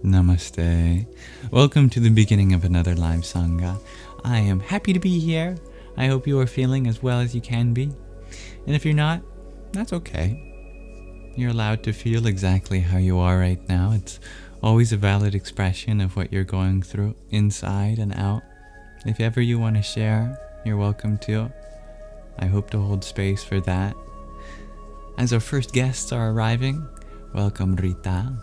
Namaste. Welcome to the beginning of another live Sangha. I am happy to be here. I hope you are feeling as well as you can be. And if you're not, that's okay. You're allowed to feel exactly how you are right now. It's always a valid expression of what you're going through, inside and out. If ever you want to share, you're welcome to. I hope to hold space for that. As our first guests are arriving, welcome Rita.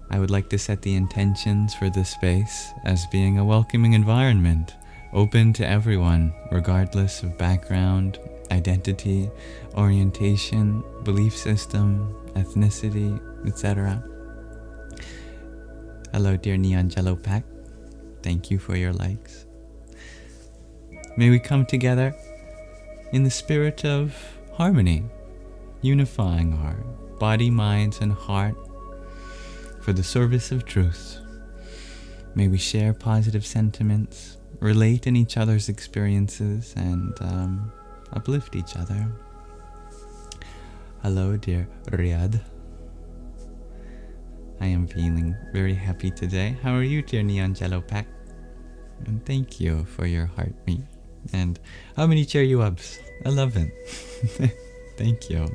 I would like to set the intentions for this space as being a welcoming environment, open to everyone, regardless of background, identity, orientation, belief system, ethnicity, etc. Hello, dear Neon Jello Pack. Thank you for your likes. May we come together in the spirit of harmony, unifying our body, minds, and heart for the service of truth. May we share positive sentiments, relate in each other's experiences, and uplift each other. Hello, dear Riyadh. I am feeling very happy today. How are you, dear Neon Jello Pack? And thank you for your heartbeat. And how many cheer you ups? 11. Thank you.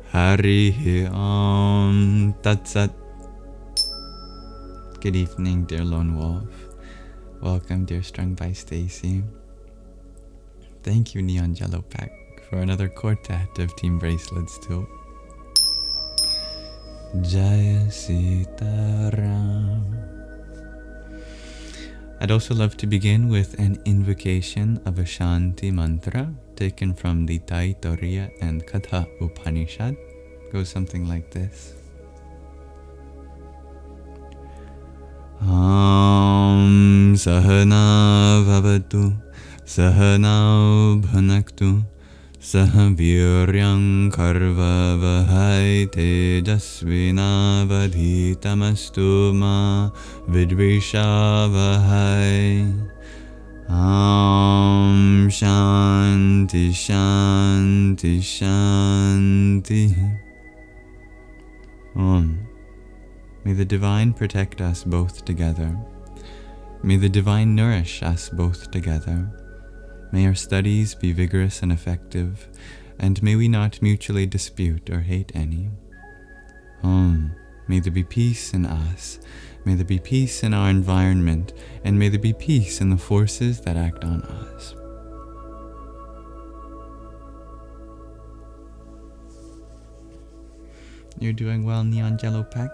Hari Om Tat Sat. Good evening, dear Lone Wolf. Welcome, dear Strung by Stacy. Thank you, Neon Jello Pack, for another quartet of team bracelets too. Jaya Sita Ram. I'd also love to begin with an invocation of a Shanti mantra taken from the Taittiriya and Katha Upanishad. Goes something like this. Am Sahana Bhavatu Sahana Bhunaktu Sahaviryam Karva Vahai Tejasvina Vadhitamastu Ma Vidvisha Vahai. Am Shanti Shanti Shanti. Om. May the Divine protect us both together. May the Divine nourish us both together. May our studies be vigorous and effective, and may we not mutually dispute or hate any. Om. May there be peace in us. May there be peace in our environment, and may there be peace in the forces that act on us. You're doing well, Neon Jello Pack.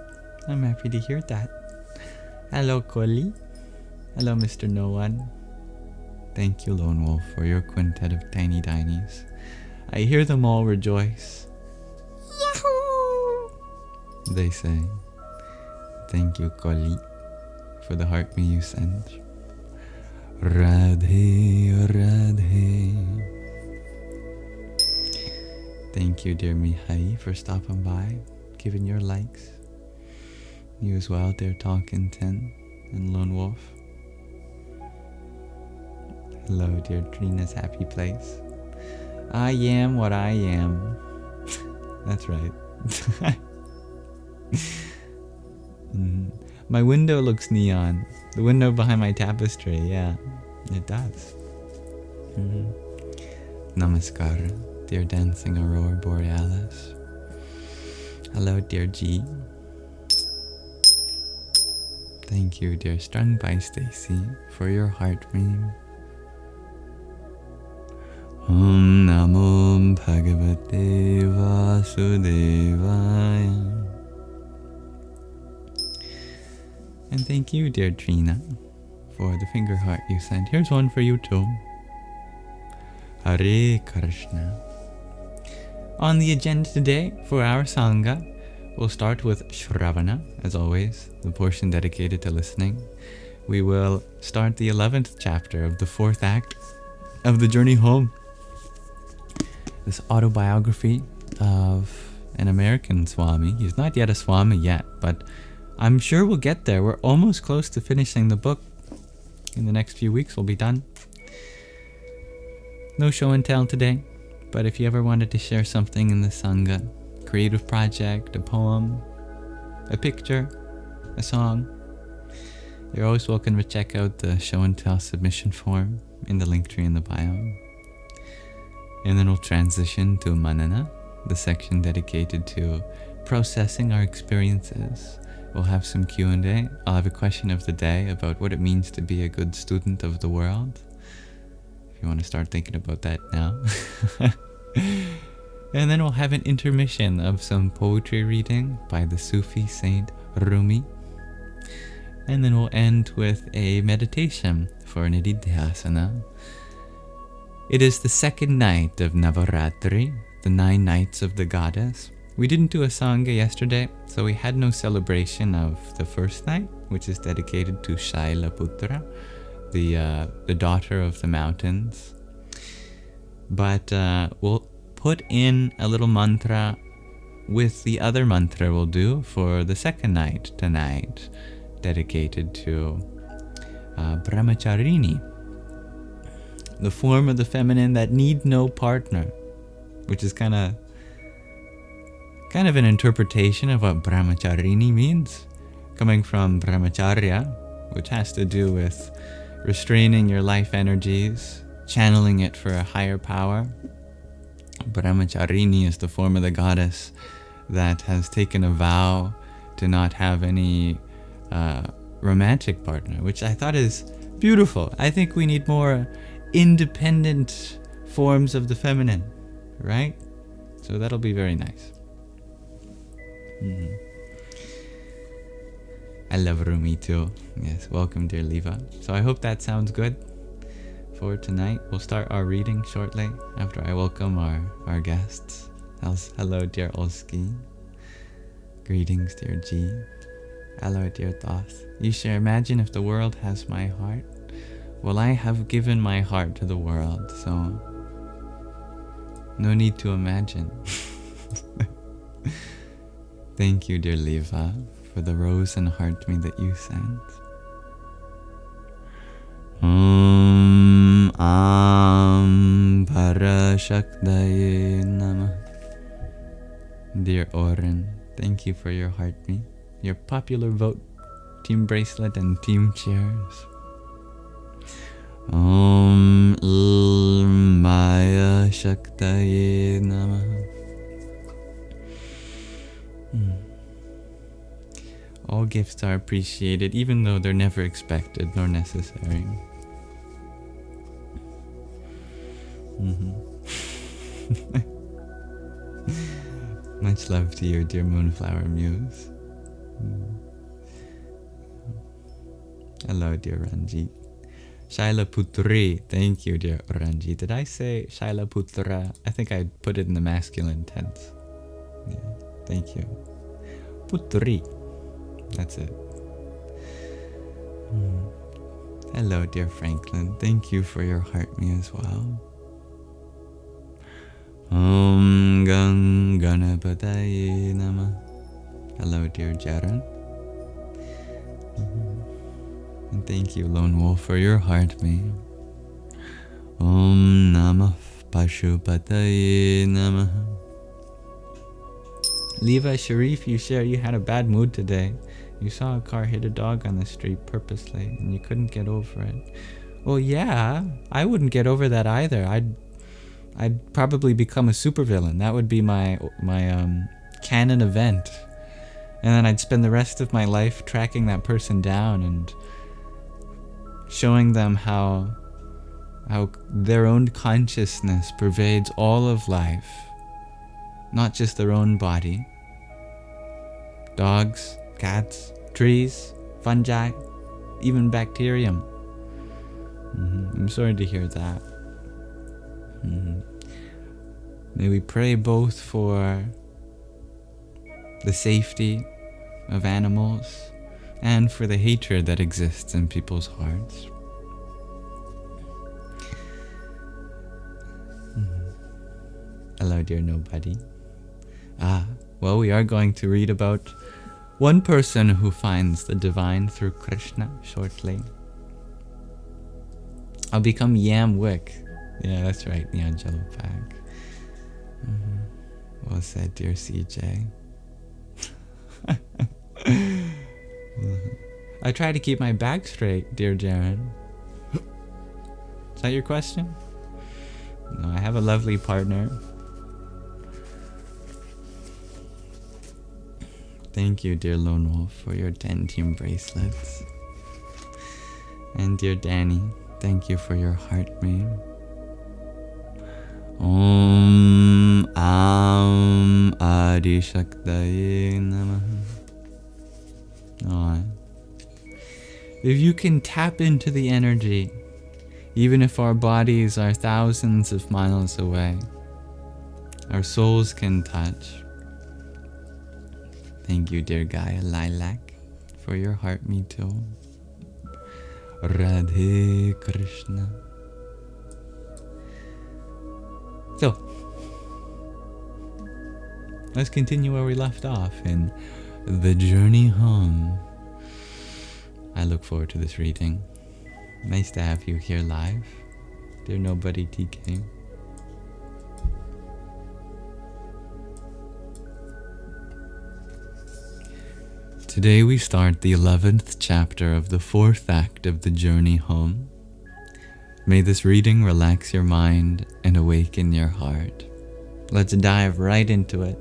I'm happy to hear that. Hello, Koli. Hello, Mr. No One. Thank you, Lone Wolf, for your quintet of tiny dinies. I hear them all rejoice. Yahoo! They say. Thank you, Koli, for the heart me you send. Radhe, Radhe. Thank you, dear Mihai, for stopping by, giving your likes. You as well, dear Talkin' 10 and Lone Wolf. Hello, dear Trina's happy place. I am what I am. That's right. My window looks neon. The window behind my tapestry, yeah, it does. Namaskar, dear dancing aurora borealis. Hello, dear G. Thank you, dear Strung by Stacy, for your heart meme. Om Namo Bhagavate Vasudevaya. And thank you, dear Trina, for the finger heart you sent. Here's one for you too. Hare Krishna. On the agenda today for our Sangha, we'll start with Shravana, as always, the portion dedicated to listening. We will start the 11th chapter of the 4th act of The Journey Home. This autobiography of an American Swami. He's not yet a Swami yet, but I'm sure we'll get there. We're almost close to finishing the book. In the next few weeks, we'll be done. No show and tell today, but if you ever wanted to share something in the Sangha, creative project, a poem, a picture, a song, you're always welcome to check out the show and tell submission form in the link tree in the bio. And then we'll transition to Manana, the section dedicated to processing our experiences. We'll have some Q&A. I'll have a question of the day about what it means to be a good student of the world. If you want to start thinking about that now. And then we'll have an intermission of some poetry reading by the Sufi saint Rumi. And then we'll end with a meditation for Nididhyasana. It is the second night of Navaratri, the 9 nights of the goddess. We didn't do a Sangha yesterday, so we had no celebration of the first night, which is dedicated to Shailaputra, the daughter of the mountains. But we'll put in a little mantra with the other mantra we'll do for the second night tonight, dedicated to Brahmacharini, the form of the feminine that need no partner, which is kind of an interpretation of what Brahmacharini means, coming from Brahmacharya, which has to do with restraining your life energies, channeling it for a higher power. Brahmacharini is the form of the goddess that has taken a vow to not have any romantic partner, which I thought is beautiful. I think we need more independent forms of the feminine, right? So that'll be very nice. I love Rumi too. Yes, welcome dear Liva. So I hope that sounds good for tonight. We'll start our reading shortly after I welcome our guests. Hello dear Olski. Greetings dear G. Hello dear Thoth. You share, imagine if the world has my heart. Well, I have given my heart to the world, so no need to imagine. Thank you, dear Liva, for the rose and heart me that you sent. Parashakdaye Namah. Dear Oren, thank you for your heart me, your popular vote, team bracelet, and team chairs. Maya Shaktaye Namah. All gifts are appreciated, even though they're never expected nor necessary. Much love to you, dear Moonflower Muse. Hello, dear Ranjit. Shaila Putri, thank you, dear Ranjit. Did I say Shaila Putra? I think I put it in the masculine tense. Yeah, thank you. Putri. That's it. Hello, dear Franklin. Thank you for your heart me as well. Om Gang Ganapataye Namah. Hello, dear Jaran. And thank you, Lone Wolf, for your heart me. Om Namah Pashupataye Namah. Levi Sharif, you share you had a bad mood today. You saw a car hit a dog on the street purposely, and you couldn't get over it. Well, yeah, I wouldn't get over that either. I'd probably become a supervillain. That would be my canon event. And then I'd spend the rest of my life tracking that person down and showing them how their own consciousness pervades all of life, not just their own body. Dogs, cats, trees, fungi, even bacterium. I'm sorry to hear that. May we pray both for the safety of animals and for the hatred that exists in people's hearts. Hello, dear nobody. Well, we are going to read about one person who finds the divine through Krishna shortly. I'll become Yam Wick. Yeah, that's right, the Angelo Pack. Well said, dear CJ. I try to keep my back straight, dear Jaren. Is that your question? No, I have a lovely partner. Thank you, dear Lone Wolf, for your 10 team bracelets. And dear Danny, thank you for your heart meme. Om Am Adi Shaktaye Namaha. Oh. If you can tap into the energy, even if our bodies are thousands of miles away, our souls can touch. Thank you, dear Gaia Lilac, for your heart me too. Radhe Krishna. So, let's continue where we left off in The Journey Home. I look forward to this reading. Nice to have you here live, dear Nobody TK. Today we start the 11th chapter of the 4th act of The Journey Home. May this reading relax your mind and awaken your heart. Let's dive right into it.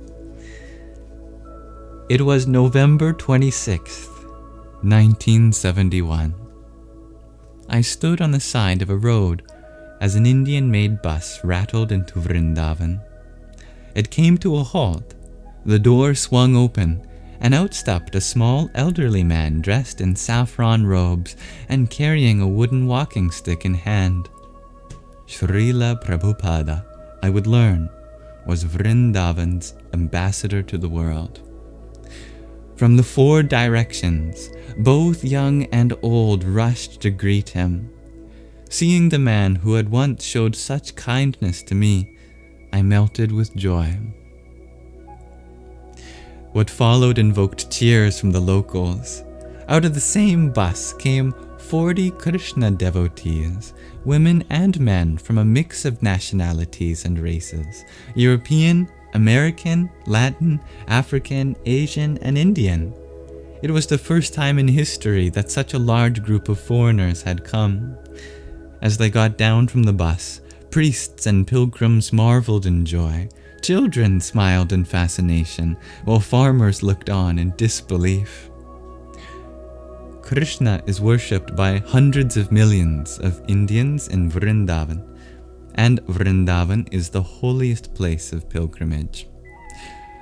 It was November 26th, 1971. I stood on the side of a road as an Indian-made bus rattled into Vrindavan. It came to a halt. The door swung open, and out stepped a small elderly man dressed in saffron robes and carrying a wooden walking stick in hand. Srila Prabhupada, I would learn, was Vrindavan's ambassador to the world. From the 4 directions, both young and old rushed to greet him. Seeing the man who had once showed such kindness to me, I melted with joy. What followed invoked cheers from the locals. Out of the same bus came 40 Krishna devotees, women and men from a mix of nationalities and races, European, American, Latin, African, Asian, and Indian. It was the first time in history that such a large group of foreigners had come. As they got down from the bus, priests and pilgrims marveled in joy. Children smiled in fascination, while farmers looked on in disbelief. Krishna is worshipped by hundreds of millions of Indians in Vrindavan, and Vrindavan is the holiest place of pilgrimage.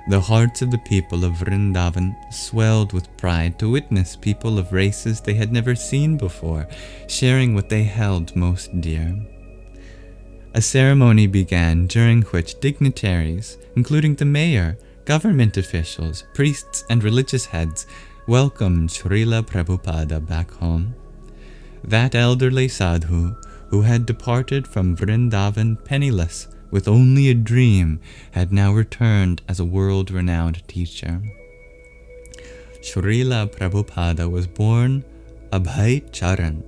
The hearts of the people of Vrindavan swelled with pride to witness people of races they had never seen before, sharing what they held most dear. A ceremony began during which dignitaries, including the mayor, government officials, priests, and religious heads, welcomed Srila Prabhupada back home. That elderly sadhu, who had departed from Vrindavan penniless with only a dream, had now returned as a world-renowned teacher. Srila Prabhupada was born Abhay Charan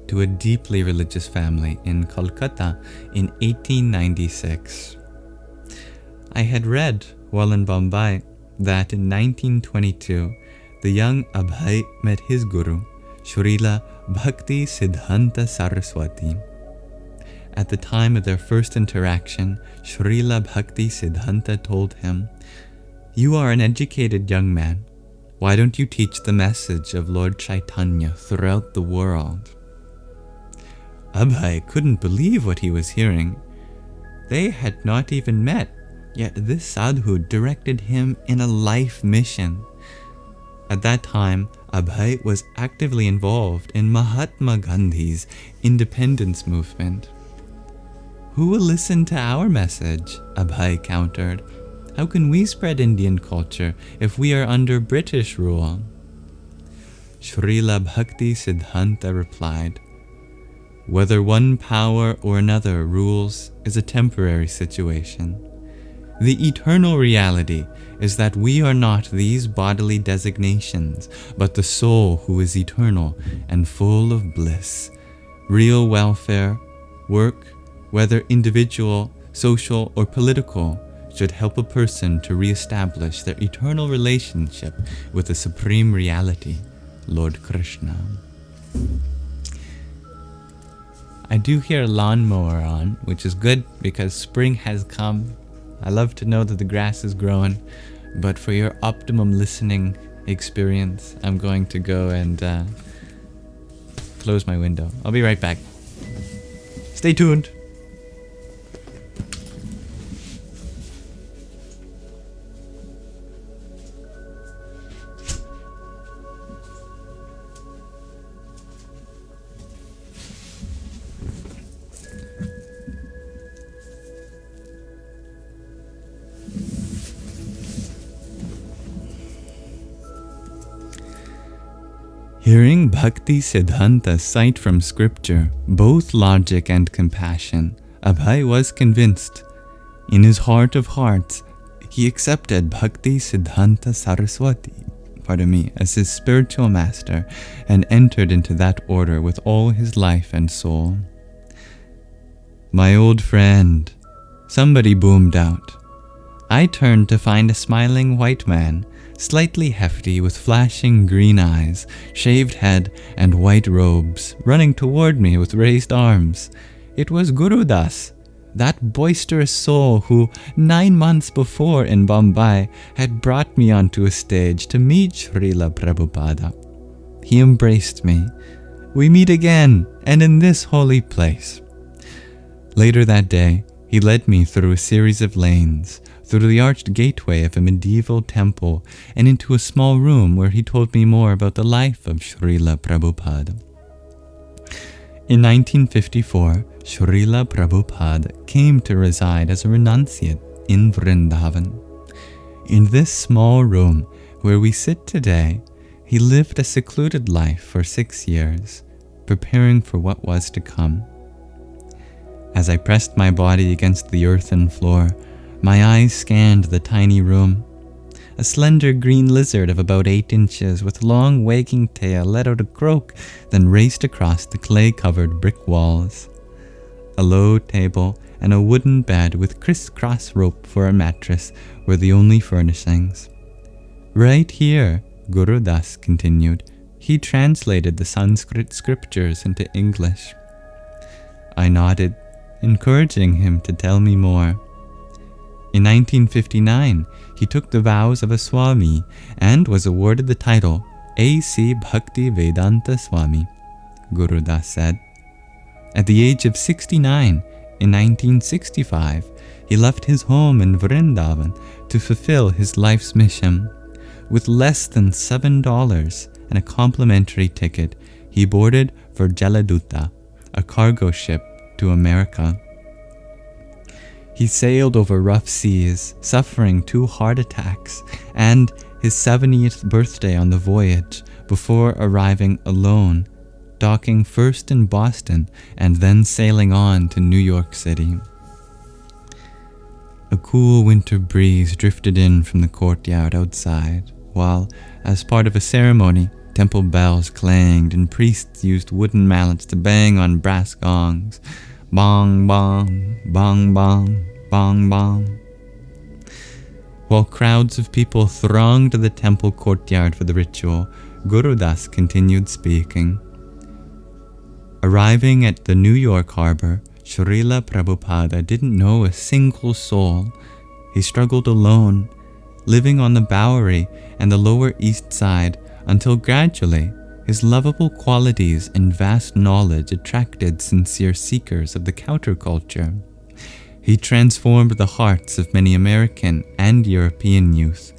to a deeply religious family in Kolkata in 1896. I had read, while in Bombay, that in 1922, the young Abhay met his guru, Srila Bhakti Siddhanta Saraswati. At the time of their first interaction, Srila Bhakti Siddhanta told him, "You are an educated young man. Why don't you teach the message of Lord Chaitanya throughout the world?" Abhay couldn't believe what he was hearing. They had not even met, yet this sadhu directed him in a life mission. At that time, Abhay was actively involved in Mahatma Gandhi's independence movement. "Who will listen to our message?" Abhay countered. "How can we spread Indian culture if we are under British rule?" Srila Bhakti Siddhanta replied, "Whether one power or another rules is a temporary situation. The eternal reality is that we are not these bodily designations, but the soul who is eternal and full of bliss. Real welfare, work, whether individual, social, or political, should help a person to re-establish their eternal relationship with the supreme reality, Lord Krishna. I do hear a lawnmower on, which is good because spring has come. I love to know that the grass is growing, but for your optimum listening experience, I'm going to go and close my window. I'll be right back. Stay tuned. Hearing Bhakti Siddhanta cite from scripture both logic and compassion, Abhay was convinced. In his heart of hearts, he accepted Bhakti Siddhanta Saraswati, as his spiritual master, and entered into that order with all his life and soul. My old friend, somebody boomed out. I turned to find a smiling white man, slightly hefty with flashing green eyes, shaved head, and white robes, running toward me with raised arms. It was Guru Das, that boisterous soul who 9 months before in Bombay had brought me onto a stage to meet Srila Prabhupada. He embraced me. We meet again, and in this holy place. Later that day, he led me through a series of lanes, through the arched gateway of a medieval temple, and into a small room where he told me more about the life of Srila Prabhupada. In 1954, Srila Prabhupada came to reside as a renunciate in Vrindavan. In this small room where we sit today, he lived a secluded life for 6 years, preparing for what was to come. As I pressed my body against the earthen floor, my eyes scanned the tiny room. A slender green lizard of about 8 inches with long wagging tail let out a croak, then raced across the clay-covered brick walls. A low table and a wooden bed with criss-cross rope for a mattress were the only furnishings. Right here, Guru Das continued, he translated the Sanskrit scriptures into English. I nodded, encouraging him to tell me more. In 1959, he took the vows of a Swami and was awarded the title A.C. Bhakti Vedanta Swami, Guru Das said. At the age of 69, in 1965, he left his home in Vrindavan to fulfill his life's mission. With less than $7 and a complimentary ticket, he boarded for Jaladuta, a cargo ship to America. He sailed over rough seas, suffering 2 heart attacks, and his 70th birthday on the voyage before arriving alone, docking first in Boston and then sailing on to New York City. A cool winter breeze drifted in from the courtyard outside, while, as part of a ceremony, temple bells clanged and priests used wooden mallets to bang on brass gongs. Bong, bong, bong, bong, bong, bong. While crowds of people thronged the temple courtyard for the ritual, Guru Das continued speaking. Arriving at the New York harbor, Srila Prabhupada didn't know a single soul. He struggled alone, living on the Bowery and the Lower East Side until gradually his lovable qualities and vast knowledge attracted sincere seekers of the counterculture. He transformed the hearts of many American and European youth.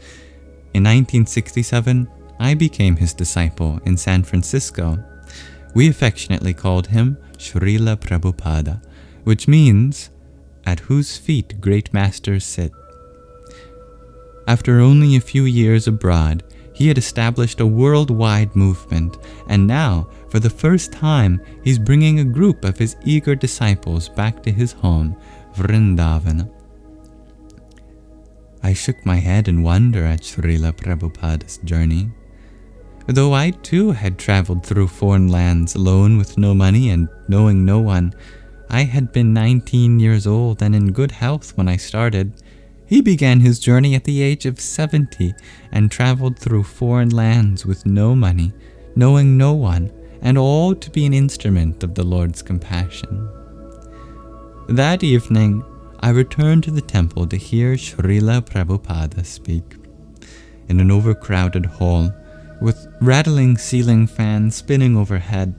In 1967, I became his disciple in San Francisco. We affectionately called him Srila Prabhupada, which means, at whose feet great masters sit. After only a few years abroad, he had established a worldwide movement, and now, for the first time, he's bringing a group of his eager disciples back to his home, Vrindavan. I shook my head in wonder at Srila Prabhupada's journey. Though I too had traveled through foreign lands alone with no money and knowing no one, I had been 19 years old and in good health when I started. He began his journey at the age of 70 and traveled through foreign lands with no money, knowing no one, and all to be an instrument of the Lord's compassion. That evening, I returned to the temple to hear Srila Prabhupada speak. In an overcrowded hall, with rattling ceiling fans spinning overhead,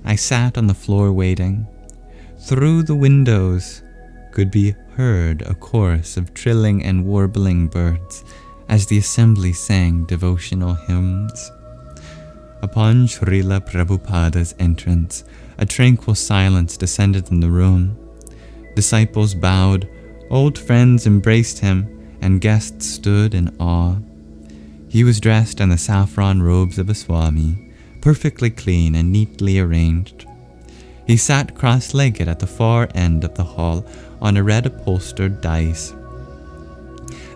I sat on the floor waiting. Through the windows could be heard a chorus of trilling and warbling birds as the assembly sang devotional hymns. Upon Srila Prabhupada's entrance, a tranquil silence descended on the room. Disciples bowed, old friends embraced him, and guests stood in awe. He was dressed in the saffron robes of a Swami, perfectly clean and neatly arranged. He sat cross-legged at the far end of the hall on a red upholstered dais.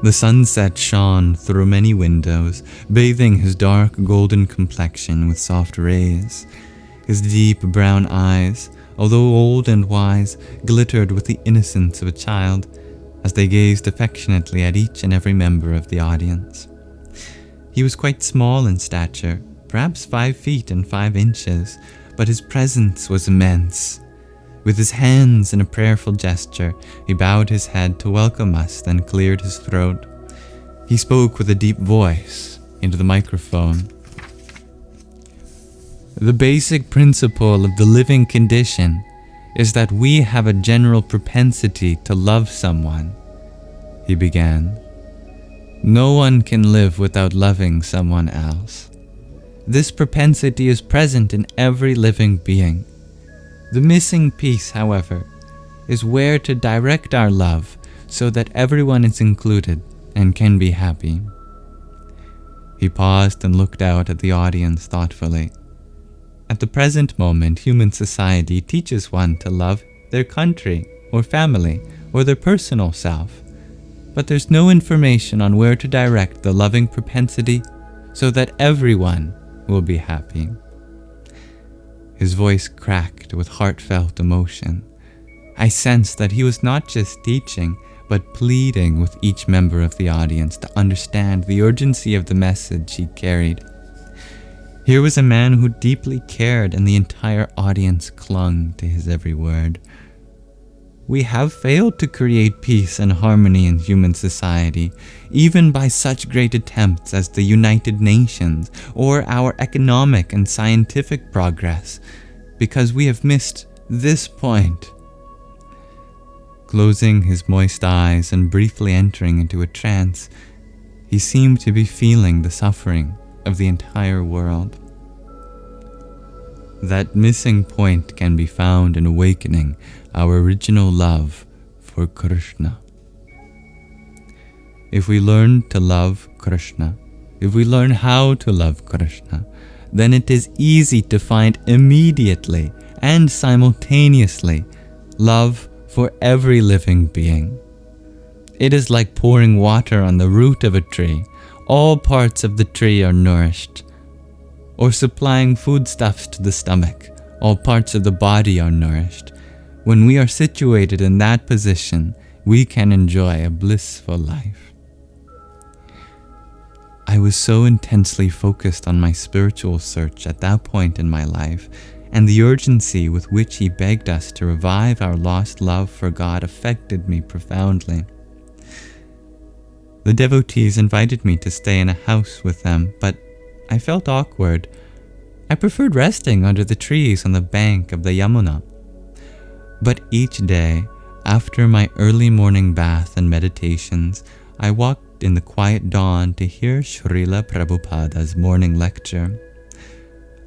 The sunset shone through many windows, bathing his dark golden complexion with soft rays. His deep brown eyes, although old and wise, glittered with the innocence of a child as they gazed affectionately at each and every member of the audience. He was quite small in stature, perhaps 5 feet and 5 inches, but his presence was immense. With his hands in a prayerful gesture, he bowed his head to welcome us, then cleared his throat. He spoke with a deep voice into the microphone. The basic principle of the living condition is that we have a general propensity to love someone, he began. No one can live without loving someone else. This propensity is present in every living being. The missing piece, however, is where to direct our love so that everyone is included and can be happy. He paused and looked out at the audience thoughtfully. At the present moment, human society teaches one to love their country or family or their personal self, but there's no information on where to direct the loving propensity so that everyone will be happy. His voice cracked with heartfelt emotion. I sensed that he was not just teaching, but pleading with each member of the audience to understand the urgency of the message he carried. Here was a man who deeply cared, and the entire audience clung to his every word. We have failed to create peace and harmony in human society, even by such great attempts as the United Nations or our economic and scientific progress, because we have missed this point. Closing his moist eyes and briefly entering into a trance, he seemed to be feeling the suffering of the entire world. That missing point can be found in awakening our original love for Krishna. If we learn to love Krishna, if we learn how to love Krishna, then it is easy to find immediately and simultaneously love for every living being. It is like pouring water on the root of a tree. All parts of the tree are nourished. Or supplying foodstuffs to the stomach. All parts of the body are nourished. When we are situated in that position, we can enjoy a blissful life. I was so intensely focused on my spiritual search at that point in my life, and the urgency with which he begged us to revive our lost love for God affected me profoundly. The devotees invited me to stay in a house with them, but I felt awkward. I preferred resting under the trees on the bank of the Yamuna. But each day, after my early morning bath and meditations, I walked in the quiet dawn to hear Srila Prabhupada's morning lecture.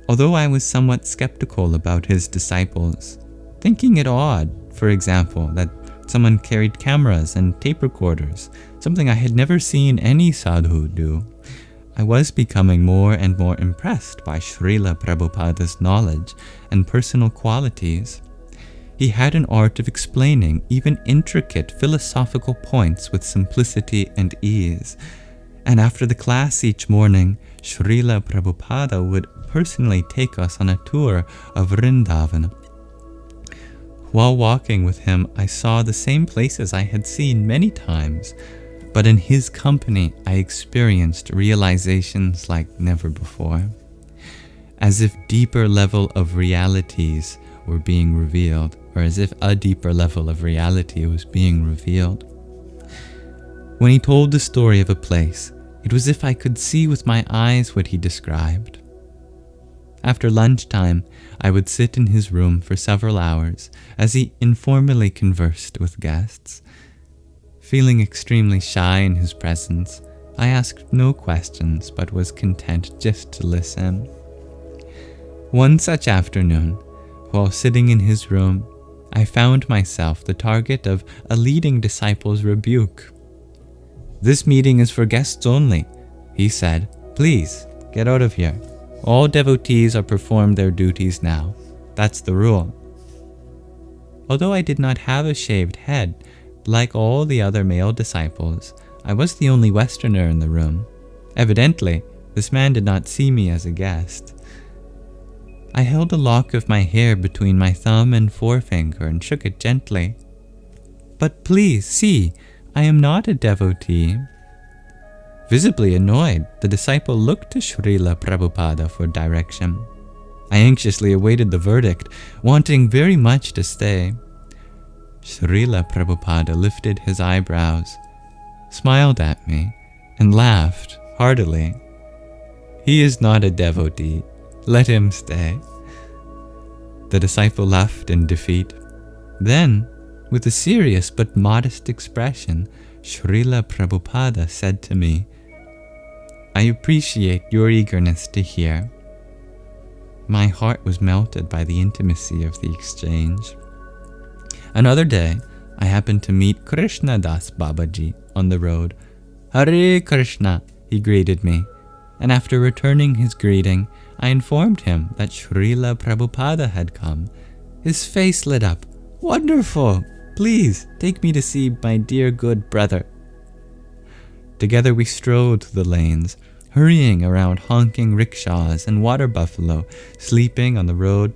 Although I was somewhat skeptical about his disciples, thinking it odd, for example, that someone carried cameras and tape recorders, something I had never seen any sadhu do, I was becoming more and more impressed by Srila Prabhupada's knowledge and personal qualities. He had an art of explaining even intricate philosophical points with simplicity and ease. And after the class each morning, Srila Prabhupada would personally take us on a tour of Vrindavan. While walking with him, I saw the same places I had seen many times, but in his company I experienced realizations like never before. as if deeper level of realities were being revealed, or as if a deeper level of reality was being revealed. When he told the story of a place, it was as if I could see with my eyes what he described. After lunchtime, I would sit in his room for several hours as he informally conversed with guests. Feeling extremely shy in his presence, I asked no questions but was content just to listen. One such afternoon, while sitting in his room, I found myself the target of a leading disciple's rebuke. "This meeting is for guests only," he said. "Please, get out of here. All devotees are performed their duties now. That's the rule." Although I did not have a shaved head, like all the other male disciples, I was the only Westerner in the room. Evidently, this man did not see me as a guest. I held a lock of my hair between my thumb and forefinger and shook it gently. "But please, see, I am not a devotee." Visibly annoyed, the disciple looked to Srila Prabhupada for direction. I anxiously awaited the verdict, wanting very much to stay. Srila Prabhupada lifted his eyebrows, smiled at me, and laughed heartily. "He is not a devotee. Let him stay." The disciple left in defeat. Then, with a serious but modest expression, Srila Prabhupada said to me, "I appreciate your eagerness to hear." My heart was melted by the intimacy of the exchange. Another day, I happened to meet Krishna Das Babaji on the road. "Hare Krishna," he greeted me, and after returning his greeting, I informed him that Srila Prabhupada had come. His face lit up. "Wonderful! Please, take me to see my dear good brother." Together we strolled through the lanes, hurrying around honking rickshaws and water buffalo sleeping on the road.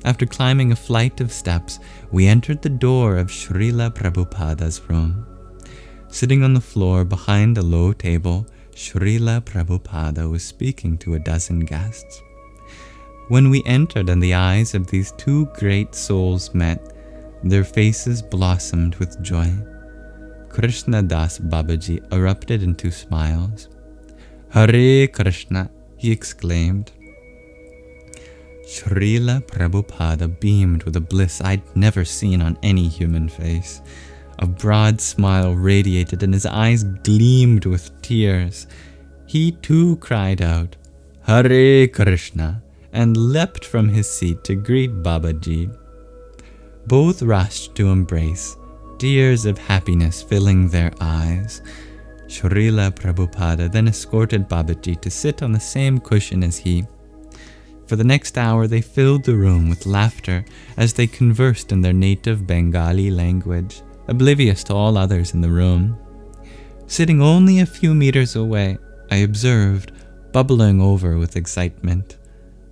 After climbing a flight of steps, we entered the door of Srila Prabhupada's room. Sitting on the floor behind a low table, Srila Prabhupada was speaking to a dozen guests. When we entered and the eyes of these two great souls met, their faces blossomed with joy. Krishna Das Babaji erupted into smiles. "Hare Krishna," he exclaimed. Srila Prabhupada beamed with a bliss I'd never seen on any human face. A broad smile radiated and his eyes gleamed with tears. He too cried out, "Hare Krishna," and leapt from his seat to greet Babaji. Both rushed to embrace, tears of happiness filling their eyes. Srila Prabhupada then escorted Babaji to sit on the same cushion as he. For the next hour they filled the room with laughter as they conversed in their native Bengali language, oblivious to all others in the room. Sitting only a few meters away, I observed, bubbling over with excitement.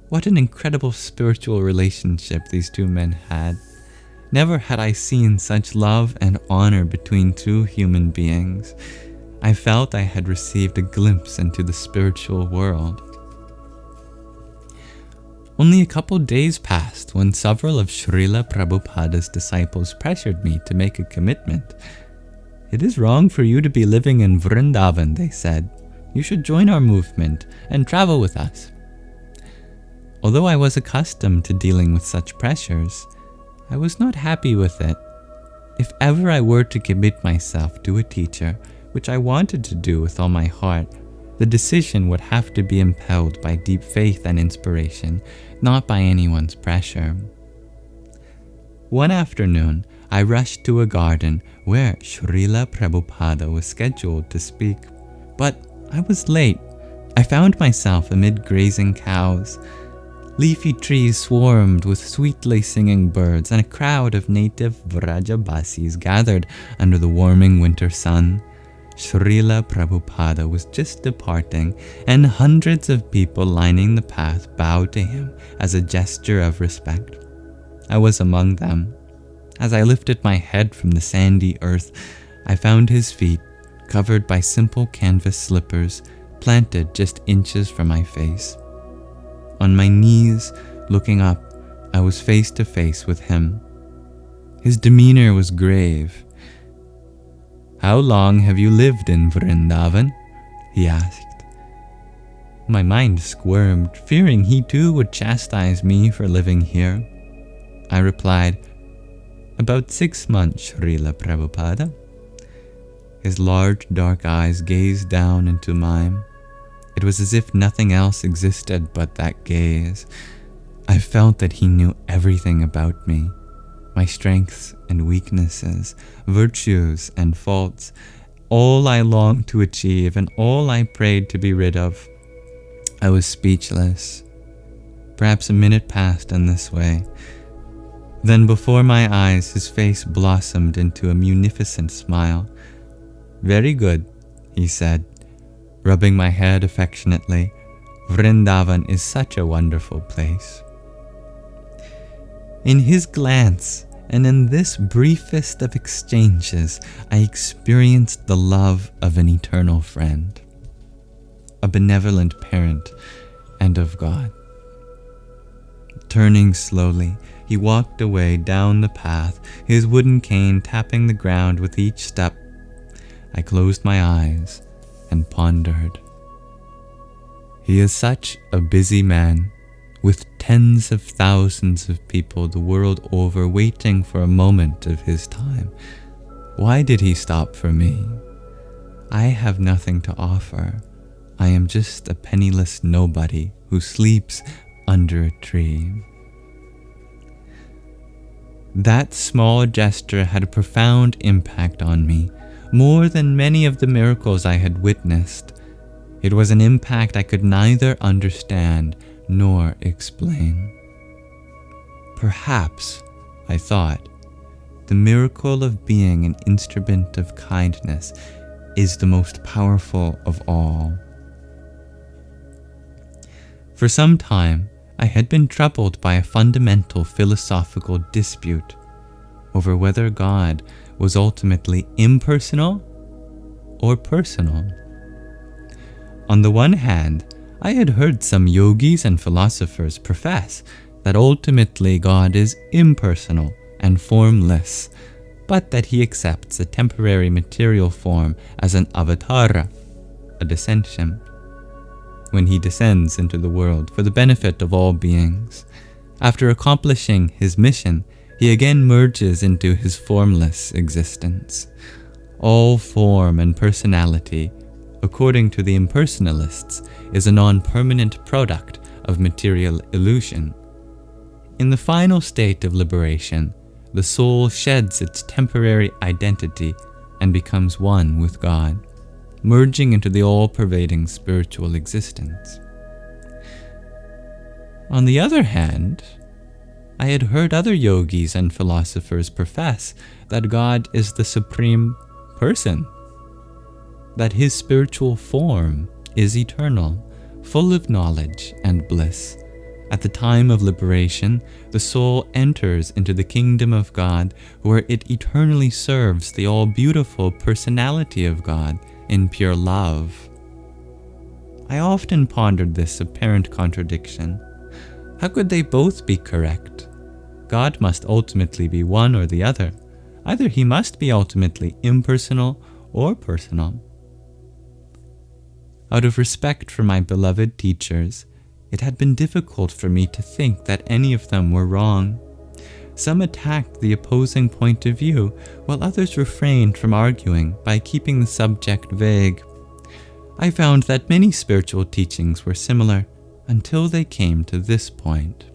What an incredible spiritual relationship these two men had. Never had I seen such love and honor between two human beings. I felt I had received a glimpse into the spiritual world. Only a couple days passed when several of Srila Prabhupada's disciples pressured me to make a commitment. "It is wrong for you to be living in Vrindavan," they said. "You should join our movement and travel with us." Although I was accustomed to dealing with such pressures, I was not happy with it. If ever I were to commit myself to a teacher, which I wanted to do with all my heart, the decision would have to be impelled by deep faith and inspiration, not by anyone's pressure. One afternoon, I rushed to a garden where Srila Prabhupada was scheduled to speak. But I was late. I found myself amid grazing cows. Leafy trees swarmed with sweetly singing birds, and a crowd of native Vrajabasis gathered under the warming winter sun. Srila Prabhupada was just departing, and hundreds of people lining the path bowed to him as a gesture of respect. I was among them. As I lifted my head from the sandy earth, I found his feet, covered by simple canvas slippers, planted just inches from my face. on my knees, looking up, I was face to face with him. His demeanor was grave. "How long have you lived in Vrindavan?" he asked. My mind squirmed, fearing he too would chastise me for living here. I replied, "About 6 months, Srila Prabhupada." His large dark eyes gazed down into mine. It was as if nothing else existed but that gaze. I felt that he knew everything about me, my strengths and weaknesses, virtues and faults, all I longed to achieve and all I prayed to be rid of. I was speechless. Perhaps a minute passed in this way. Then before my eyes his face blossomed into a munificent smile. "Very good," he said, rubbing my head affectionately. "Vrindavan is such a wonderful place." In his glance and in this briefest of exchanges, I experienced the love of an eternal friend, a benevolent parent, and of God. Turning slowly, he walked away down the path, his wooden cane tapping the ground with each step. I closed my eyes and pondered. He is such a busy man, with tens of thousands of people the world over waiting for a moment of his time. Why did he stop for me? I have nothing to offer. I am just a penniless nobody who sleeps under a tree. That small gesture had a profound impact on me, more than many of the miracles I had witnessed. It was an impact I could neither understand nor explain. Perhaps, I thought, the miracle of being an instrument of kindness is the most powerful of all. For some time, I had been troubled by a fundamental philosophical dispute over whether God was ultimately impersonal or personal. On the one hand, I had heard some yogis and philosophers profess that ultimately God is impersonal and formless, but that he accepts a temporary material form as an avatara, a descension, when he descends into the world for the benefit of all beings. After accomplishing his mission, he again merges into his formless existence. All form and personality, according to the impersonalists, is a non-permanent product of material illusion. In the final state of liberation, the soul sheds its temporary identity and becomes one with God, merging into the all-pervading spiritual existence. On the other hand, I had heard other yogis and philosophers profess that God is the supreme person, that his spiritual form is eternal, full of knowledge and bliss. At the time of liberation, the soul enters into the kingdom of God, where it eternally serves the all-beautiful personality of God in pure love. I often pondered this apparent contradiction. How could they both be correct? God must ultimately be one or the other. Either he must be ultimately impersonal or personal. Out of respect for my beloved teachers, it had been difficult for me to think that any of them were wrong. Some attacked the opposing point of view, while others refrained from arguing by keeping the subject vague. I found that many spiritual teachings were similar until they came to this point.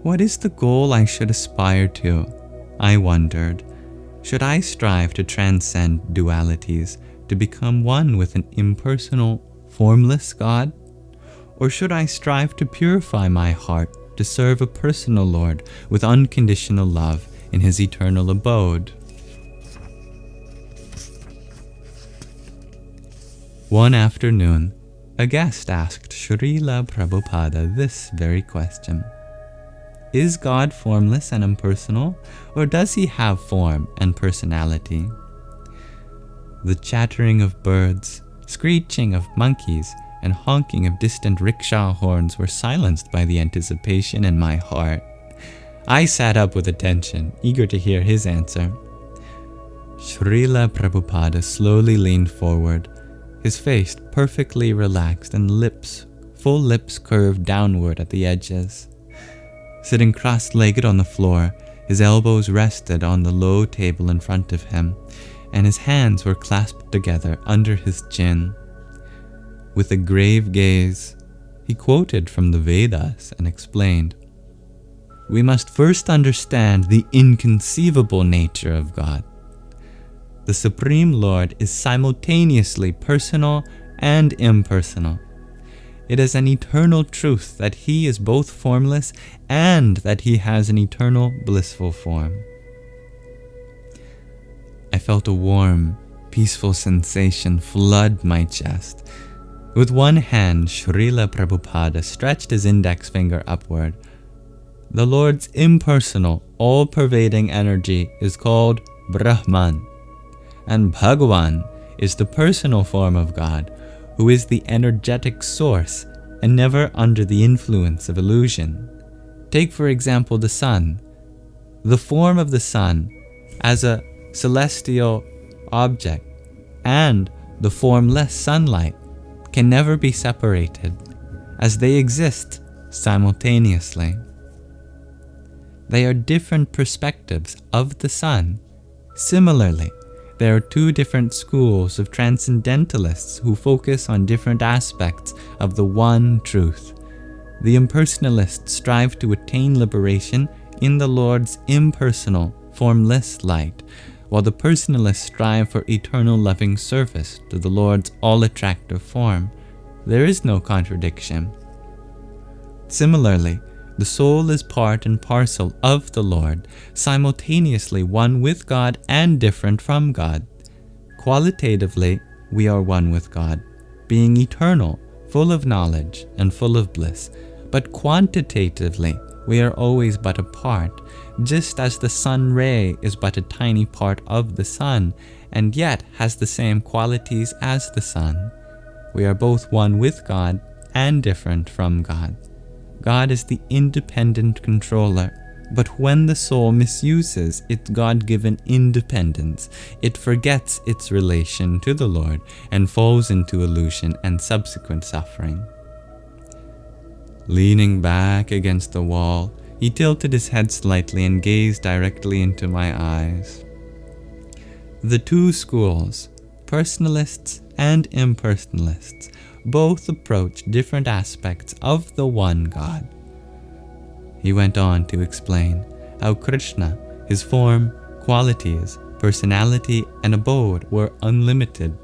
What is the goal I should aspire to? I wondered. Should I strive to transcend dualities, to become one with an impersonal, formless God? Or should I strive to purify my heart, to serve a personal Lord with unconditional love in his eternal abode? One afternoon, a guest asked Srila Prabhupada this very question. Is God formless and impersonal, or does he have form and personality? The chattering of birds, screeching of monkeys, and honking of distant rickshaw horns were silenced by the anticipation in my heart. I sat up with attention, eager to hear his answer. Srila Prabhupada slowly leaned forward, his face perfectly relaxed and full lips curved downward at the edges. Sitting cross-legged on the floor, his elbows rested on the low table in front of him, and his hands were clasped together under his chin. With a grave gaze, he quoted from the Vedas and explained, "We must first understand the inconceivable nature of God. The Supreme Lord is simultaneously personal and impersonal. It is an eternal truth that He is both formless and that He has an eternal blissful form." I felt a warm, peaceful sensation flood my chest. With one hand, Srila Prabhupada stretched his index finger upward. The Lord's impersonal, all-pervading energy is called Brahman, and Bhagavan is the personal form of God, who is the energetic source and never under the influence of illusion. Take, for example, the sun. The form of the sun as a celestial object and the formless sunlight can never be separated, as they exist simultaneously. They are different perspectives of the sun. Similarly, there are two different schools of transcendentalists who focus on different aspects of the one truth. The impersonalists strive to attain liberation in the Lord's impersonal, formless light, while the personalists strive for eternal loving service to the Lord's all-attractive form. There is no contradiction. Similarly, the soul is part and parcel of the Lord, simultaneously one with God and different from God. Qualitatively, we are one with God, being eternal, full of knowledge and full of bliss. But quantitatively, we are always but a part, just as the sun ray is but a tiny part of the sun, and yet has the same qualities as the sun. We are both one with God and different from God. God is the independent controller, but when the soul misuses its God-given independence, it forgets its relation to the Lord and falls into illusion and subsequent suffering. Leaning back against the wall, he tilted his head slightly and gazed directly into my eyes. The two schools, personalists and impersonalists, both approach different aspects of the one God. He went on to explain how Krishna, his form, qualities, personality, and abode were unlimited,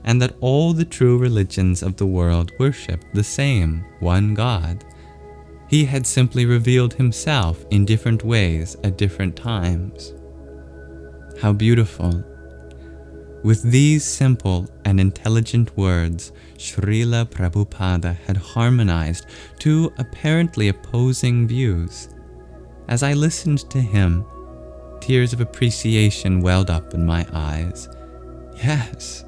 and that all the true religions of the world worshipped the same one God. He had simply revealed himself in different ways at different times. How beautiful! With these simple and intelligent words, Srila Prabhupada had harmonized two apparently opposing views. As I listened to him, tears of appreciation welled up in my eyes. Yes,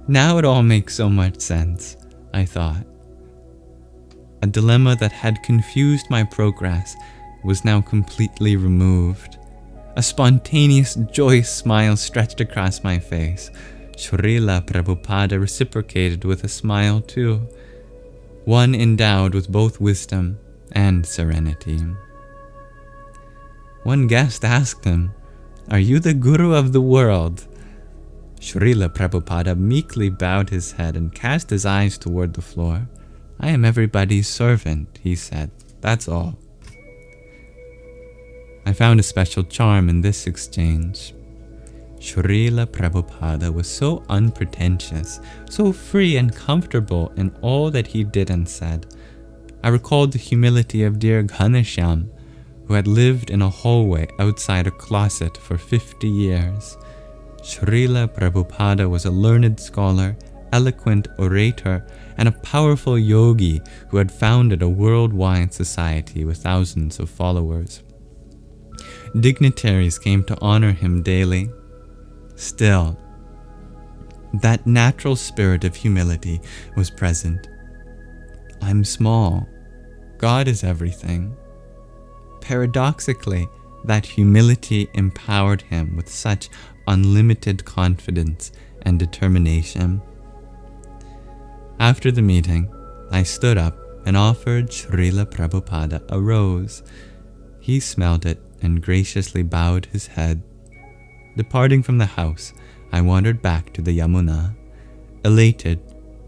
now it all makes so much sense, I thought. A dilemma that had confused my progress was now completely removed. A spontaneous, joyous smile stretched across my face. Srila Prabhupada reciprocated with a smile too, one endowed with both wisdom and serenity. One guest asked him, "Are you the Guru of the world?" Srila Prabhupada meekly bowed his head and cast his eyes toward the floor. "I am everybody's servant," he said. "That's all." I found a special charm in this exchange. Srila Prabhupada was so unpretentious, so free and comfortable in all that he did and said. I recalled the humility of dear Ghanshyam, who had lived in a hallway outside a closet for 50 years. Srila Prabhupada was a learned scholar, eloquent orator, and a powerful yogi who had founded a worldwide society with thousands of followers. Dignitaries came to honor him daily. Still, that natural spirit of humility was present, I'm small. God is everything. Paradoxically, that humility empowered him with such unlimited confidence and determination. After the meeting, I stood up and offered Srila Prabhupada a rose. He smelled it and graciously bowed his head. Departing from the house, I wandered back to the Yamuna. Elated,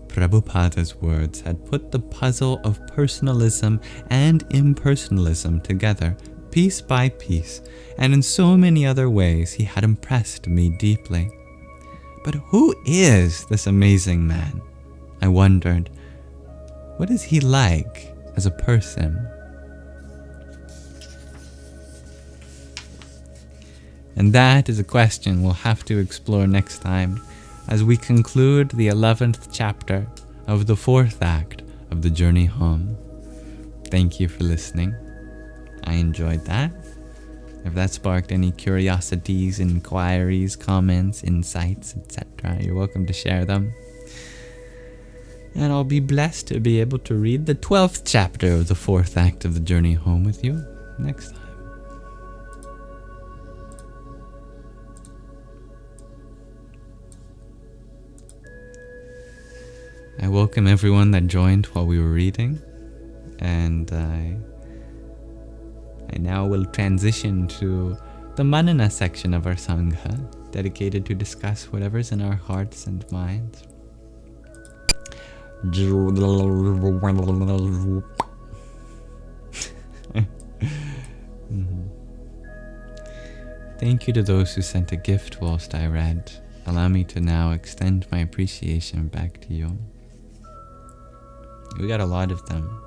Prabhupada's words had put the puzzle of personalism and impersonalism together, piece by piece, and in so many other ways he had impressed me deeply. But who is this amazing man? I wondered. What is he like as a person? And that is a question we'll have to explore next time as we conclude the 11th chapter of the 4th act of the journey home. Thank you for listening. I enjoyed that. If that sparked any curiosities, inquiries, comments, insights, etc., you're welcome to share them. And I'll be blessed to be able to read the 12th chapter of the 4th act of the journey home with you next time. I welcome everyone that joined while we were reading, and I now will transition to the Manana section of our Sangha, dedicated to discuss whatever's in our hearts and minds. Thank you to those who sent a gift whilst I read. Allow me to now extend my appreciation back to you. We got a lot of them.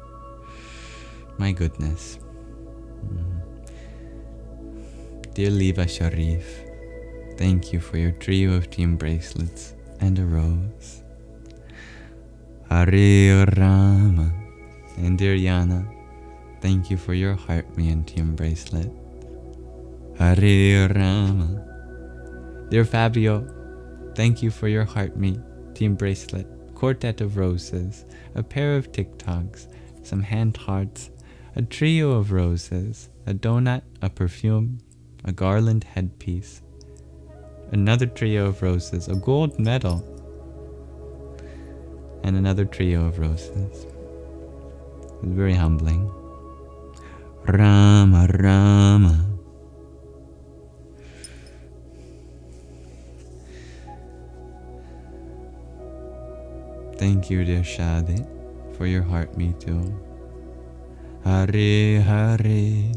My goodness. Dear Liva Sharif, thank you for your trio of team bracelets and a rose. Hare Rama. And dear Yana, thank you for your heart me and team bracelet. Hare Rama. Dear Fabio, thank you for your heart me team bracelet, quartet of roses, a pair of TikToks, some hand hearts, a trio of roses, a donut, a perfume, a garland headpiece, another trio of roses, a gold medal, and another trio of roses. It's very humbling. Rama Rama. Thank you, dear Shadi, for your heart me too. Hare Hare.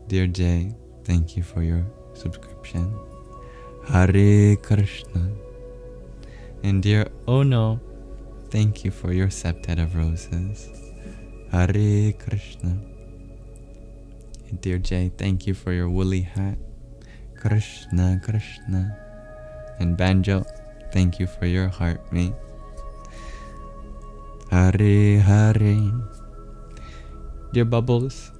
Dear Jay, thank you for your subscription. Hare Krishna. And dear Ono, thank you for your septet of roses. Hare Krishna. And dear Jay, thank you for your woolly hat. Krishna Krishna. And Banjo, thank you for your heart me. Hare Hare. Dear Bubbles,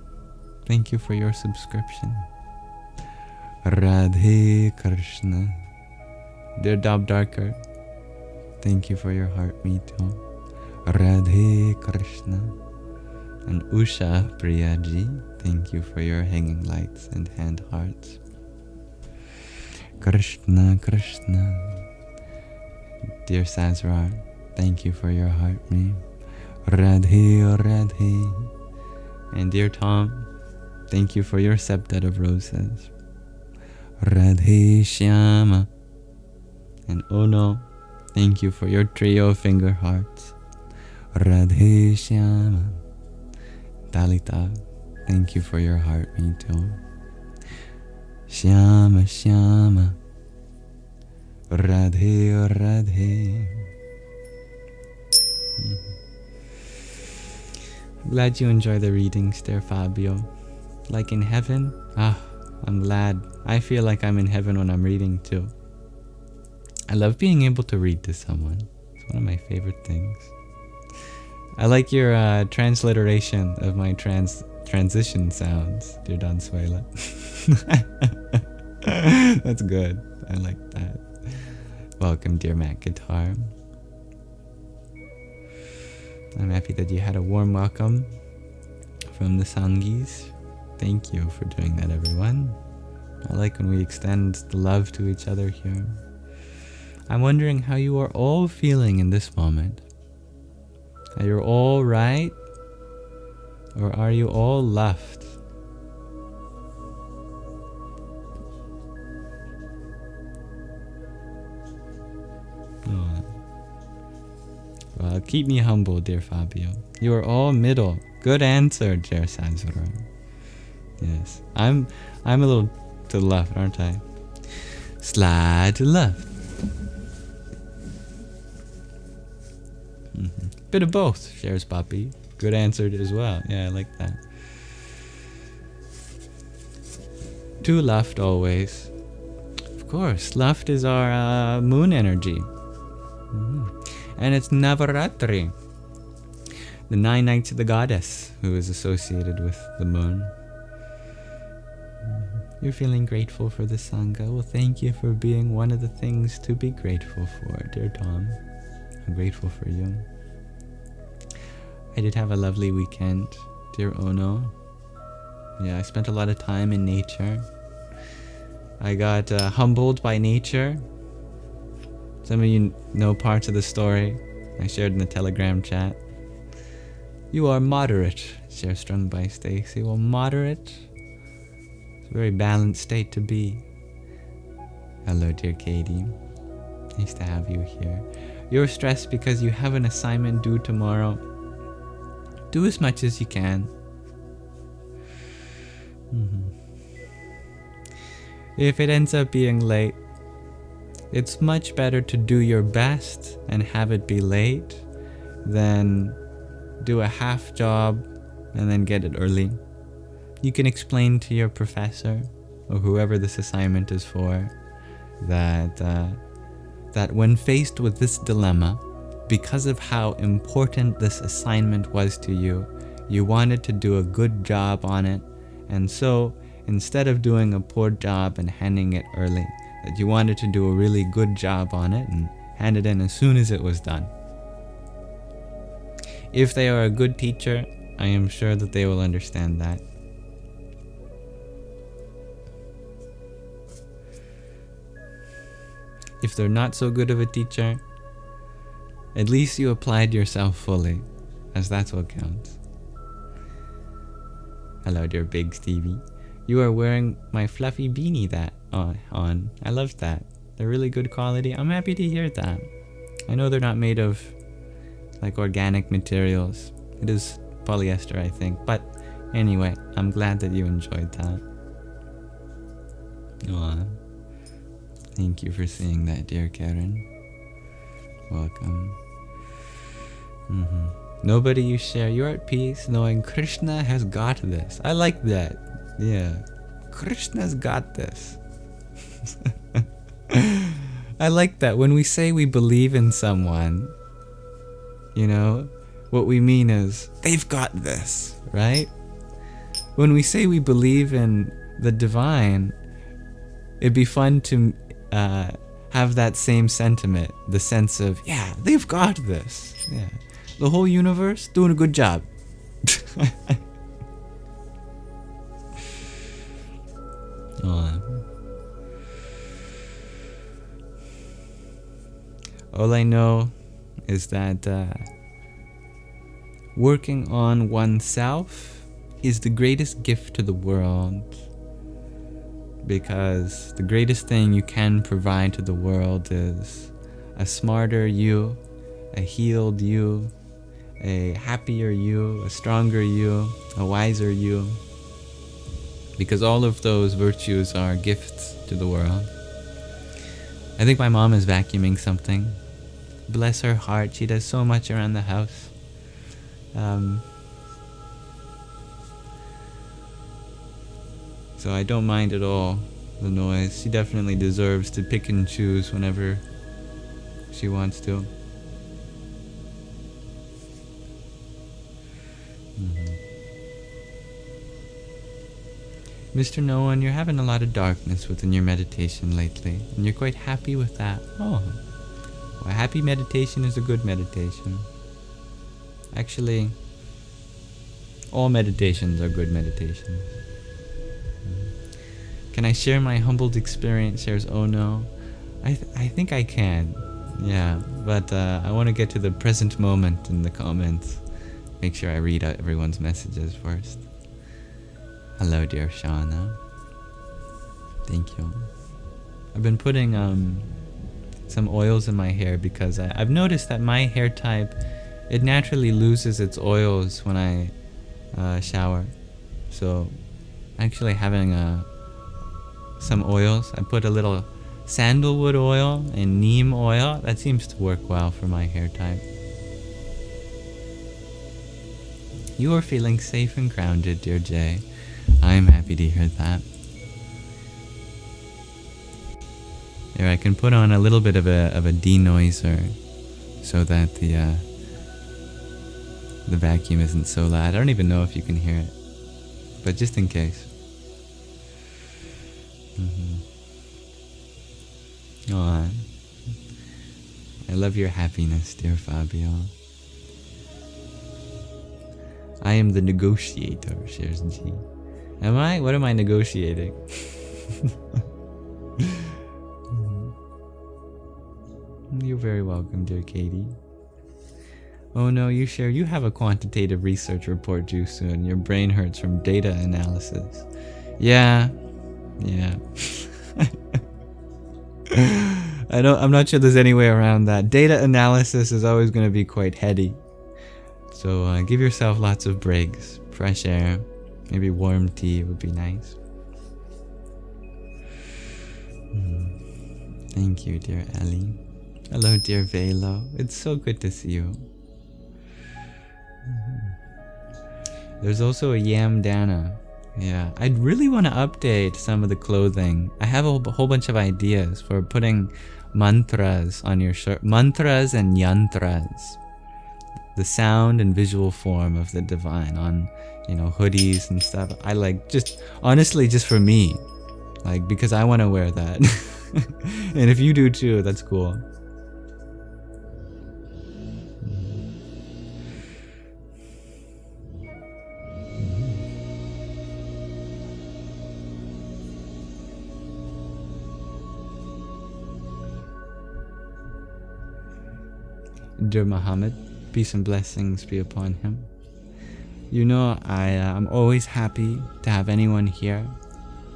thank you for your subscription. Radhe Krishna. Dear Dob Darker, thank you for your heart me too. Radhe Krishna. And Usha Priyaji, thank you for your hanging lights and hand hearts. Krishna Krishna. Dear Sazrar, thank you for your heart me. Radhe Radhe. And dear Tom, thank you for your septet of roses. Radhe Shyama. And Ono, thank you for your trio of finger hearts. Radhe Shyama. Dalita, thank you for your heart me too. Shyama Shyama. Radhe Radhe. I'm glad you enjoy the readings, dear Fabio. Like in heaven? I'm glad. I feel like I'm in heaven when I'm reading too. I love being able to read to someone. It's one of my favorite things. I like your transliteration of my transition sounds, dear Donsuela. That's good. I like that. Welcome, dear Matt Guitar. I'm happy that you had a warm welcome from the Sanghis. Thank you for doing that, everyone. I like when we extend the love to each other here. I'm wondering how you are all feeling in this moment. Are you all right? Or are you all left? Oh. Well, keep me humble, dear Fabio. You are all middle. Good answer, dear Sazuro. Yes, I'm a little to the left, aren't I? Slide to the left. Bit of both, shares Poppy. Good answer as well. Yeah, I like that. To left always. Of course, left is our moon energy. And it's Navaratri, the 9 nights of the goddess, who is associated with the moon. You're feeling grateful for the Sangha. Well, thank you for being one of the things to be grateful for, dear Tom. I'm grateful for you. I did have a lovely weekend, dear Ono. Yeah, I spent a lot of time in nature. I got humbled by nature. Some of you know parts of the story I shared in the Telegram chat. You are moderate, share strung by Stacy. Well, moderate. It's a very balanced state to be. Hello, dear Katie. Nice to have you here. You're stressed because you have an assignment due tomorrow. Do as much as you can. If it ends up being late, it's much better to do your best and have it be late than do a half job and then get it early. You can explain to your professor or whoever this assignment is for that when faced with this dilemma, because of how important this assignment was to you, you wanted to do a good job on it, and so instead of doing a poor job and handing it early, that you wanted to do a really good job on it and hand it in as soon as it was done. If they are a good teacher, I am sure that they will understand that. If they're not so good of a teacher, at least you applied yourself fully, as that's what counts. Hello, dear Big Stevie. You are wearing my fluffy beanie that on. I love that. They're really good quality. I'm happy to hear that. I know they're not made of like organic materials. It is polyester, I think. But anyway, I'm glad that you enjoyed that. Aww. Thank you for saying that, dear Karen. Welcome. Nobody you share. You're at peace knowing Krishna has got this. I like that. Yeah. Krishna's got this. I like that. When we say we believe in someone, you know, what we mean is they've got this, right? When we say we believe in the divine, it'd be fun to have that same sentiment, the sense of, yeah, they've got this. Yeah. The whole universe doing a good job. All I know is that working on oneself is the greatest gift to the world, because the greatest thing you can provide to the world is a smarter you, a healed you, a happier you, a stronger you, a wiser you, because all of those virtues are gifts to the world. I think my mom is vacuuming something. Bless her heart, she does so much around the house. So I don't mind at all the noise. She definitely deserves to pick and choose whenever she wants to. Mr. No One, you're having a lot of darkness within your meditation lately, and you're quite happy with that. Oh, well, happy meditation is a good meditation. Actually, all meditations are good meditations. Can I share my humbled experience? Shares Oh No. I think I can. Yeah, but I want to get to the present moment in the comments. Make sure I read out everyone's messages first. Hello, dear Shauna. Thank you. I've been putting some oils in my hair because I've noticed that my hair type, it naturally loses its oils when I shower. So actually having some oils, I put a little sandalwood oil and neem oil. That seems to work well for my hair type. You are feeling safe and grounded, dear Jay. I am happy to hear that. There, I can put on a little bit of a denoiser so that the vacuum isn't so loud. I don't even know if you can hear it, but just in case. Oh, I love your happiness, dear Fabio. I am the negotiator, shares G. Am I? What am I negotiating? You're very welcome, dear Katie. Oh no, you share. You have a quantitative research report due soon. Your brain hurts from data analysis. Yeah. I'm not sure there's any way around that. Data analysis is always going to be quite heady. So give yourself lots of breaks. Fresh air. Maybe warm tea would be nice. Thank you, dear Ellie. Hello, dear Velo. It's so good to see you. There's also a Yam Dana. Yeah, I'd really want to update some of the clothing. I have a whole bunch of ideas for putting mantras on your shirt. Mantras and yantras. The sound and visual form of the divine on, hoodies and stuff. I like, just honestly, just for me. Like, because I want to wear that. And if you do too, that's cool. Dear Muhammad, peace and blessings be upon him. I'm always happy to have anyone here,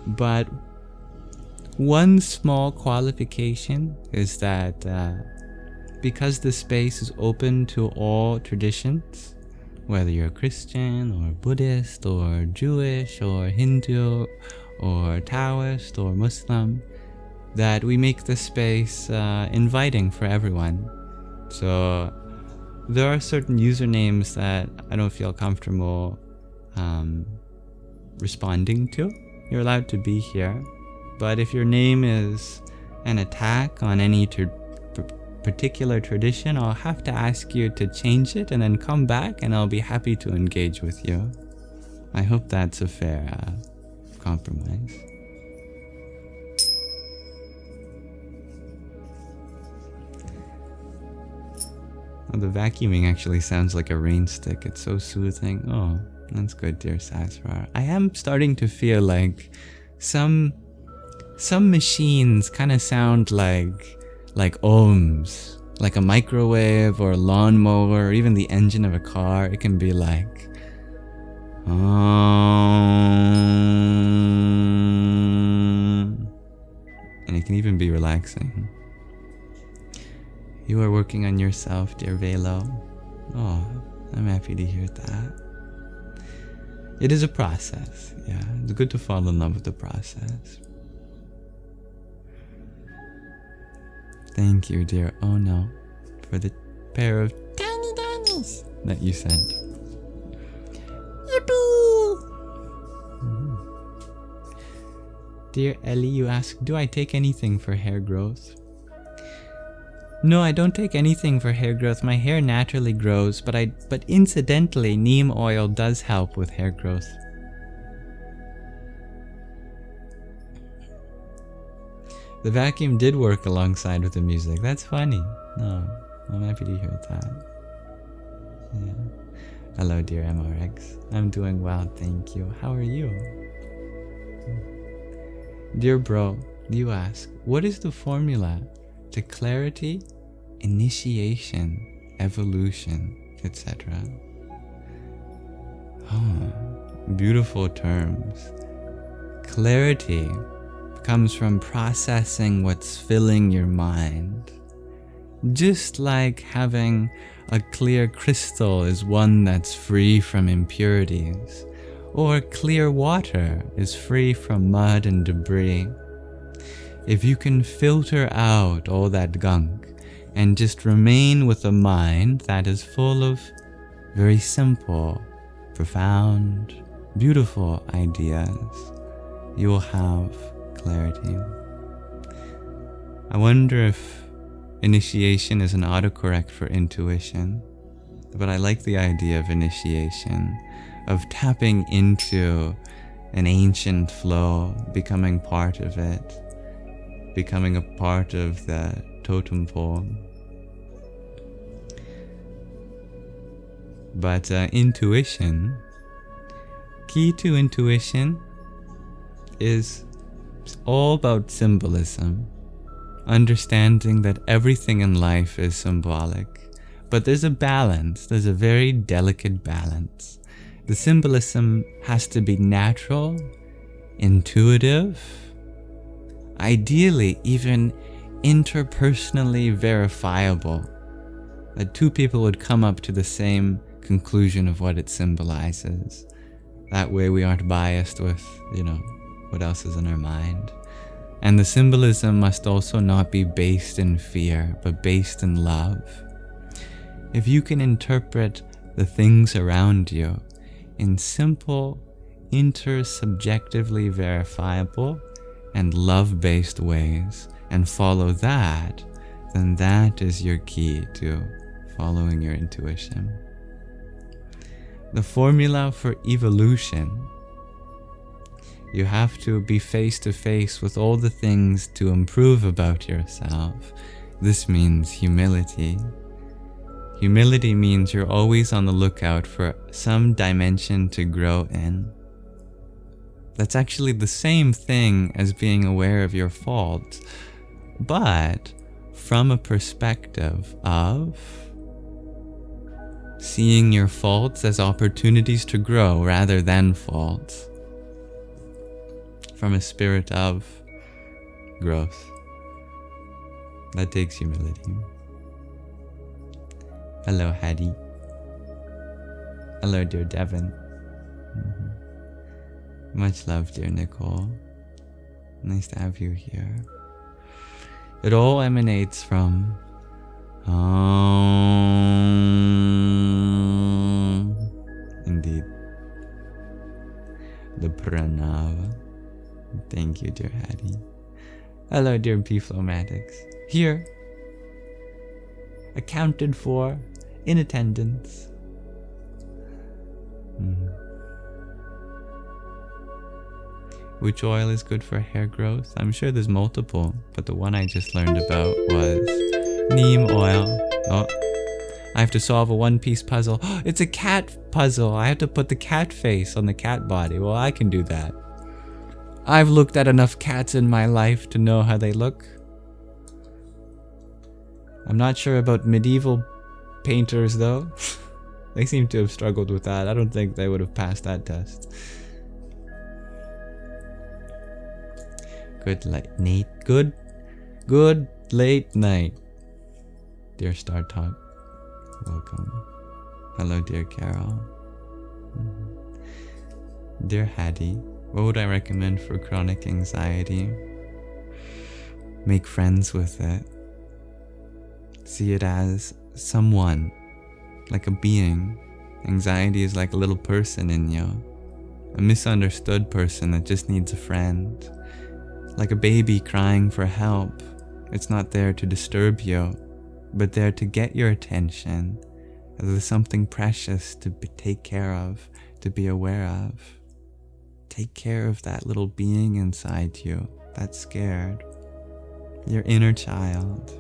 but one small qualification is that because the space is open to all traditions, whether you're Christian or Buddhist or Jewish or Hindu or Taoist or Muslim, that we make the space inviting for everyone. So there are certain usernames that I don't feel comfortable responding to. You're allowed to be here, but if your name is an attack on any particular tradition, I'll have to ask you to change it and then come back, and I'll be happy to engage with you. I hope that's a fair compromise. Oh, the vacuuming actually sounds like a rain stick. It's so soothing. Oh, that's good, dear Sasrar. I am starting to feel like some machines kind of sound like ohms, like a microwave or a lawnmower, or even the engine of a car. It can be like, and it can even be relaxing. You are working on yourself, dear Velo. Oh, I'm happy to hear that. It is a process, yeah. It's good to fall in love with the process. Thank you, dear Oh No, for the pair of tiny dannies that you sent. Yippee! Dear Ellie, you ask, do I take anything for hair growth? No, I don't take anything for hair growth. My hair naturally grows, but incidentally, neem oil does help with hair growth. The vacuum did work alongside with the music. That's funny. No, I'm happy to hear that. Yeah. Hello, dear MRX. I'm doing well, thank you. How are you? Dear bro, you ask, what is the formula to clarity, initiation, evolution, etc.? Oh, beautiful terms. Clarity comes from processing what's filling your mind. Just like having a clear crystal is one that's free from impurities, or clear water is free from mud and debris. If you can filter out all that gunk and just remain with a mind that is full of very simple, profound, beautiful ideas, you will have clarity. I wonder if initiation is an autocorrect for intuition, but I like the idea of initiation, of tapping into an ancient flow, becoming part of it, becoming a part of the totem pole. But intuition, key to intuition is all about symbolism. Understanding that everything in life is symbolic. But there's a balance, there's a very delicate balance. The symbolism has to be natural, intuitive, ideally even interpersonally verifiable. That two people would come up to the same conclusion of what it symbolizes. That way we aren't biased with, what else is in our mind. And the symbolism must also not be based in fear, but based in love. If you can interpret the things around you in simple, intersubjectively verifiable, and love-based ways, and follow that, then that is your key to following your intuition. The formula for evolution: you have to be face to face with all the things to improve about yourself. This means humility. Humility means you're always on the lookout for some dimension to grow in. That's actually the same thing as being aware of your faults, but from a perspective of seeing your faults as opportunities to grow rather than faults. From a spirit of growth. That takes humility. Hello, Hattie. Hello, dear Devin. Much love, dear Nicole. Nice to have you here. It all emanates from indeed, the Pranava. Thank you, dear Hattie. Hello, dear P-Flomatics. Here. Accounted for. In attendance. Which oil is good for hair growth? I'm sure there's multiple, but the one I just learned about was neem oil. Oh, I have to solve a one-piece puzzle. It's a cat puzzle. I have to put the cat face on the cat body. Well, I can do that. I've looked at enough cats in my life to know how they look. I'm not sure about medieval painters, though. They seem to have struggled with that. I don't think they would have passed that test. Good late night. Dear Star Talk, welcome. Hello, dear Carol. Dear Hattie, what would I recommend for chronic anxiety? Make friends with it. See it as someone, like a being. Anxiety is like a little person in you, a misunderstood person that just needs a friend. Like a baby crying for help. It's not there to disturb you, but there to get your attention. There's something precious to take care of, to be aware of. Take care of that little being inside you that's scared. Your inner child.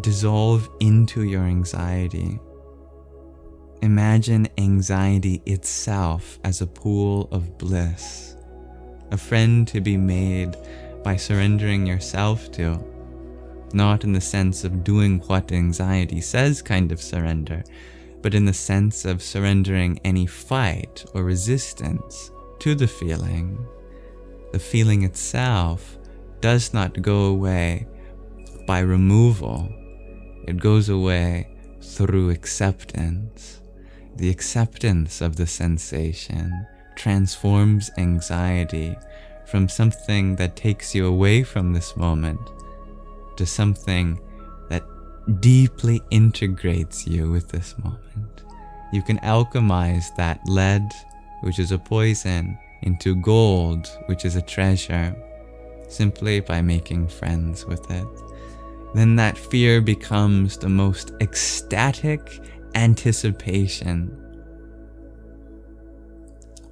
dissolve into your anxiety. Imagine anxiety itself as a pool of bliss, a friend to be made by surrendering yourself to, not in the sense of doing what anxiety says kind of surrender, but in the sense of surrendering any fight or resistance to the feeling. The feeling itself does not go away by removal. It goes away through acceptance. The acceptance of the sensation transforms anxiety from something that takes you away from this moment to something that deeply integrates you with this moment. You can alchemize that lead, which is a poison, into gold, which is a treasure, simply by making friends with it. Then that fear becomes the most ecstatic anticipation.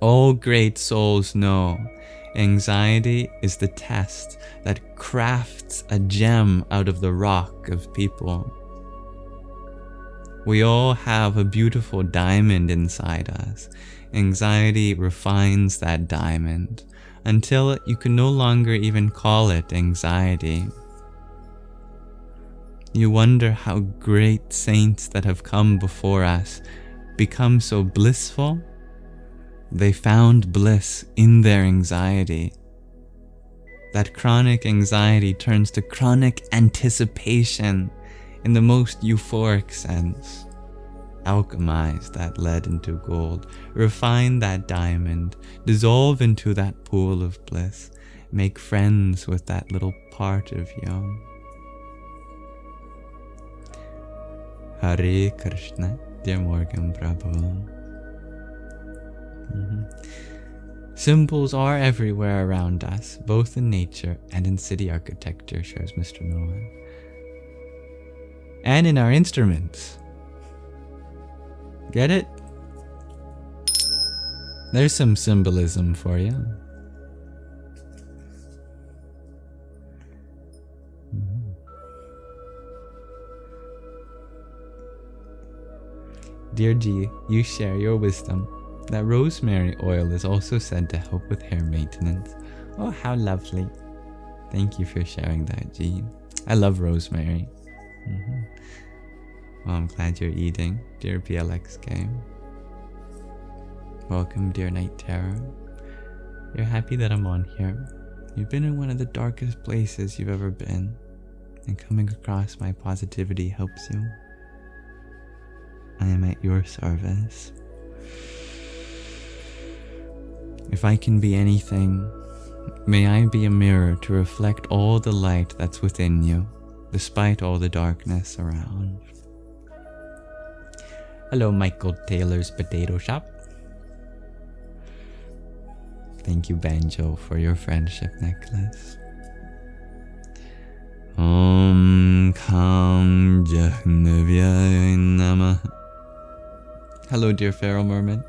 All great souls know anxiety is the test that crafts a gem out of the rock of people. We all have a beautiful diamond inside us. Anxiety refines that diamond until you can no longer even call it anxiety. You wonder how great saints that have come before us become so blissful. They found bliss in their anxiety. That chronic anxiety turns to chronic anticipation in the most euphoric sense. Alchemize that lead into gold, refine that diamond, dissolve into that pool of bliss, make friends with that little part of you. Hare Krishna, dear Morgan Prabhu. Symbols are everywhere around us, both in nature and in city architecture, shares Mr. Noah. And in our instruments. Get it? There's some symbolism for you. Dear G, you share your wisdom that rosemary oil is also said to help with hair maintenance. Oh, how lovely. Thank you for sharing that, G. I love rosemary. Well, I'm glad you're eating, dear BLX game. Welcome, dear Night Terror. You're happy that I'm on here. You've been in one of the darkest places you've ever been, and coming across my positivity helps you. I am at your service. If I can be anything, may I be a mirror to reflect all the light that's within you, despite all the darkness around. Hello, Michael Taylor's Potato Shop. Thank you, Banjo, for your friendship necklace. Om Kam Jahnavya Namah. Hello, dear Pharaoh Merman.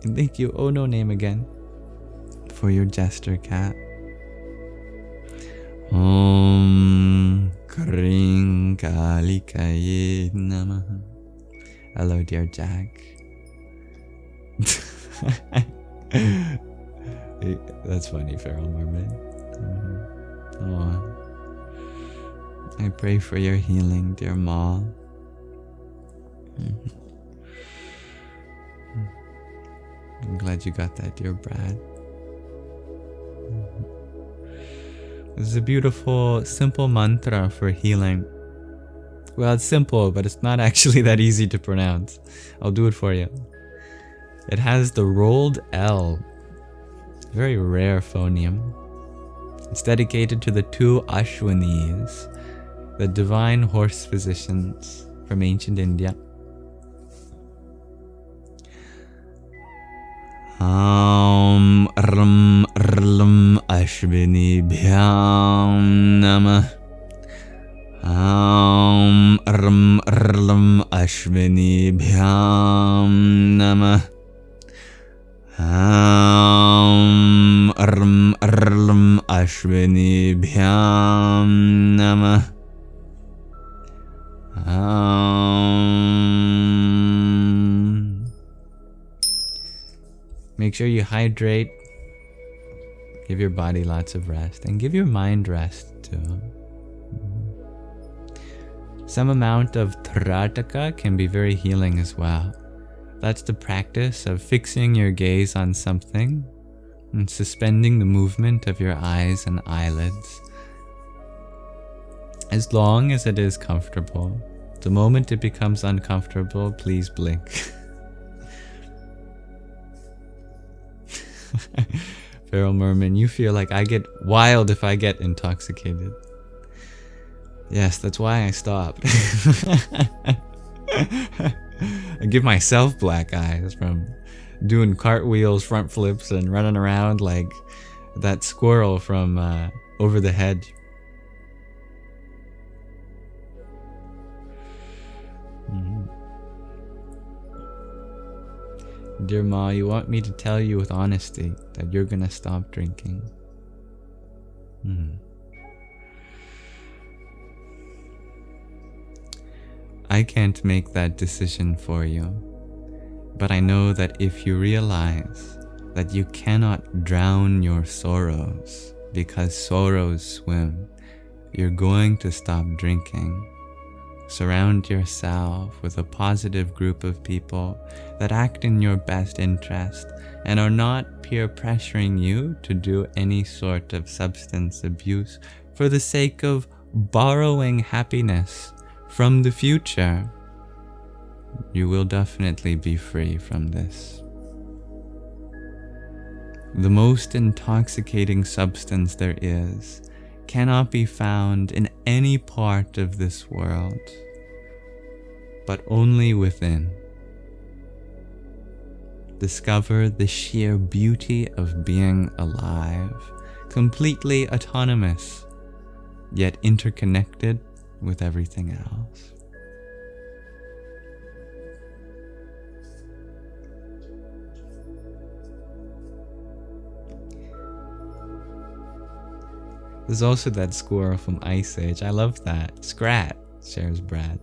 And thank you, Oh No Name again, for your jester cat. Om Kring Kalikaye Namah. Hello, dear Jack. That's funny, Feral Mermaid. I pray for your healing, dear Ma. I'm glad you got that, dear Brad. This is a beautiful, simple mantra for healing. Well, it's simple, but it's not actually that easy to pronounce. I'll do it for you. It has the rolled L, very rare phoneme. It's dedicated to the two Ashwanis, the divine horse physicians from ancient India. Am Ram Rlam Ashvini Bhyam Namah. Am Ram Rlam Ashvini Bhyam Namah. Am Ram Rlam Ashvini Bhyam Namah. Make sure you hydrate. Give your body lots of rest. And give your mind rest too. Some amount of Trataka can be very healing as well. That's the practice of fixing your gaze on something and suspending the movement of your eyes and eyelids. As long as it is comfortable. The moment it becomes uncomfortable, please blink. Feral Merman, you feel like I get wild if I get intoxicated. Yes, that's why I stopped. I give myself black eyes from doing cartwheels, front flips, and running around like that squirrel from Over the Hedge. Dear Ma, you want me to tell you with honesty that you're gonna stop drinking. I can't make that decision for you, but I know that if you realize that you cannot drown your sorrows because sorrows swim, you're going to stop drinking. Surround yourself with a positive group of people that act in your best interest and are not peer pressuring you to do any sort of substance abuse for the sake of borrowing happiness from the future. You will definitely be free from this. The most intoxicating substance there is cannot be found in any part of this world, but only within. Discover the sheer beauty of being alive, completely autonomous, yet interconnected with everything else. There's also that squirrel from Ice Age. I love that. Scrat, shares Brad.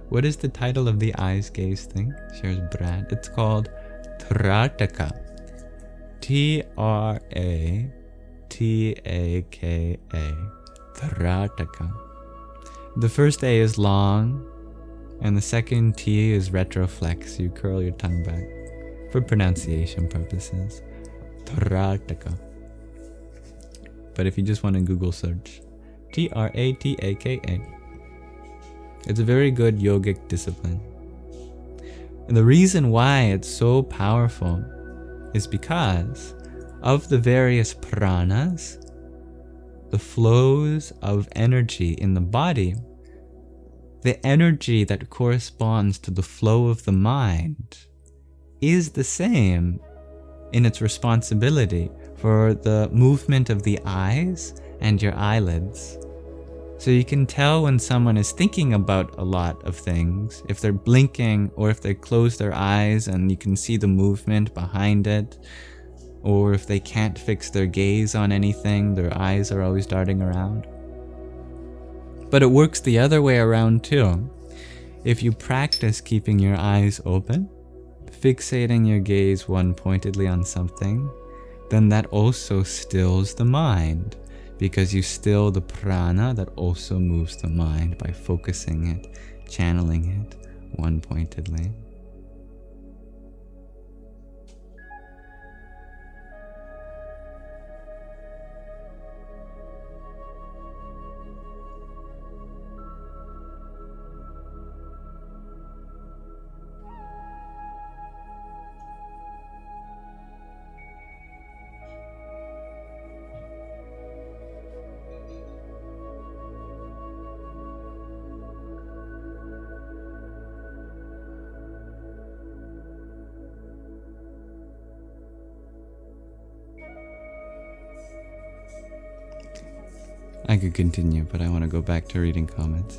What is the title of the eyes gaze thing? Shares Brad. It's called Trataka. Trataka. Trataka. The first A is long, and the second T is retroflex. You curl your tongue back for pronunciation purposes. Trataka. But if you just want to Google search, Trataka. It's a very good yogic discipline. And the reason why it's so powerful is because of the various pranas, the flows of energy in the body. The energy that corresponds to the flow of the mind is the same in its responsibility for the movement of the eyes and your eyelids. So you can tell when someone is thinking about a lot of things, if they're blinking or if they close their eyes and you can see the movement behind it, or if they can't fix their gaze on anything, their eyes are always darting around. But it works the other way around too. If you practice keeping your eyes open, fixating your gaze one-pointedly on something, then that also stills the mind, because you still the prana that also moves the mind by focusing it, channeling it one-pointedly. I could continue, but I want to go back to reading comments.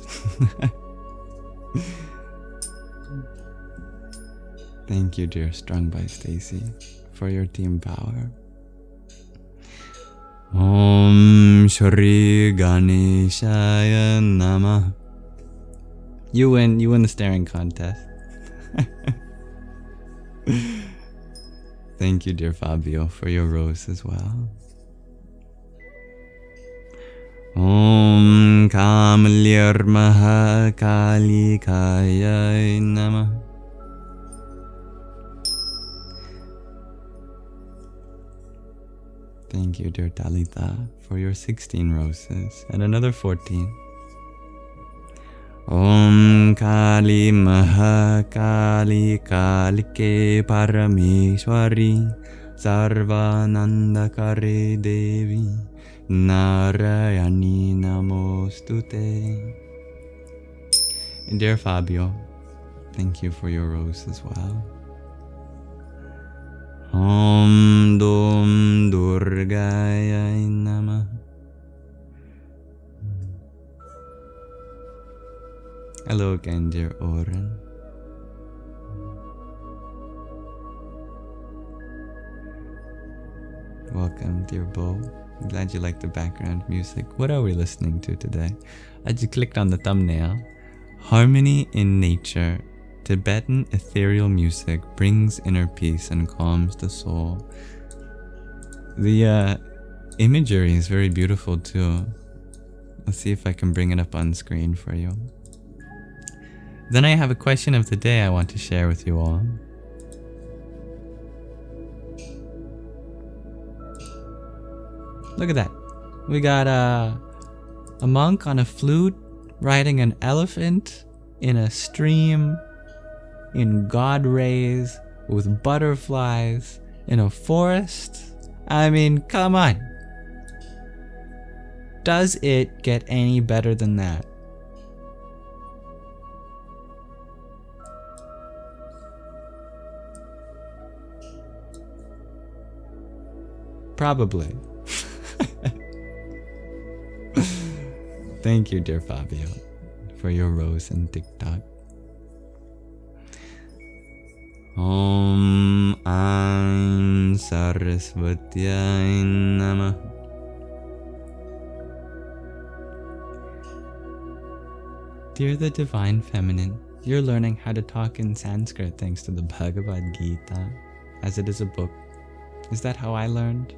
Thank you, dear Strung by Stacy, for your team power. Om Shri Ganeshaya Namah. You win the staring contest. Thank you, dear Fabio, for your rose as well. Om Kamalir Mahakalikaya Namah. Thank you, dear Talitha, for your 16 roses and another 14. Om Kali Mahakali Kalike Parameshwari Sarvanandakare Devi Narayani Namostute. And dear Fabio, thank you for your rose as well. Om Dom Durgaya Namah. Hello again, dear Oren. Welcome, dear Bo. I'm glad you like the background music. What are we listening to today? I just clicked on the thumbnail. Harmony in Nature. Tibetan ethereal music brings inner peace and calms the soul. The imagery is very beautiful too. Let's see if I can bring it up on screen for you. Then I have a question of the day I want to share with you all. Look at that. We got a monk on a flute riding an elephant in a stream, in God rays, with butterflies, in a forest. I mean, come on. Does it get any better than that? Probably. Thank you, dear Fabio, for your rose and TikTok. Om Aim Saraswatyai Namah. Dear the Divine Feminine, you're learning how to talk in Sanskrit thanks to the Bhagavad Gita, as it is a book. Is that how I learned?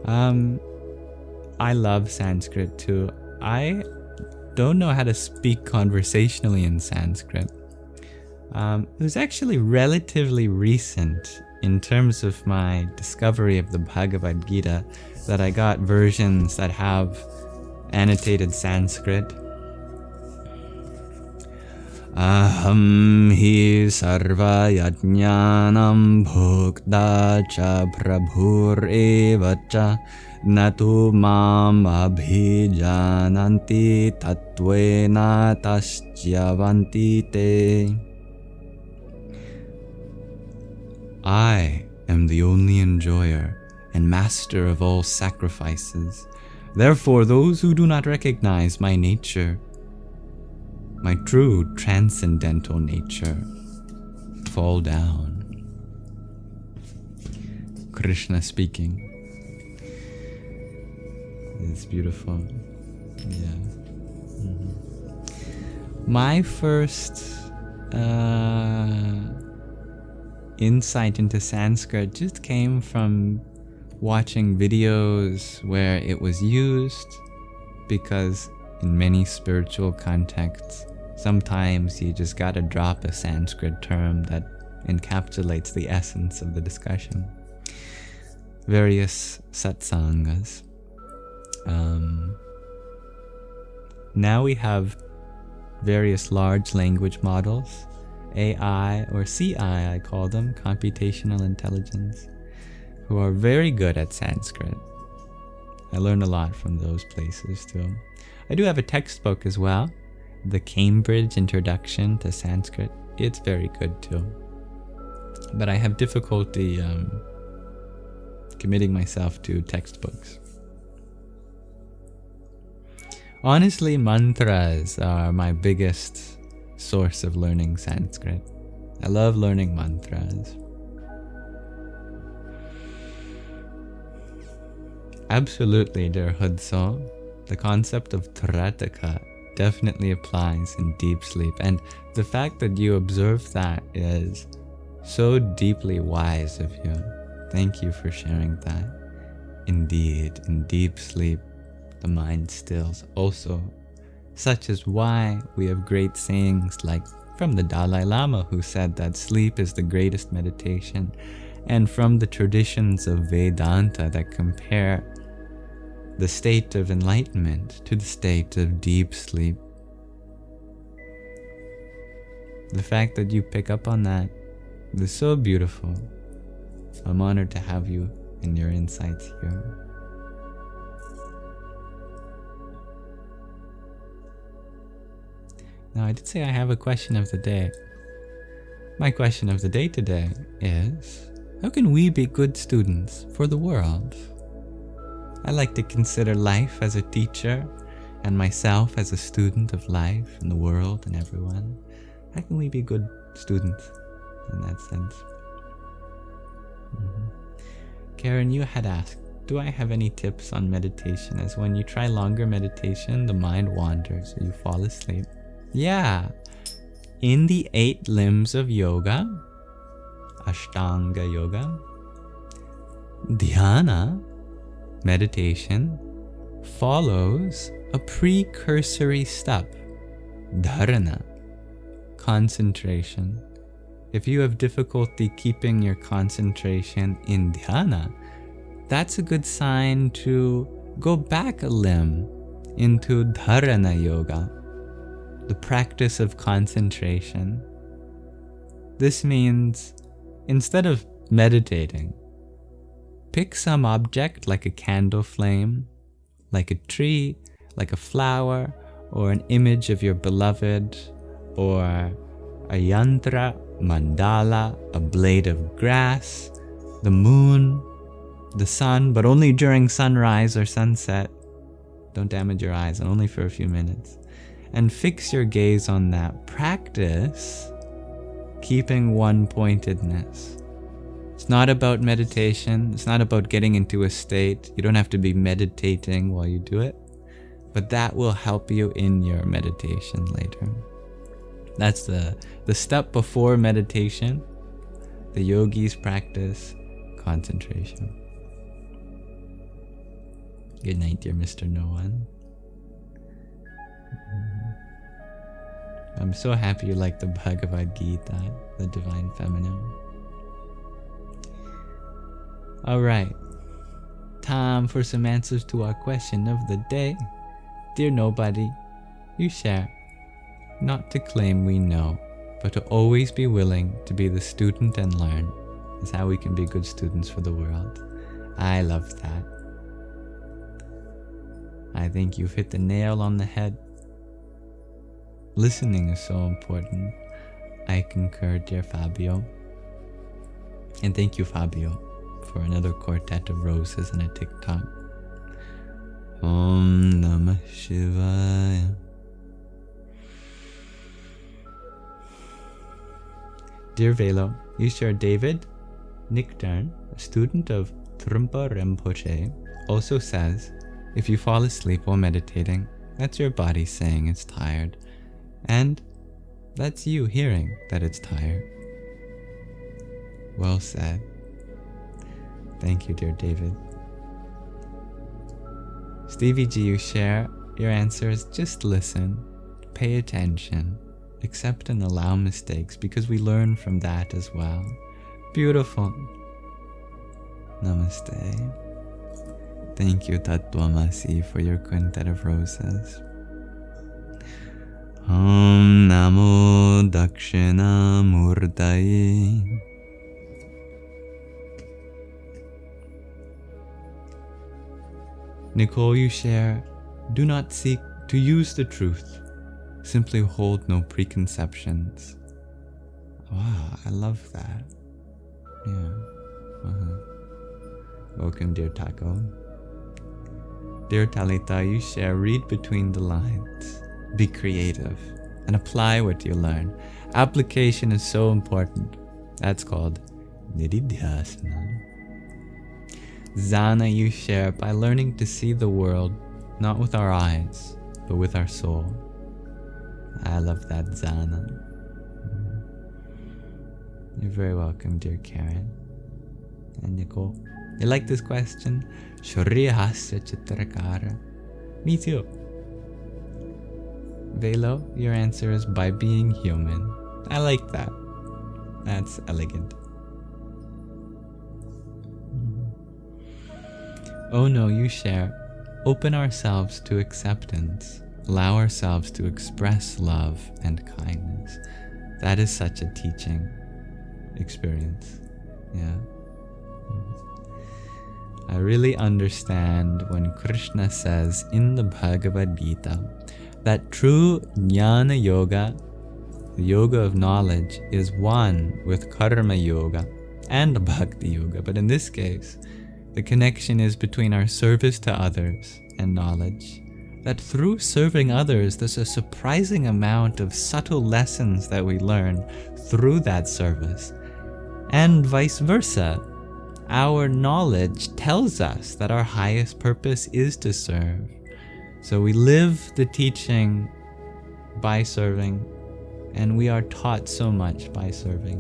I love Sanskrit too. I don't know how to speak conversationally in Sanskrit. It was actually relatively recent in terms of my discovery of the Bhagavad Gita that I got versions that have annotated Sanskrit. Aham hi sarva yajnanam bhukta cha prabhur evacha natu mam abhijananti tatvena tasyavanti te. I am the only enjoyer and master of all sacrifices. Therefore, those who do not recognize my nature, my true transcendental nature, fall down. Krishna speaking. It's beautiful. Yeah. My first insight into Sanskrit just came from watching videos where it was used, because in many spiritual contexts, sometimes you just gotta drop a Sanskrit term that encapsulates the essence of the discussion. Various satsangas. Now we have various large language models, AI or CI I call them, computational intelligence, who are very good at Sanskrit. I learned a lot from those places too. I do have a textbook as well, the Cambridge Introduction to Sanskrit. It's very good too. But I have difficulty committing myself to textbooks. Honestly, mantras are my biggest source of learning Sanskrit. I love learning mantras. Absolutely, dear Hudso. The concept of Trataka definitely applies in deep sleep. And the fact that you observe that is so deeply wise of you. Thank you for sharing that. Indeed, in deep sleep, the mind stills also. Such is why we have great sayings like from the Dalai Lama, who said that sleep is the greatest meditation, and from the traditions of Vedanta that compare the state of enlightenment to the state of deep sleep. The fact that you pick up on that is so beautiful. I'm honored to have you and your insights here. Now, I did say I have a question of the day. My question of the day today is, how can we be good students for the world? I like to consider life as a teacher and myself as a student of life and the world and everyone. How can we be good students in that sense? Karen, you had asked, do I have any tips on meditation, as when you try longer meditation, the mind wanders or you fall asleep? Yeah. In the 8 limbs of yoga, Ashtanga yoga, dhyana, meditation, follows a precursory step, dharana, concentration. If you have difficulty keeping your concentration in dhyana, that's a good sign to go back a limb into dharana yoga, the practice of concentration. This means, instead of meditating, pick some object like a candle flame, like a tree, like a flower, or an image of your beloved, or a yantra, mandala, a blade of grass, the moon, the sun, but only during sunrise or sunset. Don't damage your eyes, and only for a few minutes. And fix your gaze on that. Practice keeping one-pointedness. It's not about meditation. It's not about getting into a state. You don't have to be meditating while you do it, but that will help you in your meditation later. That's the step before meditation. The yogis practice concentration. Good night, dear Mr. No One. I'm so happy you like the Bhagavad Gita, the Divine Feminine. Alright, time for some answers to our question of the day. Dear Nobody, you share, not to claim we know, but to always be willing to be the student and learn, is how we can be good students for the world. I love that. I think you've hit the nail on the head. Listening is so important. I concur, dear Fabio. And thank you, Fabio, for another quartet of roses and a TikTok. Om Namah Shivaya. Dear Velo, you share David Nickturn, a student of Trungpa Rinpoche, also says, if you fall asleep while meditating, that's your body saying it's tired. And that's you hearing that it's tired. Well said. Thank you, dear David. Stevie G, you share, your answer is just listen, pay attention, accept and allow mistakes, because we learn from that as well. Beautiful. Namaste. Thank you, Tattvamasi, for your quintet of roses. Om Namo Dakshina Murtaye. Nicole, you share, do not seek to use the truth. Simply hold no preconceptions. Wow, I love that. Yeah. Welcome, dear Taco. Dear Talita, you share, read between the lines. Be creative and apply what you learn. Application is so important. That's called nididhyasana. Zana, you share, by learning to see the world not with our eyes, but with our soul. I love that, Zana. You're very welcome, dear Karen. And Nicole. You like this question? Shuriyahasya Chitrakara. Me too. Velo, your answer is by being human. I like that. That's elegant. Oh no, you share. Open ourselves to acceptance. Allow ourselves to express love and kindness. That is such a teaching experience. Yeah. I really understand when Krishna says in the Bhagavad Gita that true Jnana Yoga, the yoga of knowledge, is one with Karma Yoga and Bhakti Yoga. But in this case, the connection is between our service to others and knowledge. That through serving others, there's a surprising amount of subtle lessons that we learn through that service. And vice versa. Our knowledge tells us that our highest purpose is to serve. So we live the teaching by serving, and we are taught so much by serving.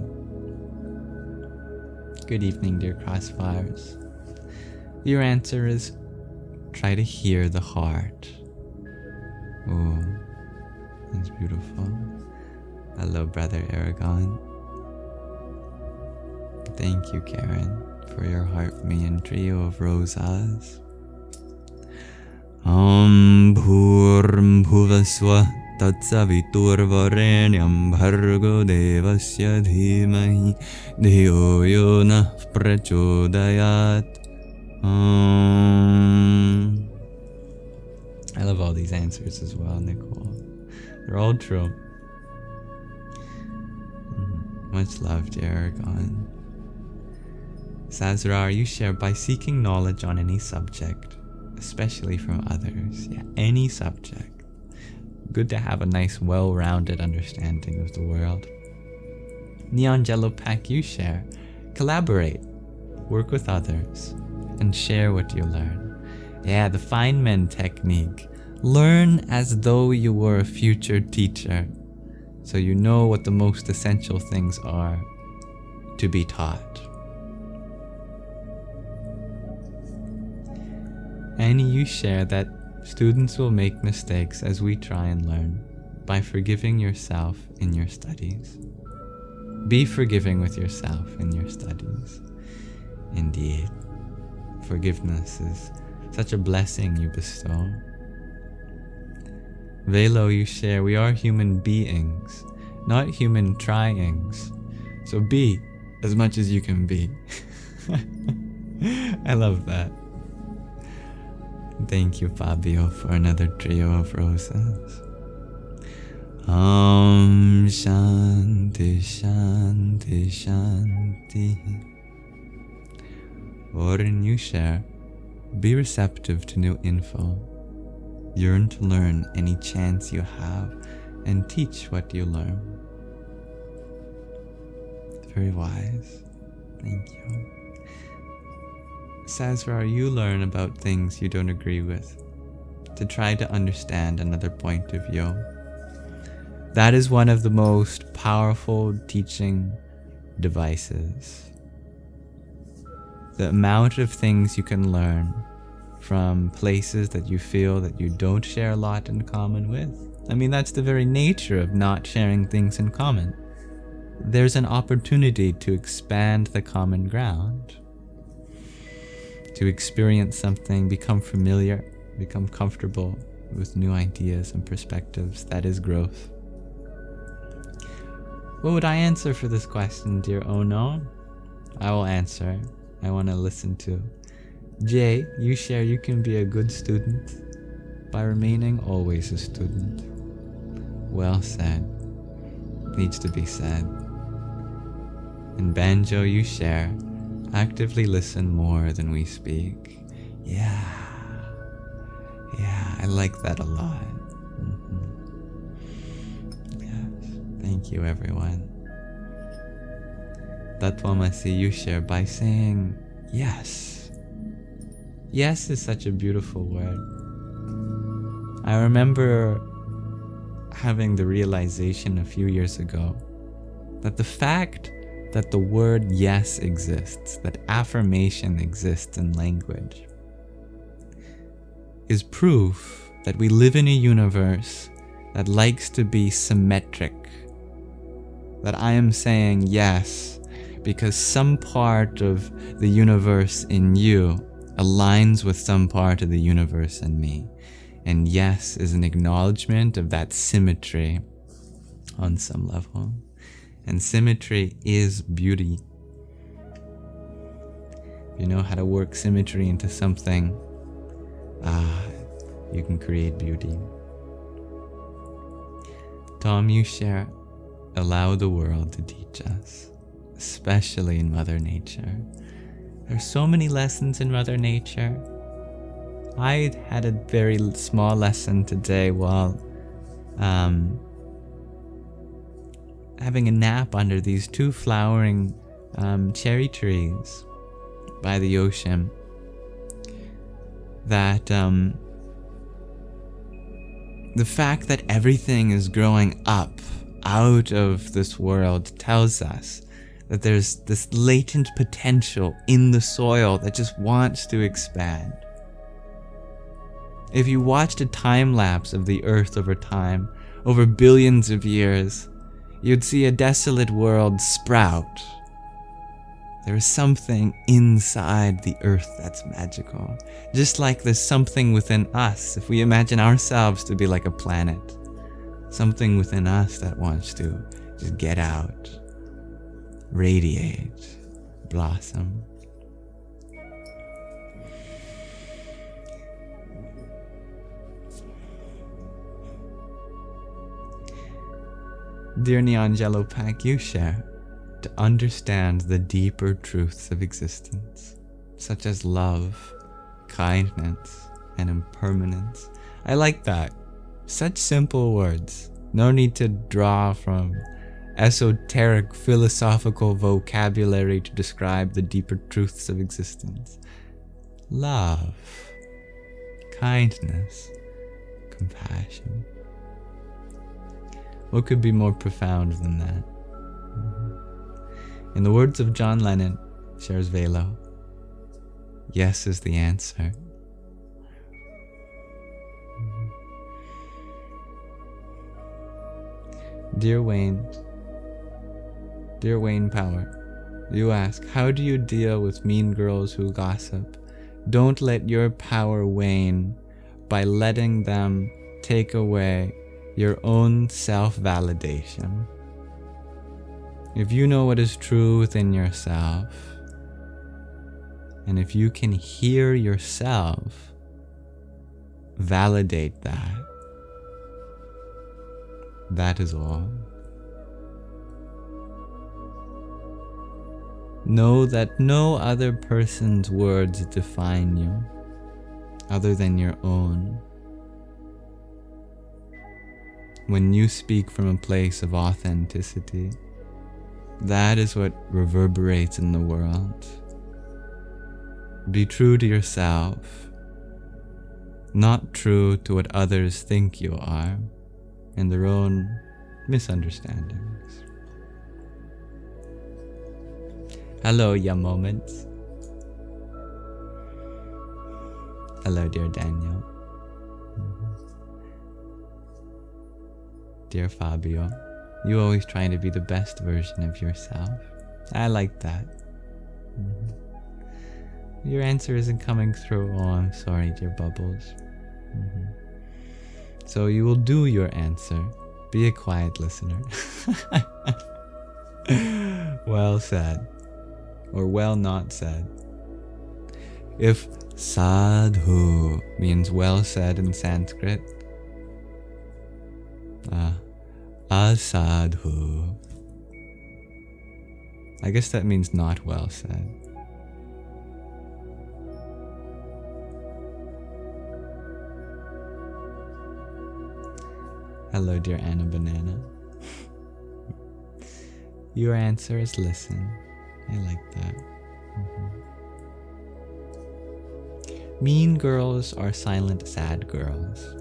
Good evening, dear Crossfires. Your answer is try to hear the heart. Oh, that's beautiful. Hello, Brother Aragon. Thank you, Karen, for your heart me and trio of rosas. Bhurmbhuvaswa tatsaviturvarenyam bhargo devasya dhimahi dhiyo yo nah prachodayat. I love all these answers as well, Nicole. They're all true. Much love, dear Aragon. Sazrar, you share by seeking knowledge on any subject, especially from others. Yeah, any subject. Good to have a nice, well-rounded understanding of the world. Neon Jello Pack, you share. Collaborate. Work with others. And share what you learn. Yeah, the Feynman technique. Learn as though you were a future teacher, so you know what the most essential things are to be taught. Annie, you share that students will make mistakes as we try and learn by forgiving yourself in your studies. Be forgiving with yourself in your studies. Indeed, forgiveness is such a blessing you bestow. Velo, you share, we are human beings, not human tryings. So be as much as you can be. I love that. Thank you, Fabio, for another trio of roses. Shanti, Shanti, Shanti. Orin, you share, be receptive to new info. Yearn to learn any chance you have and teach what you learn. Very wise. Thank you. Sazrar, you learn about things you don't agree with to try to understand another point of view. That is one of the most powerful teaching devices. The amount of things you can learn from places that you feel that you don't share a lot in common with. I mean, that's the very nature of not sharing things in common. There's an opportunity to expand the common ground, to experience something, become familiar, become comfortable with new ideas and perspectives. That is growth. What would I answer for this question, dear Ono? I will answer. I want to listen to. Jay, you share you can be a good student by remaining always a student. Well said. Needs to be said. And Banjo, you share, actively listen more than we speak. Yeah, I like that a lot. Yes, thank you, everyone. Tatwamasi, you share by saying yes Yes is such a beautiful word. I remember having the realization a few years ago that the fact that the word yes exists, that affirmation exists in language, is proof that we live in a universe that likes to be symmetric. That I am saying yes because some part of the universe in you aligns with some part of the universe in me. And yes is an acknowledgement of that symmetry on some level. And symmetry is beauty. If you know how to work symmetry into something, you can create beauty. Tom, you share, allow the world to teach us, especially in Mother Nature. There's so many lessons in Mother Nature. I had a very small lesson today while having a nap under these two flowering cherry trees by the ocean. That the fact that everything is growing up out of this world tells us that there's this latent potential in the soil that just wants to expand. If you watched a time lapse of the earth over time, over billions of years, you'd see a desolate world sprout. There is something inside the earth that's magical. Just like there's something within us, if we imagine ourselves to be like a planet. Something within us that wants to just get out, radiate, blossom. Dear Neangelo Pack, you share to understand the deeper truths of existence, such as love, kindness, and impermanence. I like that. Such simple words. No need to draw from esoteric philosophical vocabulary to describe the deeper truths of existence. Love, kindness, compassion. What could be more profound than that? In the words of John Lennon, shares Velo, yes is the answer. Dear Wayne Power, you ask, how do you deal with mean girls who gossip? Don't let your power wane by letting them take away your own self-validation. If you know what is true within yourself, and if you can hear yourself validate that, that is all. Know that no other person's words define you other than your own. When you speak from a place of authenticity, that is what reverberates in the world. Be true to yourself, not true to what others think you are and their own misunderstandings. Hello, ya moments. Hello, dear Daniel. Dear Fabio, you always trying to be the best version of yourself. I like that. Your answer isn't coming through. Oh, I'm sorry, dear Bubbles. So you will do your answer. Be a quiet listener. Well said. Or well not said. If sadhu means well said in Sanskrit, asadhu, I guess that means not well said. Hello, dear Anna Banana. Your answer is listen. I like that. Mean girls are silent, sad girls.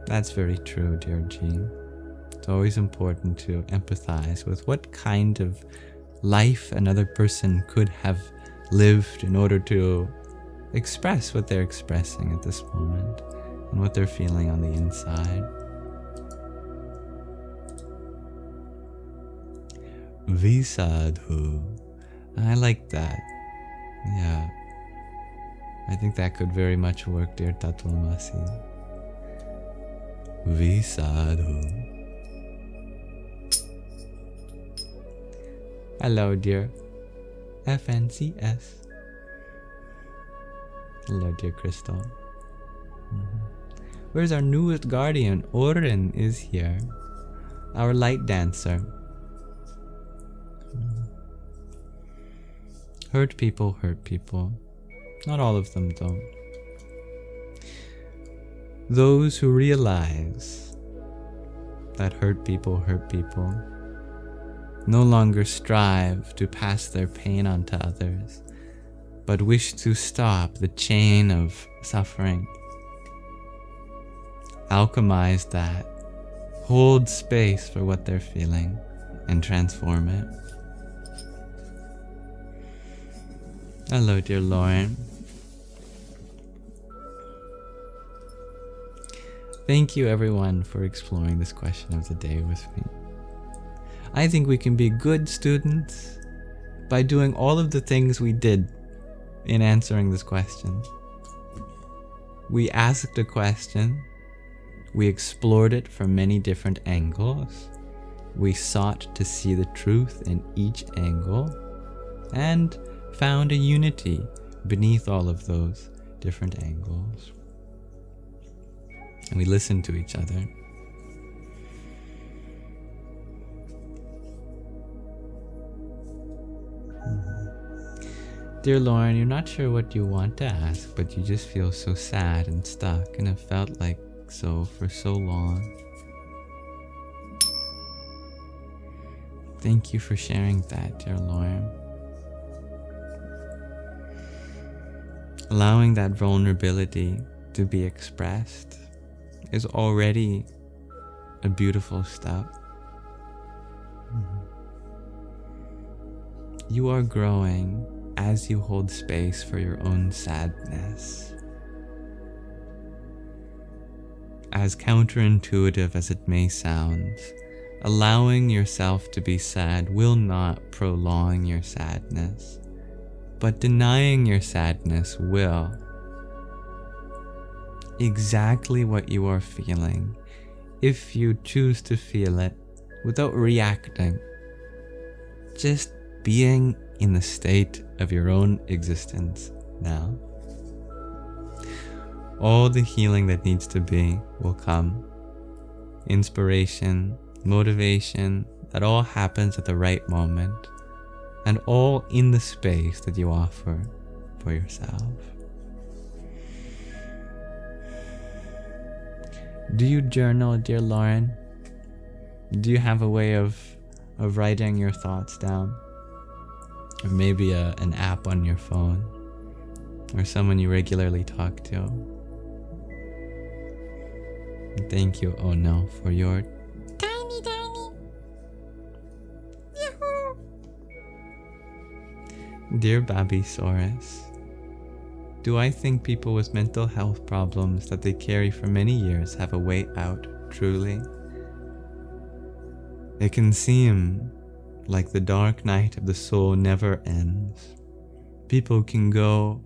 That's very true, dear G. It's always important to empathize with what kind of life another person could have lived in order to express what they're expressing at this moment and what they're feeling on the inside. Visadhu. I like that. Yeah. I think that could very much work, dear Tattvamasi. Visadhu. Hello, dear FNCS. Hello, dear Crystal. Where's our newest guardian? Orin is here. Our light dancer. Hurt people hurt people. Not all of them, though. Those who realize that hurt people no longer strive to pass their pain on to others, but wish to stop the chain of suffering. Alchemize that, hold space for what they're feeling, and transform it. Hello, dear Lauren. Thank you, everyone, for exploring this question of the day with me. I think we can be good students by doing all of the things we did in answering this question. We asked a question, we explored it from many different angles, we sought to see the truth in each angle, and found a unity beneath all of those different angles. And we listened to each other. Dear Lauren, you're not sure what you want to ask, but you just feel so sad and stuck, and have felt like so for so long. Thank you for sharing that, dear Lauren. Allowing that vulnerability to be expressed is already a beautiful step. You are growing as you hold space for your own sadness. As counterintuitive as it may sound, allowing yourself to be sad will not prolong your sadness, but denying your sadness will. Exactly what you are feeling, if you choose to feel it without reacting, just being in the state of your own existence now. All the healing that needs to be will come. Inspiration, motivation, that all happens at the right moment, and all in the space that you offer for yourself. Do you journal, dear Lauren? Do you have a way of writing your thoughts down? Or maybe an app on your phone? Or someone you regularly talk to? And thank you, oh no, for your tiny Yahoo! Dear Babisaurus, do I think people with mental health problems that they carry for many years have a way out, truly? It can seem like the dark night of the soul never ends. People can go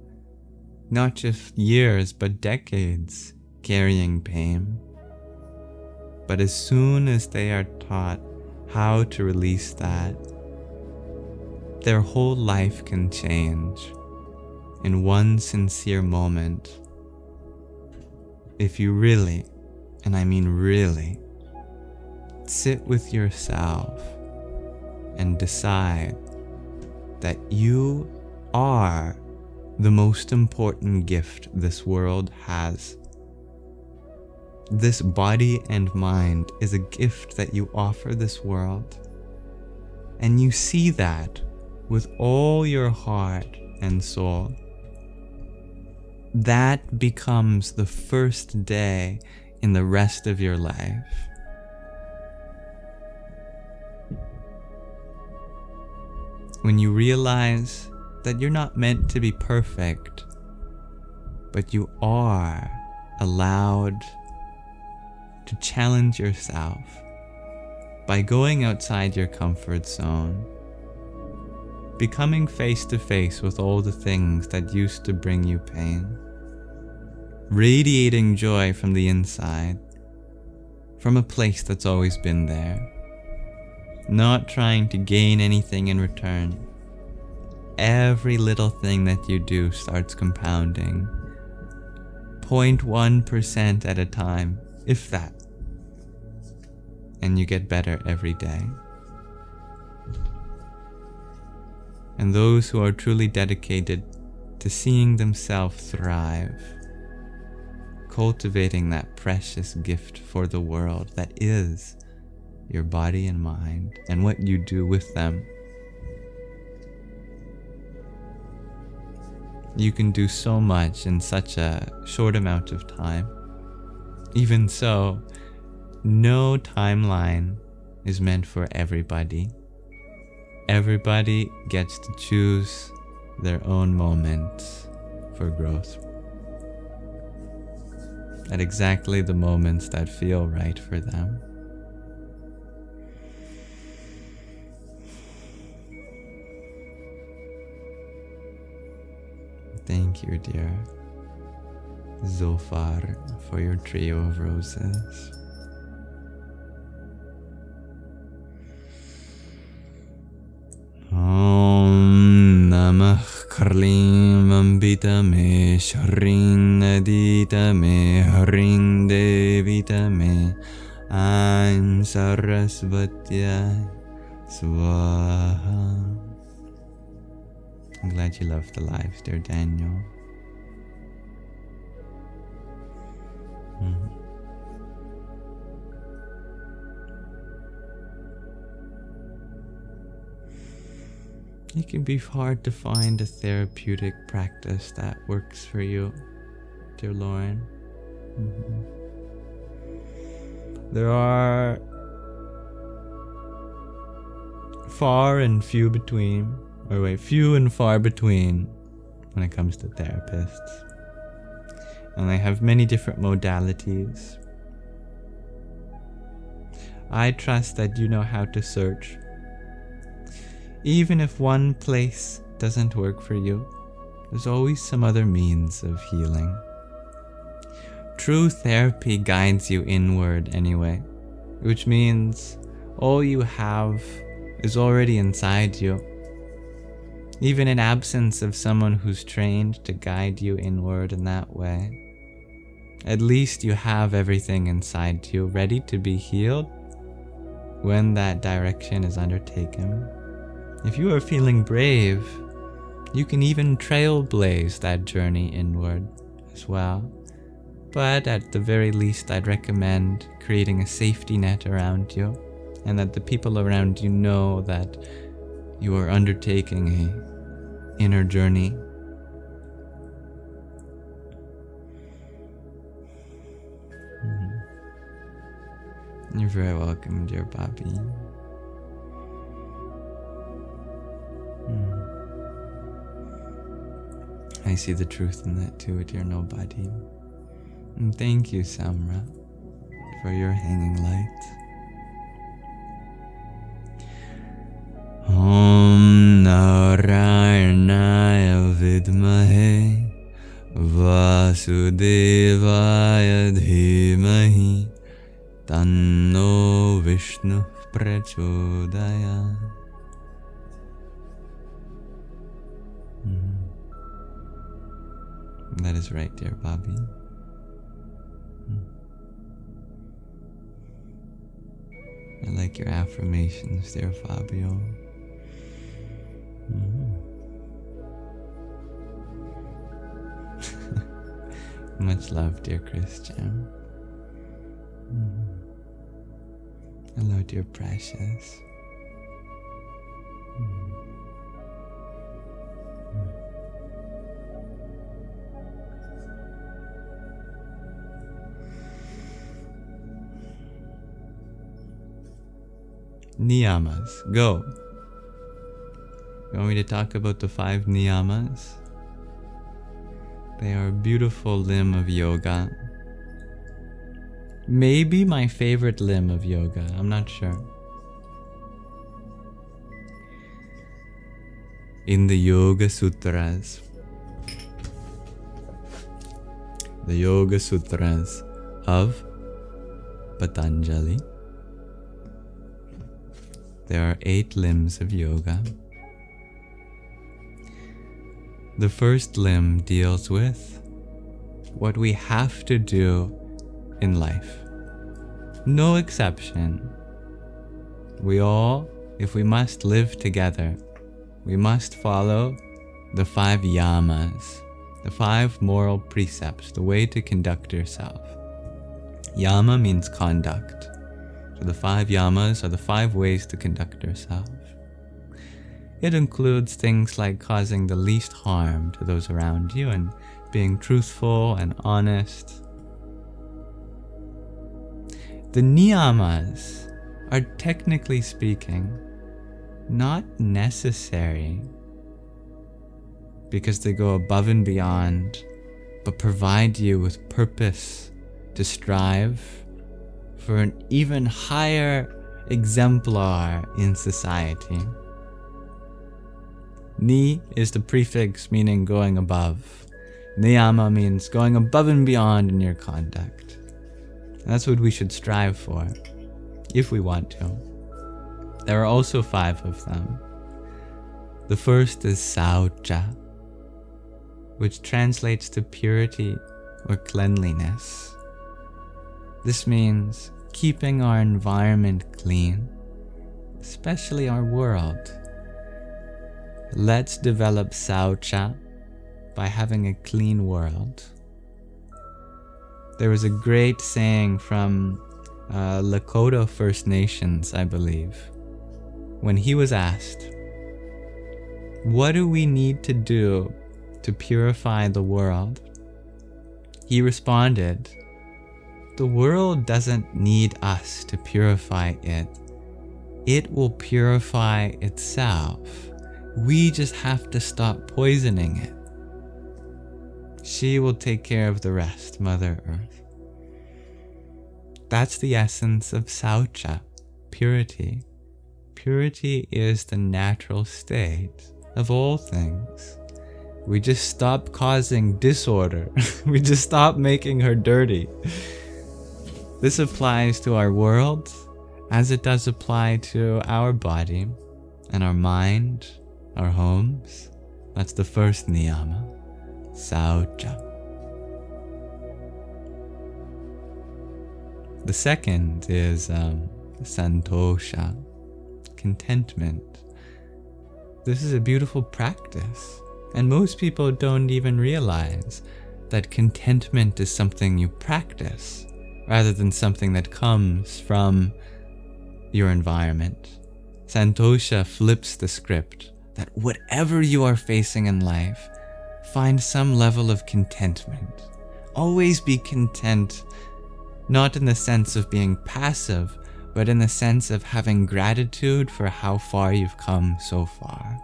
not just years, but decades carrying pain. But as soon as they are taught how to release that, their whole life can change in one sincere moment. If you really, and I mean really, sit with yourself and decide that you are the most important gift this world has. This body and mind is a gift that you offer this world. And you see that with all your heart and soul. that becomes the first day in the rest of your life. When you realize that you're not meant to be perfect, but you are allowed to challenge yourself by going outside your comfort zone, becoming face to face with all the things that used to bring you pain, radiating joy from the inside, from a place that's always been there, not trying to gain anything in return. Every little thing that you do starts compounding, 0.1% at a time, if that, and you get better every day. And those who are truly dedicated to seeing themselves thrive, cultivating that precious gift for the world that is your body and mind, and what you do with them. You can do so much in such a short amount of time. Even so, no timeline is meant for everybody. Everybody gets to choose their own moments for growth, at exactly the moments that feel right for them. Thank you, dear Zulfar, for your trio of roses. Om Namah Karlim Ambita Me Shring Nadita Me Haring Devita Me Aim Sarasvatya Swaha. I'm glad you love the lives, dear Daniel. It can be hard to find a therapeutic practice that works for you, dear Lauren. There are few and far between when it comes to therapists. And they have many different modalities. I trust that you know how to search. Even if one place doesn't work for you, there's always some other means of healing. True therapy guides you inward anyway, which means all you have is already inside you. Even in absence of someone who's trained to guide you inward in that way, at least you have everything inside you ready to be healed when that direction is undertaken. If you are feeling brave, you can even trailblaze that journey inward as well. But at the very least, I'd recommend creating a safety net around you, and that the people around you know that you are undertaking an inner journey. You're very welcome, dear Bobby. I see the truth in that too, dear nobody. And thank you, Samra, for your hanging light. Om Narayanaya Vidmahe Vasudevaya Dhimahi Tanno Vishnu Prachodaya. That is right, dear Bobby. I like your affirmations, dear Fabio. Much love, dear Christian. Hello, dear Precious. Niyamas. Go. You want me to talk about the 5 niyamas? They are a beautiful limb of yoga. Maybe my favorite limb of yoga. I'm not sure. In the Yoga Sutras, of Patanjali, there are 8 limbs of yoga. The first limb deals with what we have to do in life. No exception. We all, if we must live together, we must follow the 5 yamas, the 5 moral precepts, the way to conduct yourself. Yama means conduct. So the 5 yamas are the 5 ways to conduct yourself. It includes things like causing the least harm to those around you and being truthful and honest. The niyamas are, technically speaking, not necessary because they go above and beyond, but provide you with purpose to strive for an even higher exemplar in society. Ni is the prefix meaning going above. Niyama means going above and beyond in your conduct. That's what we should strive for, if we want to. There are also 5 of them. The first is Saucha, which translates to purity or cleanliness. This means keeping our environment clean, especially our world. Let's develop Saucha by having a clean world. There was a great saying from Lakota First Nations, I believe, when he was asked, "What do we need to do to purify the world?" He responded, "The world doesn't need us to purify it. It will purify itself. We just have to stop poisoning it. She will take care of the rest, Mother Earth." That's the essence of Saucha, purity. Purity is the natural state of all things. We just stop causing disorder. We just stop making her dirty. This applies to our world as it does apply to our body and our mind, our homes. That's the first niyama, Saucha. The second is Santosha, contentment. This is a beautiful practice, and most people don't even realize that contentment is something you practice rather than something that comes from your environment. Santosha flips the script that whatever you are facing in life, find some level of contentment. Always be content, not in the sense of being passive, but in the sense of having gratitude for how far you've come so far.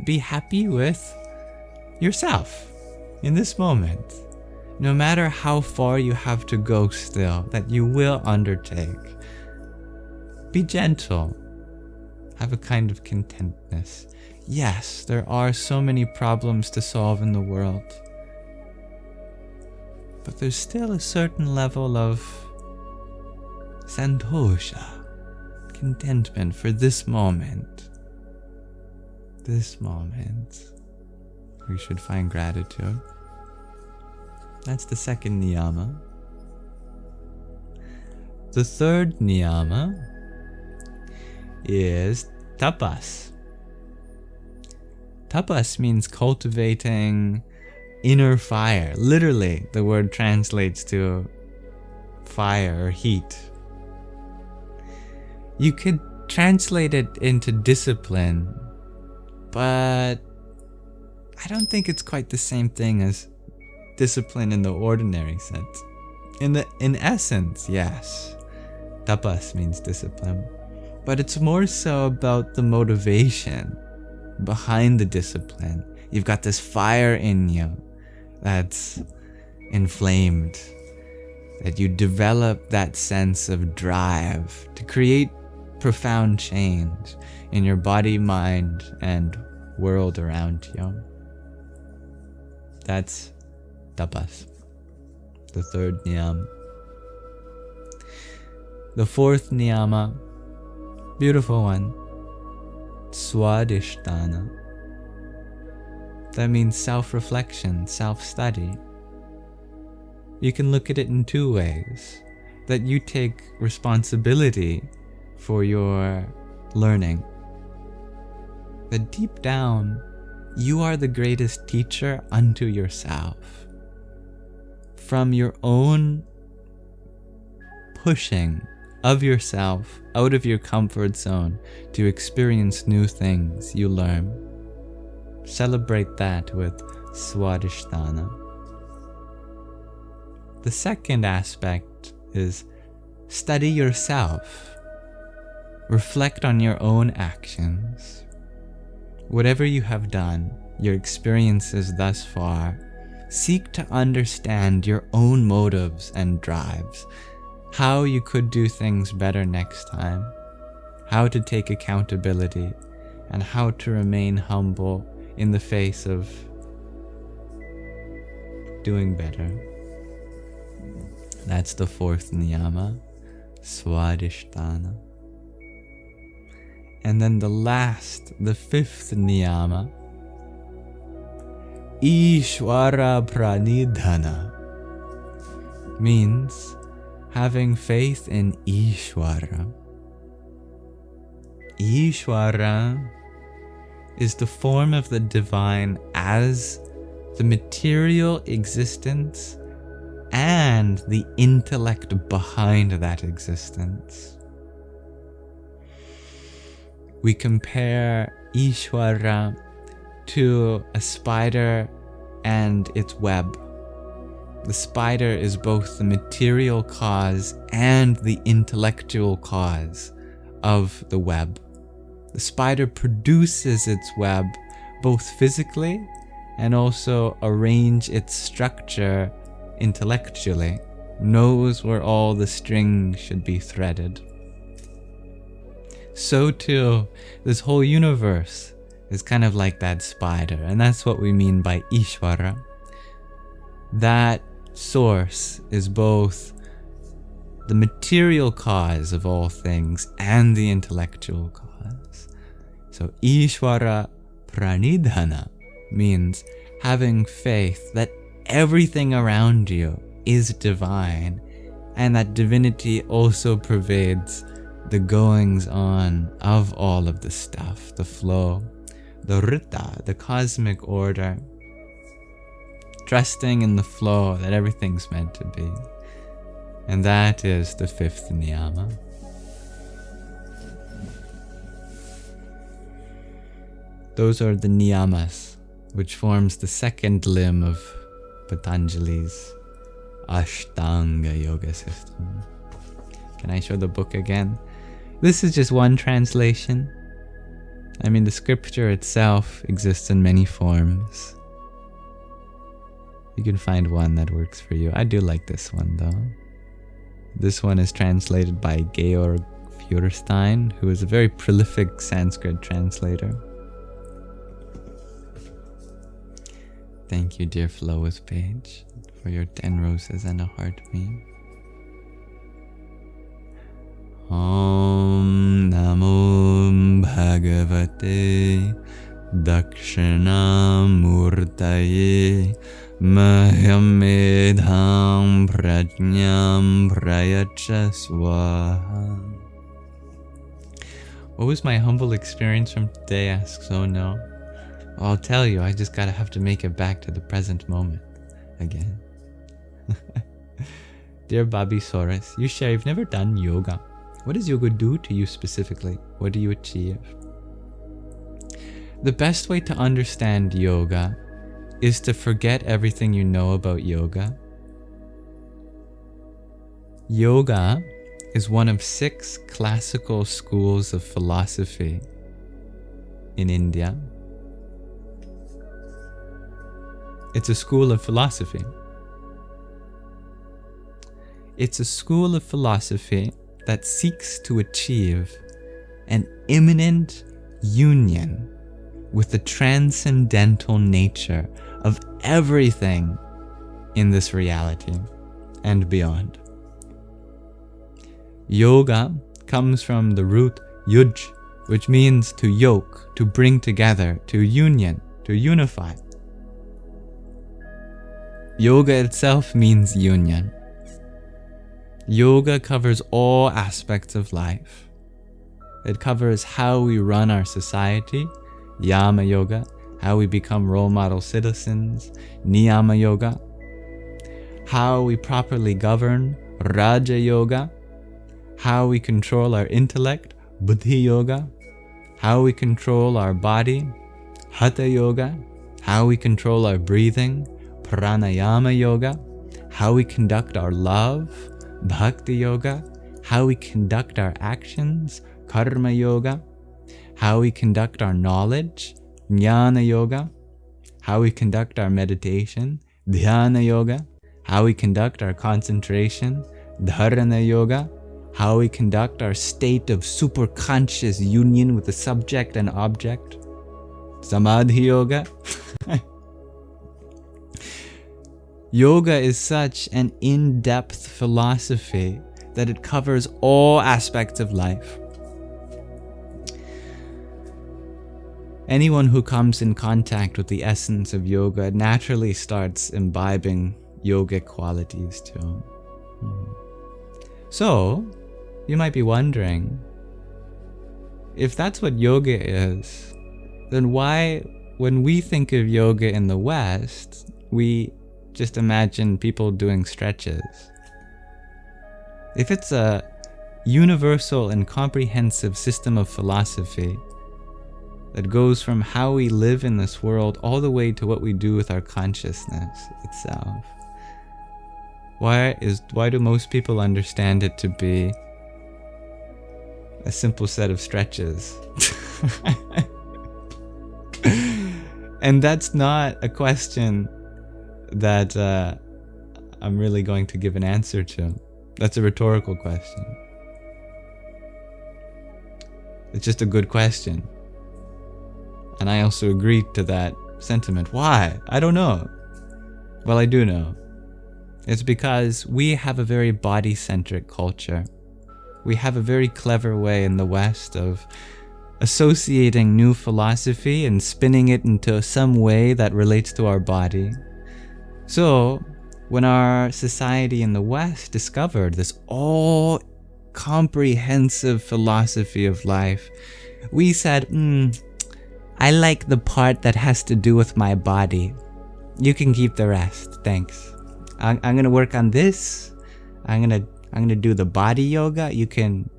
Be happy with yourself in this moment, no matter how far you have to go still, that you will undertake. Be gentle. Have a kind of contentness. Yes, there are so many problems to solve in the world, but there's still a certain level of santosha, contentment for this moment. This moment, we should find gratitude. That's the second niyama. The third niyama is tapas. Tapas means cultivating inner fire. Literally, the word translates to fire or heat. You could translate it into discipline, but I don't think it's quite the same thing as discipline in the ordinary sense. In essence, yes. Tapas means discipline. But it's more so about the motivation behind the discipline. You've got this fire in you that's inflamed, that you develop that sense of drive to create profound change in your body, mind, and world around you. That's tapas, the third niyama. The fourth niyama, beautiful one, swadhisthana. That means self-reflection, self-study. You can look at it in two ways. That you take responsibility for your learning. That deep down, you are the greatest teacher unto yourself. From your own pushing of yourself out of your comfort zone to experience new things, you learn. Celebrate that with swadhisthana. The second aspect is study yourself. Reflect on your own actions. Whatever you have done, your experiences thus far, seek to understand your own motives and drives, how you could do things better next time, how to take accountability, and how to remain humble in the face of doing better. That's the fourth niyama, swadhisthana. And then the last, the fifth niyama, Ishvara pranidhana, means having faith in Ishvara. Ishvara is the form of the divine as the material existence and the intellect behind that existence. We compare Ishvara to a spider and its web. The spider is both the material cause and the intellectual cause of the web. The spider produces its web both physically and also arrange its structure intellectually, knows where all the strings should be threaded. So too, this whole universe is kind of like that spider, and that's what we mean by Ishvara. That source is both the material cause of all things and the intellectual cause. So Ishvara pranidhana means having faith that everything around you is divine, and that divinity also pervades the goings on of all of the stuff, the flow, the rita, the cosmic order, trusting in the flow that everything's meant to be. And that is the fifth niyama. Those are the niyamas, which forms the second limb of Patanjali's Ashtanga yoga system. Can I show the book again? This is just one translation. I mean, the scripture itself exists in many forms. You can find one that works for you. I do like this one though. This one is translated by Georg Feuerstein, who is a very prolific Sanskrit translator. Thank you, dear Floweth Page, for your 10 roses and a heart me. Om Namo Bhagavate Dakshinamurtaye Mahyamedham Prajñam Prayacha Swaha. What was my humble experience from today, asks Oh No. Well, I'll tell you, I just have to make it back to the present moment again. Dear Bobby Soros, you share you've never done yoga. What does yoga do to you specifically? What do you achieve? The best way to understand yoga is to forget everything you know about yoga. Yoga is one of 6 classical schools of philosophy in India. It's a school of philosophy. It's a school of philosophy that seeks to achieve an imminent union with the transcendental nature of everything in this reality and beyond. Yoga comes from the root yuj, which means to yoke, to bring together, to union, to unify. Yoga itself means union. Yoga covers all aspects of life. It covers how we run our society, Yama Yoga, how we become role model citizens, Niyama Yoga, how we properly govern, Raja Yoga, how we control our intellect, Buddhi Yoga, how we control our body, Hatha Yoga, how we control our breathing, Pranayama Yoga, how we conduct our love, Bhakti Yoga, how we conduct our actions, Karma Yoga, how we conduct our knowledge, Jnana Yoga, how we conduct our meditation, Dhyana Yoga, how we conduct our concentration, Dharana Yoga, how we conduct our state of superconscious union with the subject and object, Samadhi Yoga. Yoga is such an in-depth philosophy that it covers all aspects of life. Anyone who comes in contact with the essence of yoga naturally starts imbibing yogic qualities too. So, you might be wondering, if that's what yoga is, then why, when we think of yoga in the West, we just imagine people doing stretches? If it's a universal and comprehensive system of philosophy that goes from how we live in this world all the way to what we do with our consciousness itself, why do most people understand it to be a simple set of stretches? And that's not a question that I'm really going to give an answer to. That's a rhetorical question. It's just a good question. And I also agree to that sentiment. Why? I don't know. Well, I do know. It's because we have a very body-centric culture. We have a very clever way in the West of associating new philosophy and spinning it into some way that relates to our body. So, when our society in the West discovered this all-comprehensive philosophy of life, we said, I like the part that has to do with my body. You can keep the rest, thanks. I'm gonna work on this. I'm gonna do the body yoga. You can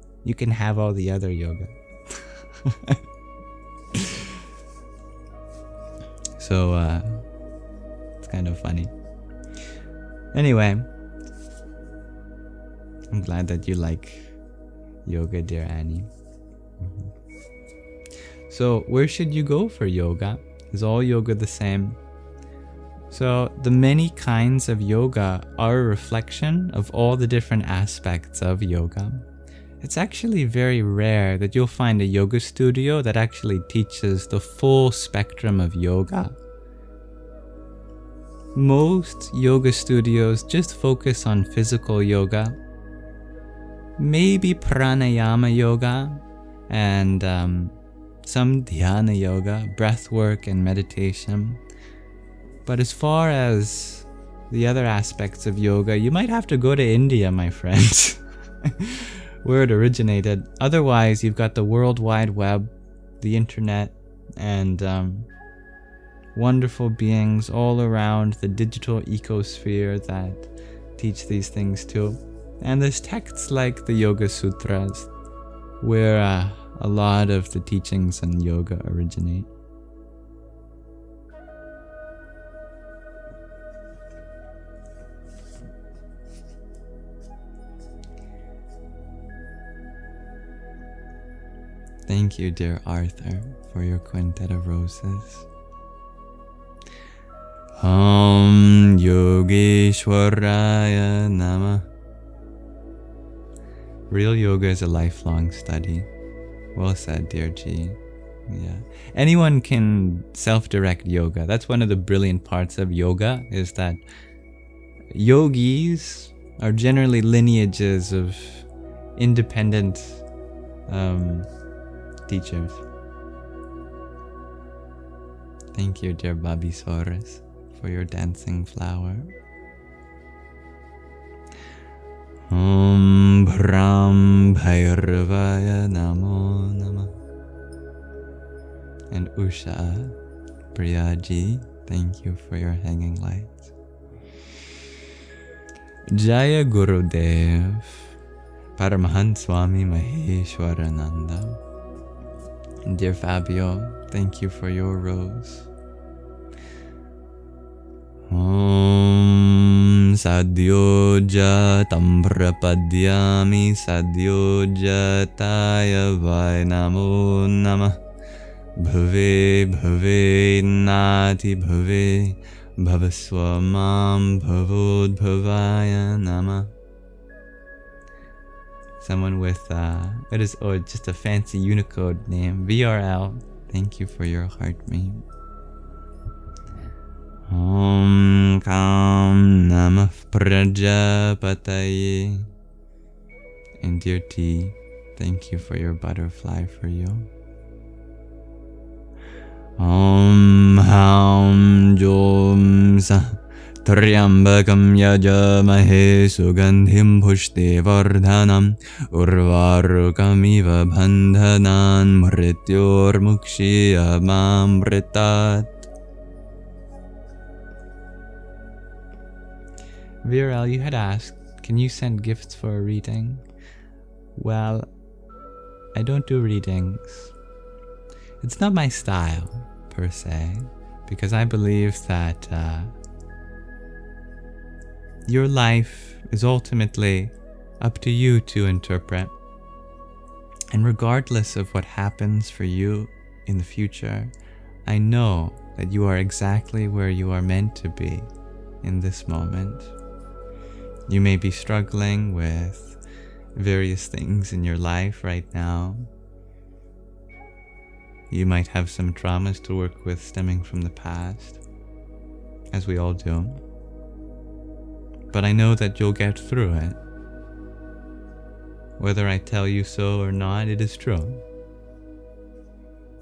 have all the other yoga. So it's kind of funny. Anyway, I'm glad that you like yoga, dear Annie. So where should you go for yoga? Is all yoga the same? So the many kinds of yoga are a reflection of all the different aspects of yoga. It's actually very rare that you'll find a yoga studio that actually teaches the full spectrum of yoga. Most yoga studios just focus on physical yoga, maybe pranayama yoga, and some dhyana yoga, breath work and meditation. But as far as the other aspects of yoga, you might have to go to India, my friends, where it originated. Otherwise, you've got the World Wide Web, the internet, and wonderful beings all around the digital ecosphere that teach these things too. And there's texts like the Yoga Sutras, where a lot of the teachings on yoga originate. Thank you, dear Arthur, for your quintet of roses. Om Yogeshwaraya Namah. Real yoga is a lifelong study. Well said, dear G. Yeah. Anyone can self-direct yoga. That's one of the brilliant parts of yoga, is that yogis are generally lineages of independent teachers. Thank you, dear Babi Soros, for your dancing flower. Om Brahm Bhairavaya Namo Namah. And Usha Priyaji, thank you for your hanging lights. Jaya Gurudev, Paramahant Swami Maheshwarananda. And dear Fabio, thank you for your rose. Om Sadhyoja Tamprapadyami Sadhyoja Taya Vai Namo Namah. Bhave Bhave Nati Bhave Bhavaswamam Bhavodbhavaya Namah. Someone with just a fancy Unicode name, VRL. Thank you for your heart meme. Om Kam Namah Prajapataye. And dear T, thank you for your butterfly for you. Om Haum Jom Sa Triambakam Yajamahe Sugandhim Pushti Vardhanam Urvarukamiva Bandhanan Mrityor Mukshiyamamritat. Viral, you had asked, can you send gifts for a reading? Well, I don't do readings. It's not my style, per se, because I believe that your life is ultimately up to you to interpret. And regardless of what happens for you in the future, I know that you are exactly where you are meant to be in this moment. You may be struggling with various things in your life right now. You might have some traumas to work with stemming from the past, as we all do. But I know that you'll get through it. Whether I tell you so or not, it is true.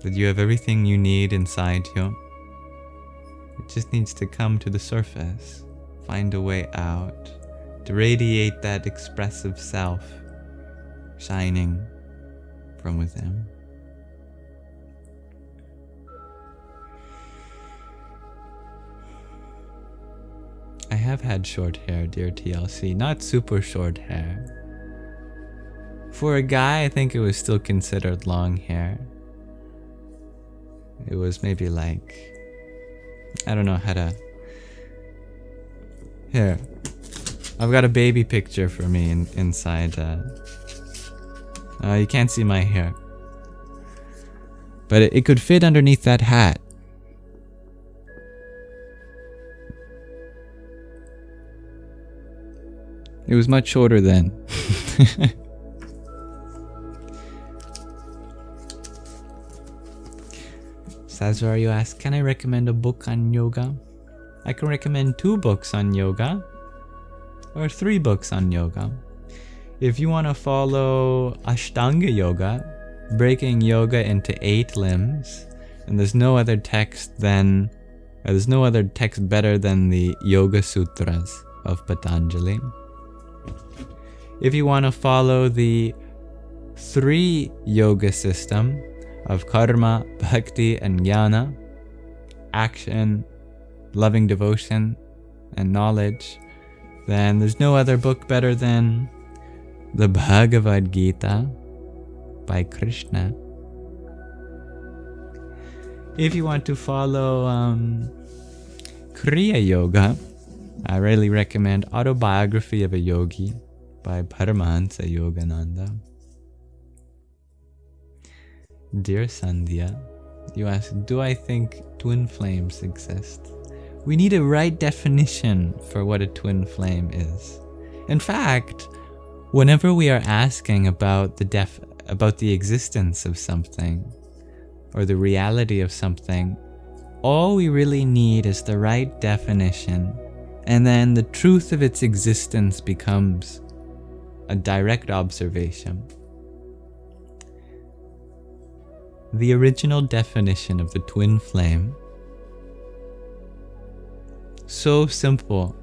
That you have everything you need inside you. It just needs to come to the surface, find a way out, to radiate that expressive self shining from within. I have had short hair, dear TLC, not super short hair. For a guy, I think it was still considered long hair. It was maybe like, I don't know how to... Here, I've got a baby picture for me inside. You can't see my hair. But it could fit underneath that hat. It was much shorter then. Sazar, you ask, can I recommend a book on yoga? I can recommend 2 books on yoga, or 3 books on yoga. If you want to follow Ashtanga yoga, breaking yoga into 8 limbs, and there's no other text better than the Yoga Sutras of Patanjali. If you want to follow the 3 yoga system of karma, bhakti, and jnana, action, loving devotion, and knowledge, then there's no other book better than the Bhagavad Gita by Krishna. If you want to follow Kriya Yoga, I really recommend Autobiography of a Yogi by Paramahansa Yogananda. Dear Sandhya, you ask, do I think twin flames exist? We need a right definition for what a twin flame is. In fact, whenever we are asking about the existence of something or the reality of something, all we really need is the right definition, and then the truth of its existence becomes a direct observation. The original definition of the twin flame, so simple,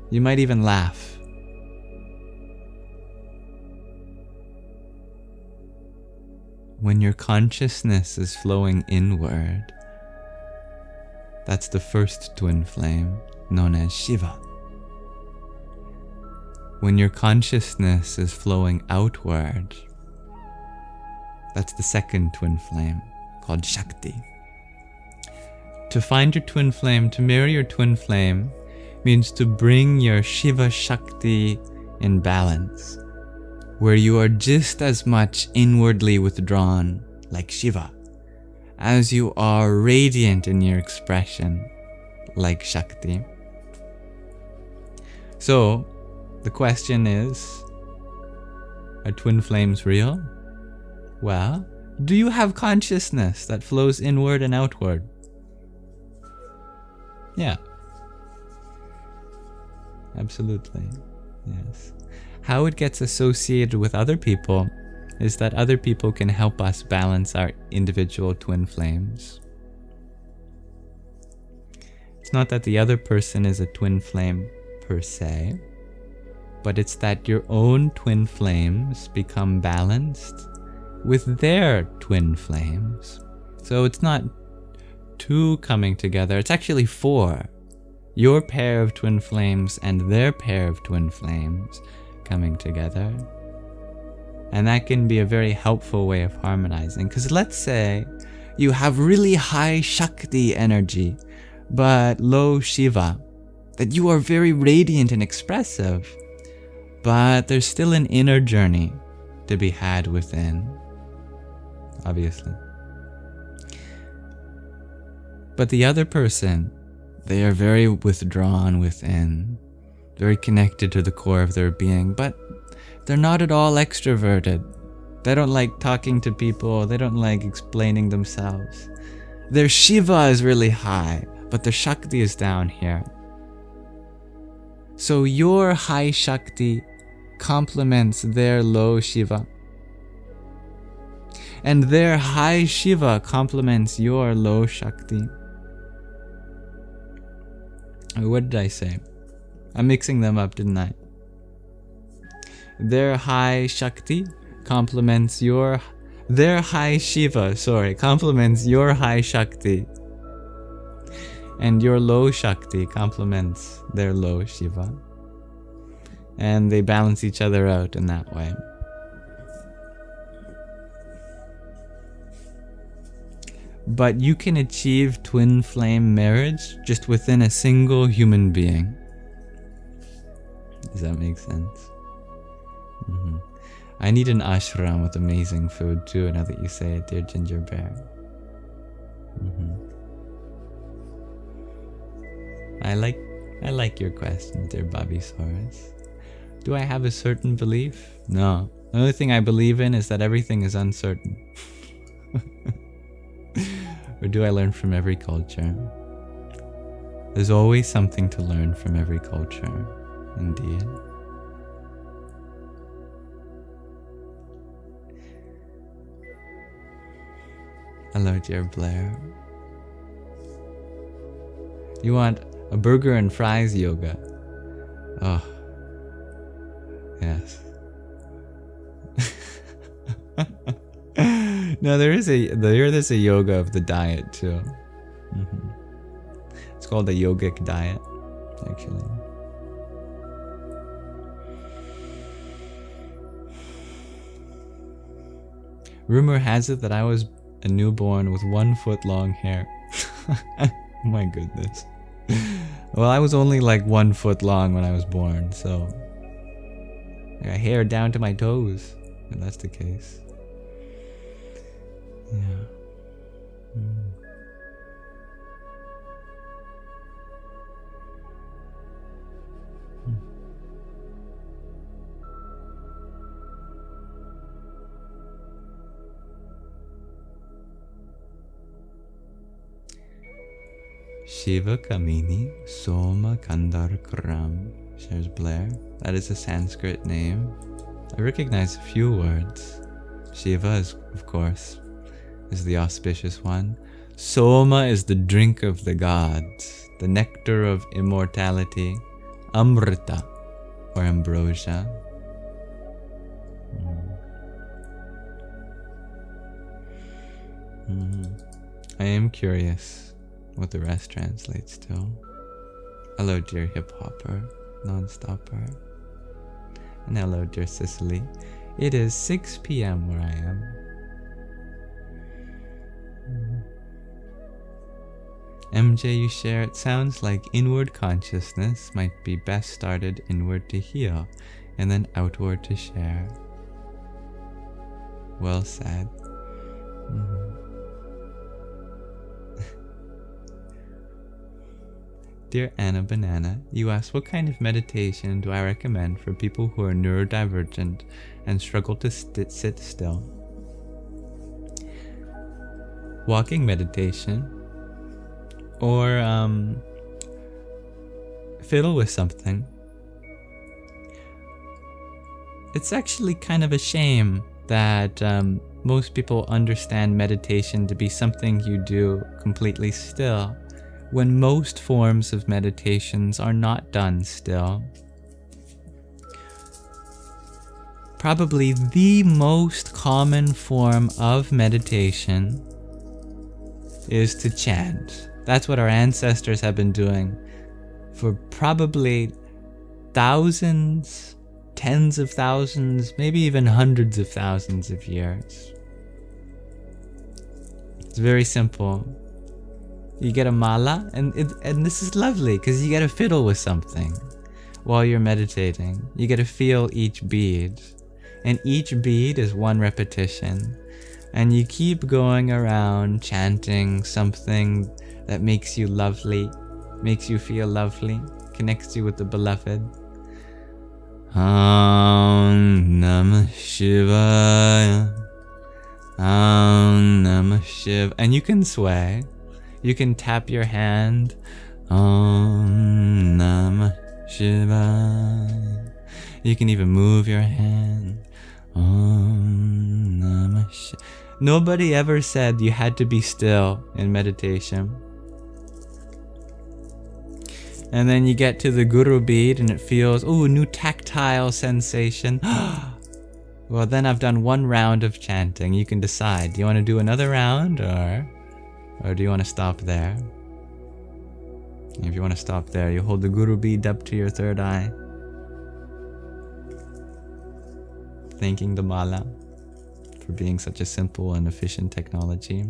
you might even laugh. When your consciousness is flowing inward, that's the first twin flame, known as Shiva. When your consciousness is flowing outward, that's the second twin flame, called Shakti. To find your twin flame, to marry your twin flame, means to bring your Shiva Shakti in balance, where you are just as much inwardly withdrawn, like Shiva, as you are radiant in your expression, like Shakti. So, the question is, are twin flames real? Well, do you have consciousness that flows inward and outward? Yeah. Absolutely. Yes. How it gets associated with other people is that other people can help us balance our individual twin flames. It's not that the other person is a twin flame per se, but it's that your own twin flames become balanced with their twin flames. So it's not two coming together, it's actually four. Your pair of twin flames and their pair of twin flames coming together. And that can be a very helpful way of harmonizing. Because let's say you have really high Shakti energy, but low Shiva, that you are very radiant and expressive, but there's still an inner journey to be had within, obviously. But the other person, they are very withdrawn within, very connected to the core of their being, but they're not at all extroverted. They don't like talking to people, they don't like explaining themselves. Their Shiva is really high, but their Shakti is down here. So your high Shakti complements their low Shiva, and their high Shiva complements your low Shakti. What did I say? I'm mixing them up, didn't I? Their high Shakti complements your... Their high Shiva, complements your high Shakti. And your low Shakti complements their low Shiva. And they balance each other out in that way. But you can achieve twin flame marriage just within a single human being. Does that make sense? Mm-hmm. I need an ashram with amazing food too, now that you say it, dear Ginger Bear. Mm-hmm. I like your question, dear Bobby Saurus. Do I have a certain belief? No. The only thing I believe in is that everything is uncertain. Or do I learn from every culture? There's always something to learn from every culture, indeed. Hello, dear Blair. You want a burger and fries yoga? Oh, yes. No, there is a yoga of the diet too. Mm-hmm. It's called the yogic diet, actually. Rumor has it that I was a newborn with 1 foot long hair. My goodness. Well, I was only like 1 foot long when I was born, so I got hair down to my toes, if that's the case. Yeah. Shiva Kamini Soma Kandar Kram, shares Blair. That is a Sanskrit name. I recognize a few words. Shiva is, of course, is the auspicious one. Soma is the drink of the gods, the nectar of immortality. Amrita, or ambrosia. I am curious what the rest translates to. Hello, dear hip-hopper, non-stopper. And hello, dear Sicily. It is 6 p.m. where I am. MJ, you share, it sounds like inward consciousness might be best started inward to heal, and then outward to share. Well said. Dear Anna Banana, you ask, what kind of meditation do I recommend for people who are neurodivergent and struggle to sit still? Walking meditation, or fiddle with something. It's actually kind of a shame that most people understand meditation to be something you do completely still, when most forms of meditations are not done still. Probably the most common form of meditation is to chant. That's what our ancestors have been doing for probably thousands, tens of thousands, maybe even hundreds of thousands of years. It's very simple. You get a mala, and this is lovely because you get to fiddle with something while you're meditating. You get to feel each bead, and each bead is one repetition. And you keep going around chanting something that makes you lovely, makes you feel lovely, connects you with the beloved. Om Namah Shivaya, Om Namah Shiv. And you can sway. You can tap your hand. Om Namah Shivaya. You can even move your hand. Om Namah Shivaya. Nobody ever said you had to be still in meditation. And then you get to the Guru bead and it feels, ooh, new tactile sensation. Well, then I've done one round of chanting. You can decide. Do you want to do another round or do you want to stop there? If you want to stop there, you hold the Guru bead up to your third eye, thanking the mala for being such a simple and efficient technology.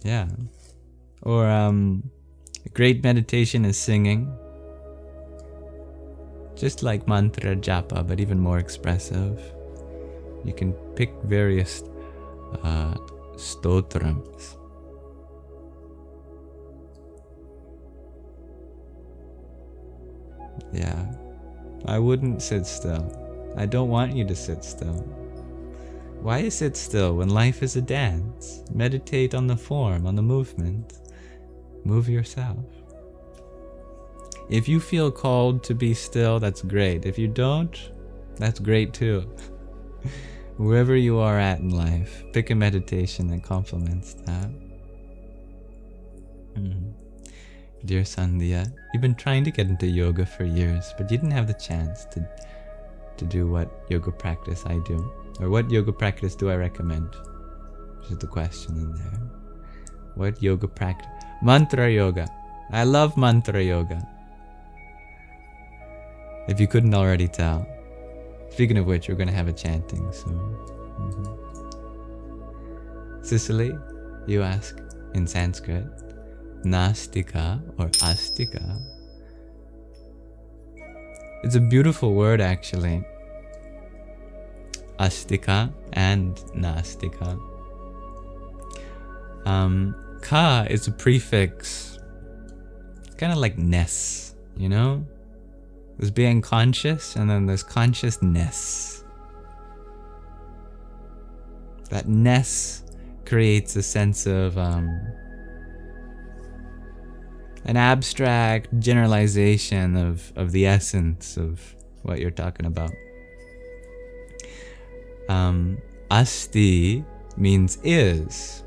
Yeah. Or great meditation is singing. Just like mantra japa, but even more expressive. You can pick various stotrams. Yeah. I wouldn't sit still. I don't want you to sit still. Why sit still when life is a dance? Meditate on the form, on the movement. Move yourself. If you feel called to be still, that's great. If you don't, that's great too. Wherever you are at in life, pick a meditation that complements that. Dear Sandhya, you've been trying to get into yoga for years, but you didn't have the chance to do what yoga practice I do. Or what yoga practice do I recommend? Which is the question in there. What yoga practice? Mantra yoga. I love mantra yoga. If you couldn't already tell. Speaking of which, we're going to have a chanting soon. Sicily, you ask in Sanskrit, Nastika or Astika. It's a beautiful word actually. Astika and Nastika. Ka is a prefix, kind of like ness, you know? There's being conscious and then there's consciousness. That ness creates a sense of an abstract generalization of the essence of what you're talking about. Asti means is.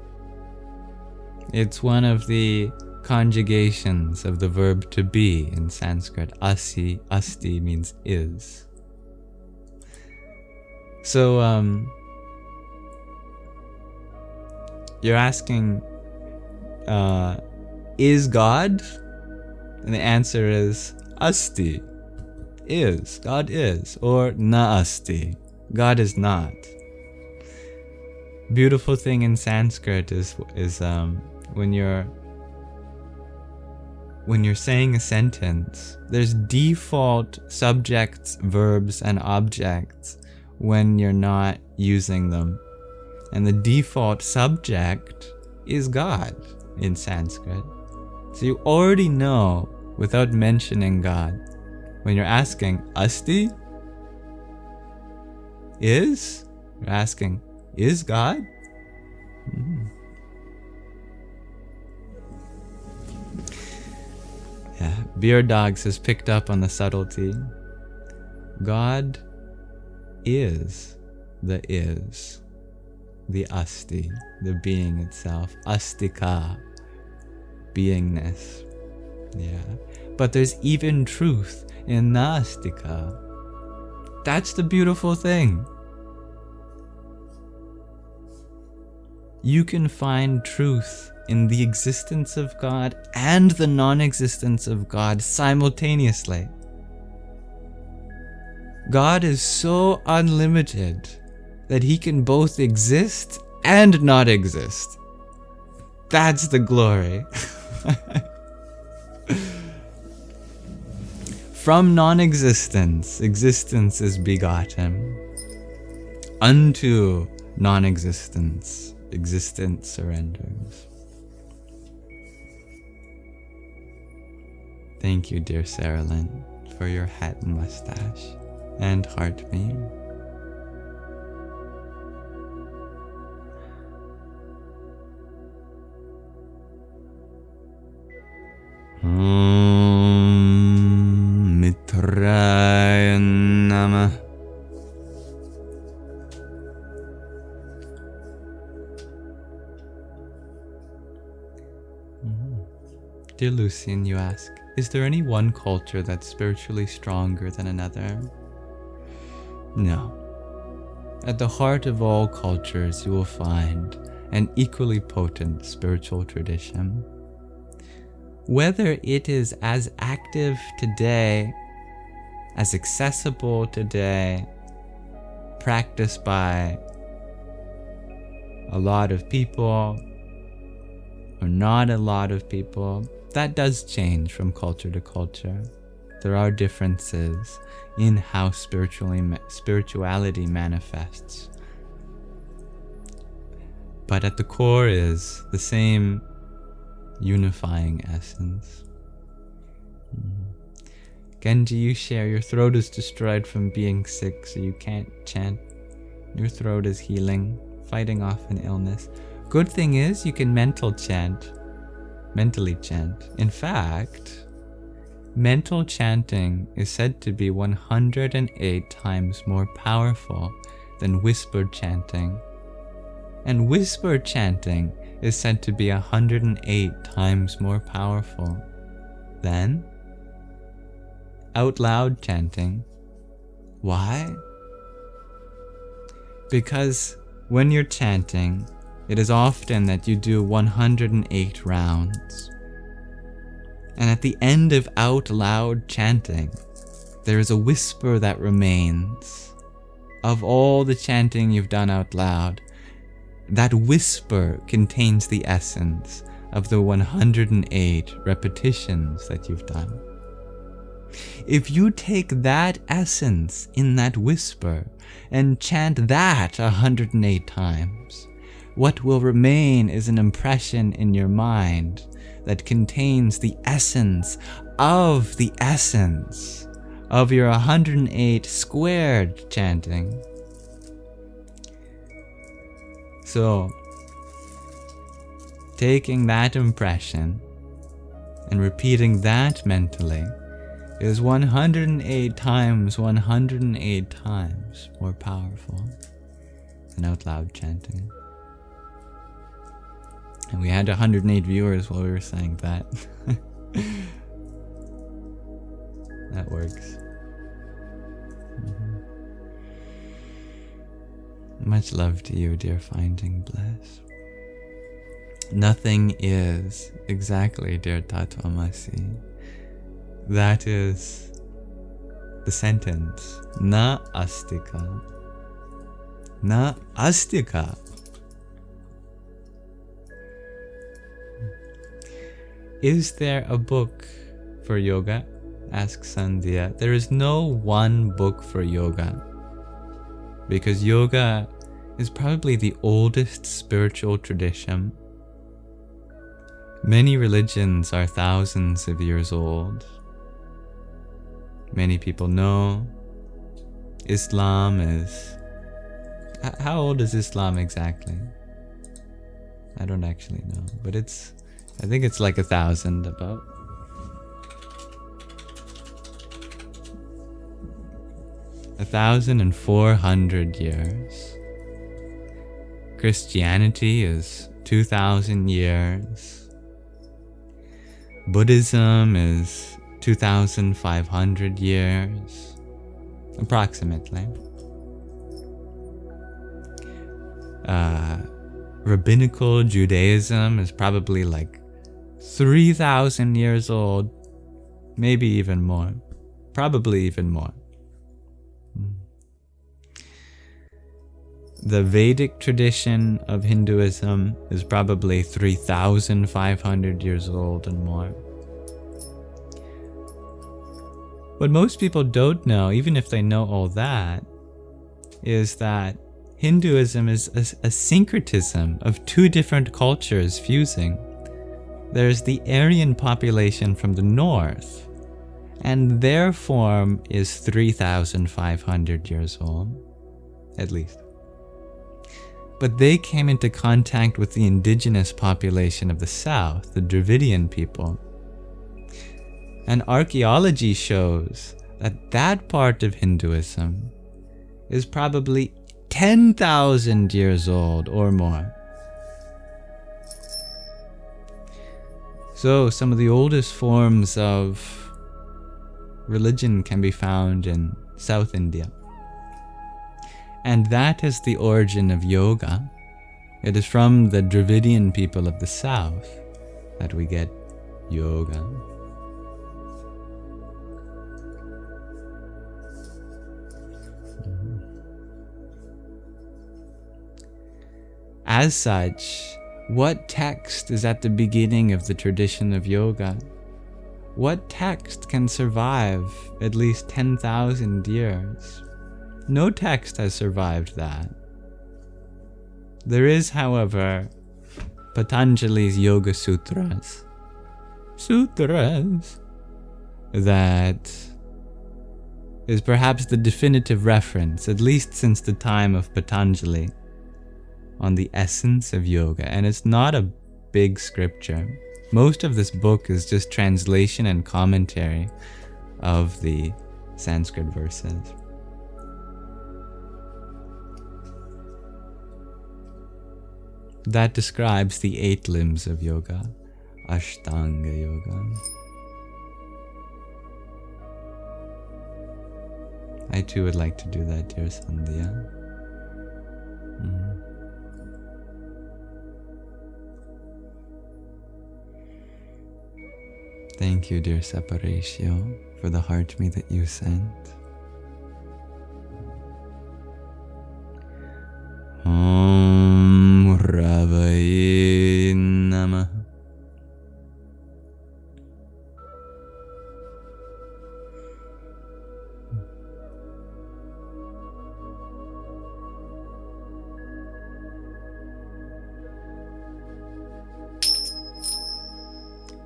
It's one of the conjugations of the verb to be in Sanskrit. Asti means is. So, you're asking, is God? And the answer is Asti, is. God is. Or Na Asti, God is not. Beautiful thing in Sanskrit is when you're saying a sentence, there's default subjects, verbs, and objects when you're not using them. And the default subject is God in Sanskrit. So you already know without mentioning God. When you're asking, Asti? Is? You're asking, is God? Yeah, Beer Dogs has picked up on the subtlety. God is the is, the Asti, the being itself. Astika, beingness. Yeah. But there's even truth in Nastika. That's the beautiful thing. You can find truth in the existence of God and the non-existence of God simultaneously. God is so unlimited that he can both exist and not exist. That's the glory. From non-existence, existence is begotten. Unto non-existence, existence surrenders. Thank you, dear Sarah Lynn, for your hat and mustache and heart meme. Mitraya Namah. Dear Lucian, you ask, is there any one culture that's spiritually stronger than another? No. At the heart of all cultures, you will find an equally potent spiritual tradition. Whether it is as active today, as accessible today, practiced by a lot of people, or not a lot of people, that does change from culture to culture. There are differences in how spirituality manifests. But at the core is the same unifying essence. Genji, you share your throat is destroyed from being sick, so you can't chant. Your throat is healing, fighting off an illness. Good thing is you can mentally chant. In fact, mental chanting is said to be 108 times more powerful than whispered chanting. And whispered chanting is said to be 108 times more powerful than out loud chanting. Why? Because when you're chanting, it is often that you do 108 rounds. And at the end of out loud chanting, there is a whisper that remains. Of all the chanting you've done out loud, that whisper contains the essence of the 108 repetitions that you've done. If you take that essence in that whisper and chant that 108 times, what will remain is an impression in your mind that contains the essence of your 108 squared chanting. So, taking that impression and repeating that mentally is 108 times more powerful than out loud chanting. And we had 108 viewers while we were saying that. That works. Much love to you, dear Finding Bliss. Nothing is exactly, dear Tatvamasi. That is the sentence. Na Astika. Na Astika. Is there a book for yoga? Asks Sandhya. There is no one book for yoga, because yoga is probably the oldest spiritual tradition. Many religions are thousands of years old. Many people know Islam is... How old is Islam exactly? I don't actually know, but I think it's like 1,000 about. A 1,400 years. Christianity is 2,000 years. Buddhism is 2,500 years, approximately. Rabbinical Judaism is probably like 3,000 years old, maybe even more, probably even more. The Vedic tradition of Hinduism is probably 3,500 years old and more. What most people don't know, even if they know all that, is that Hinduism is a syncretism of two different cultures fusing. There's the Aryan population from the north, and their form is 3,500 years old, at least. But they came into contact with the indigenous population of the south, the Dravidian people. And archaeology shows that that part of Hinduism is probably 10,000 years old or more. So some of the oldest forms of religion can be found in South India. And that is the origin of yoga. It is from the Dravidian people of the south that we get yoga. As such, what text is at the beginning of the tradition of yoga? What text can survive at least 10,000 years? No text has survived that. There is, however, Patanjali's Yoga Sutras. Sutras that is perhaps the definitive reference, at least since the time of Patanjali, on the essence of yoga. And it's not a big scripture. Most of this book is just translation and commentary of the Sanskrit verses. That describes the 8 limbs of yoga, Ashtanga yoga. I too would like to do that, dear Sandhya. Thank you, dear Separatio, for the heart me that you sent. Om Ravaye Namah.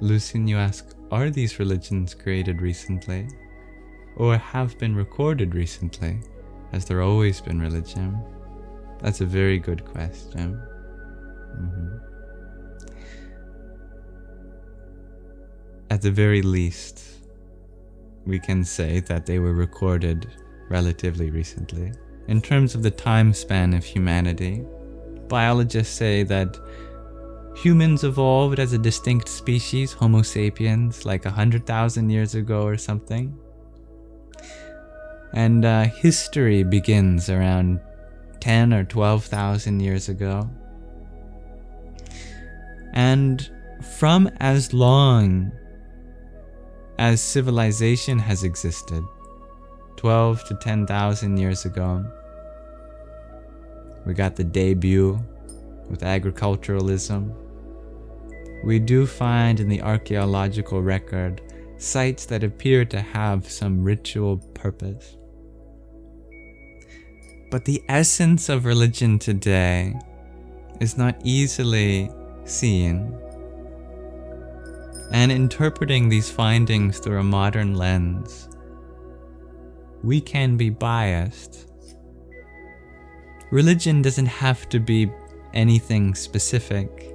Lucien, you ask, are these religions created recently? Or have been recorded recently? Has there always been religion? That's a very good question. At the very least, we can say that they were recorded relatively recently. In terms of the time span of humanity, biologists say that humans evolved as a distinct species, Homo sapiens, like 100,000 years ago or something. And history begins around 10 or 12,000 years ago. And from as long as civilization has existed, 12 to 10,000 years ago, we got the debut with agriculturalism. We do find in the archaeological record sites that appear to have some ritual purpose. But the essence of religion today is not easily seen. And interpreting these findings through a modern lens, we can be biased. Religion doesn't have to be anything specific,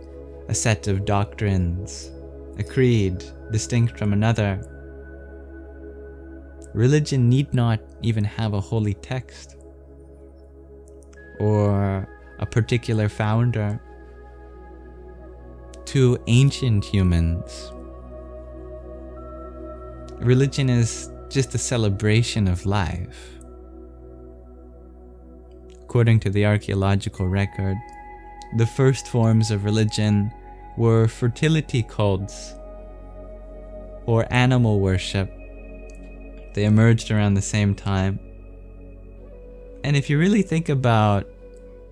a set of doctrines, a creed distinct from another. Religion need not even have a holy text or a particular founder. To ancient humans, religion is just a celebration of life. According to the archaeological record, the first forms of religion were fertility cults or animal worship. They emerged around the same time. And if you really think about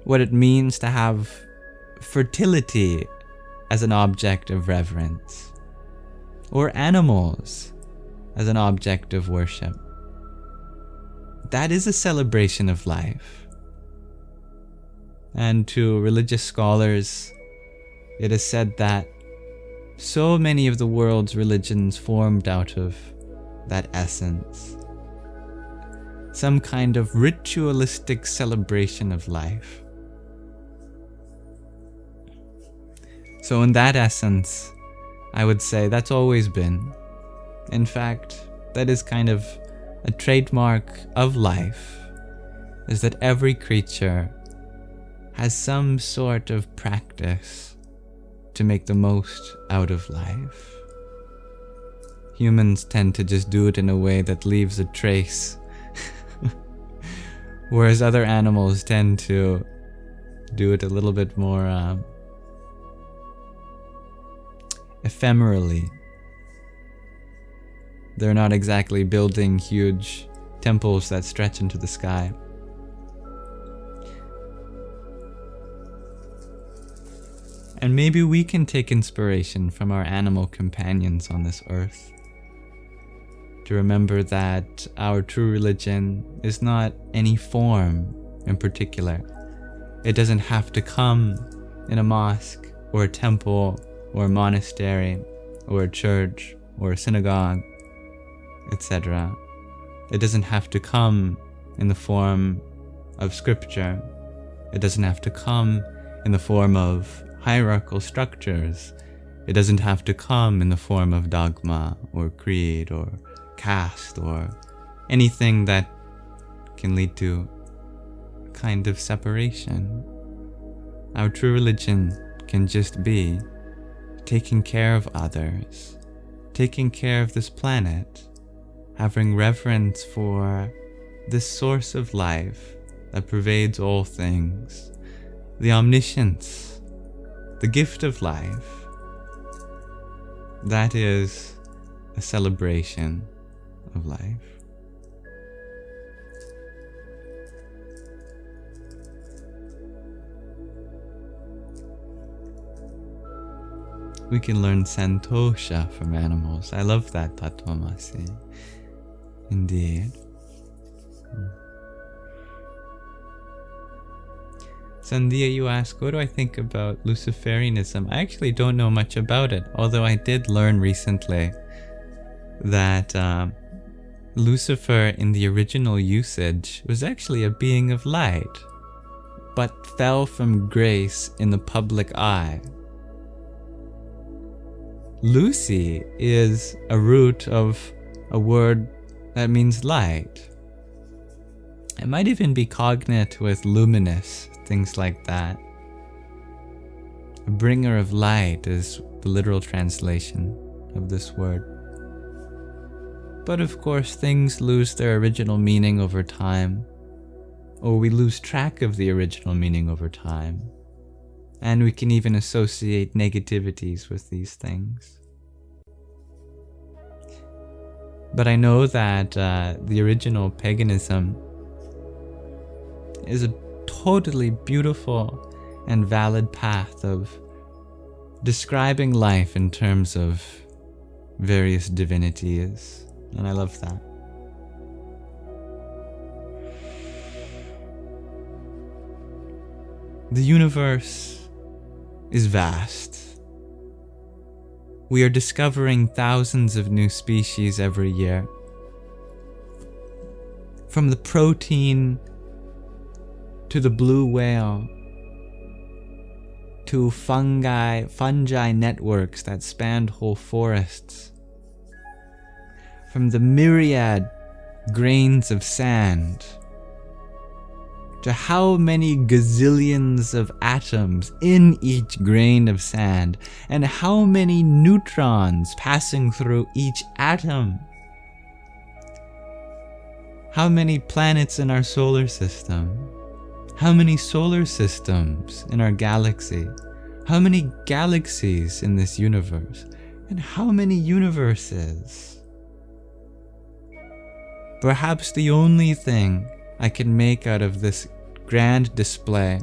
what it means to have fertility as an object of reverence, or animals as an object of worship, that is a celebration of life. And to religious scholars, it is said that so many of the world's religions formed out of that essence, some kind of ritualistic celebration of life. So in that essence, I would say that's always been. In fact, that is kind of a trademark of life, is that every creature has some sort of practice to make the most out of life. Humans tend to just do it in a way that leaves a trace, whereas other animals tend to do it a little bit more ephemerally. They're not exactly building huge temples that stretch into the sky. And maybe we can take inspiration from our animal companions on this earth to remember that our true religion is not any form in particular. It doesn't have to come in a mosque or a temple or a monastery or a church or a synagogue, etc. It doesn't have to come in the form of scripture. It doesn't have to come in the form of hierarchical structures. It doesn't have to come in the form of dogma or creed or caste or anything that can lead to a kind of separation. Our true religion can just be taking care of others, taking care of this planet, having reverence for this source of life that pervades all things, the omniscience, the gift of life. That is a celebration of life. We can learn santosha from animals. I love that, Tatvamasi. Indeed. Sandhya, you ask, what do I think about Luciferianism? I actually don't know much about it, although I did learn recently that Lucifer in the original usage was actually a being of light, but fell from grace in the public eye. Lucy is a root of a word that means light. It might even be cognate with luminous, things like that. A bringer of light is the literal translation of this word. But of course, things lose their original meaning over time, or we lose track of the original meaning over time. And we can even associate negativities with these things. But I know that the original paganism is a totally beautiful and valid path of describing life in terms of various divinities, and I love that. The universe is vast. We are discovering thousands of new species every year. From the protein to the blue whale, to fungi networks that span whole forests, from the myriad grains of sand, to how many gazillions of atoms in each grain of sand, and how many neutrons passing through each atom. How many planets in our solar system? How many solar systems in our galaxy? How many galaxies in this universe? And how many universes? Perhaps the only thing I can make out of this grand display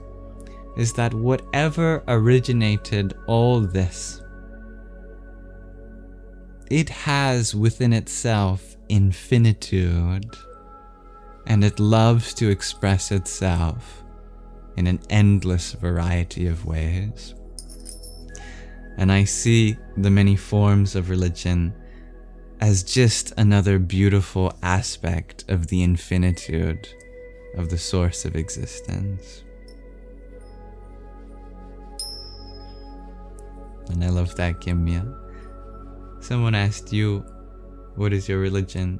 is that whatever originated all this, it has within itself infinitude, and it loves to express itself in an endless variety of ways. And I see the many forms of religion as just another beautiful aspect of the infinitude of the source of existence. And I love that, Gimya. Someone asked you, what is your religion?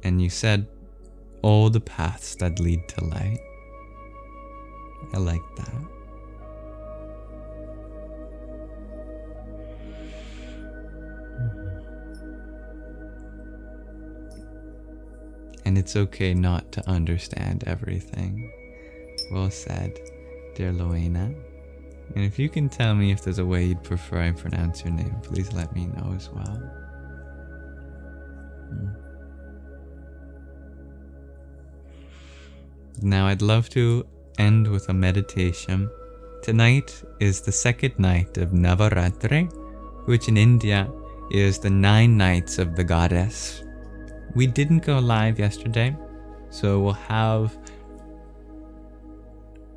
And you said, all the paths that lead to light. I like that. And it's okay not to understand everything. Well said, dear Loena. And if you can tell me if there's a way you'd prefer I pronounce your name, please let me know as well. Now I'd love to end with a meditation. Tonight is the second night of Navaratri, which in India is the 9 nights of the goddess. We didn't go live yesterday, so we'll have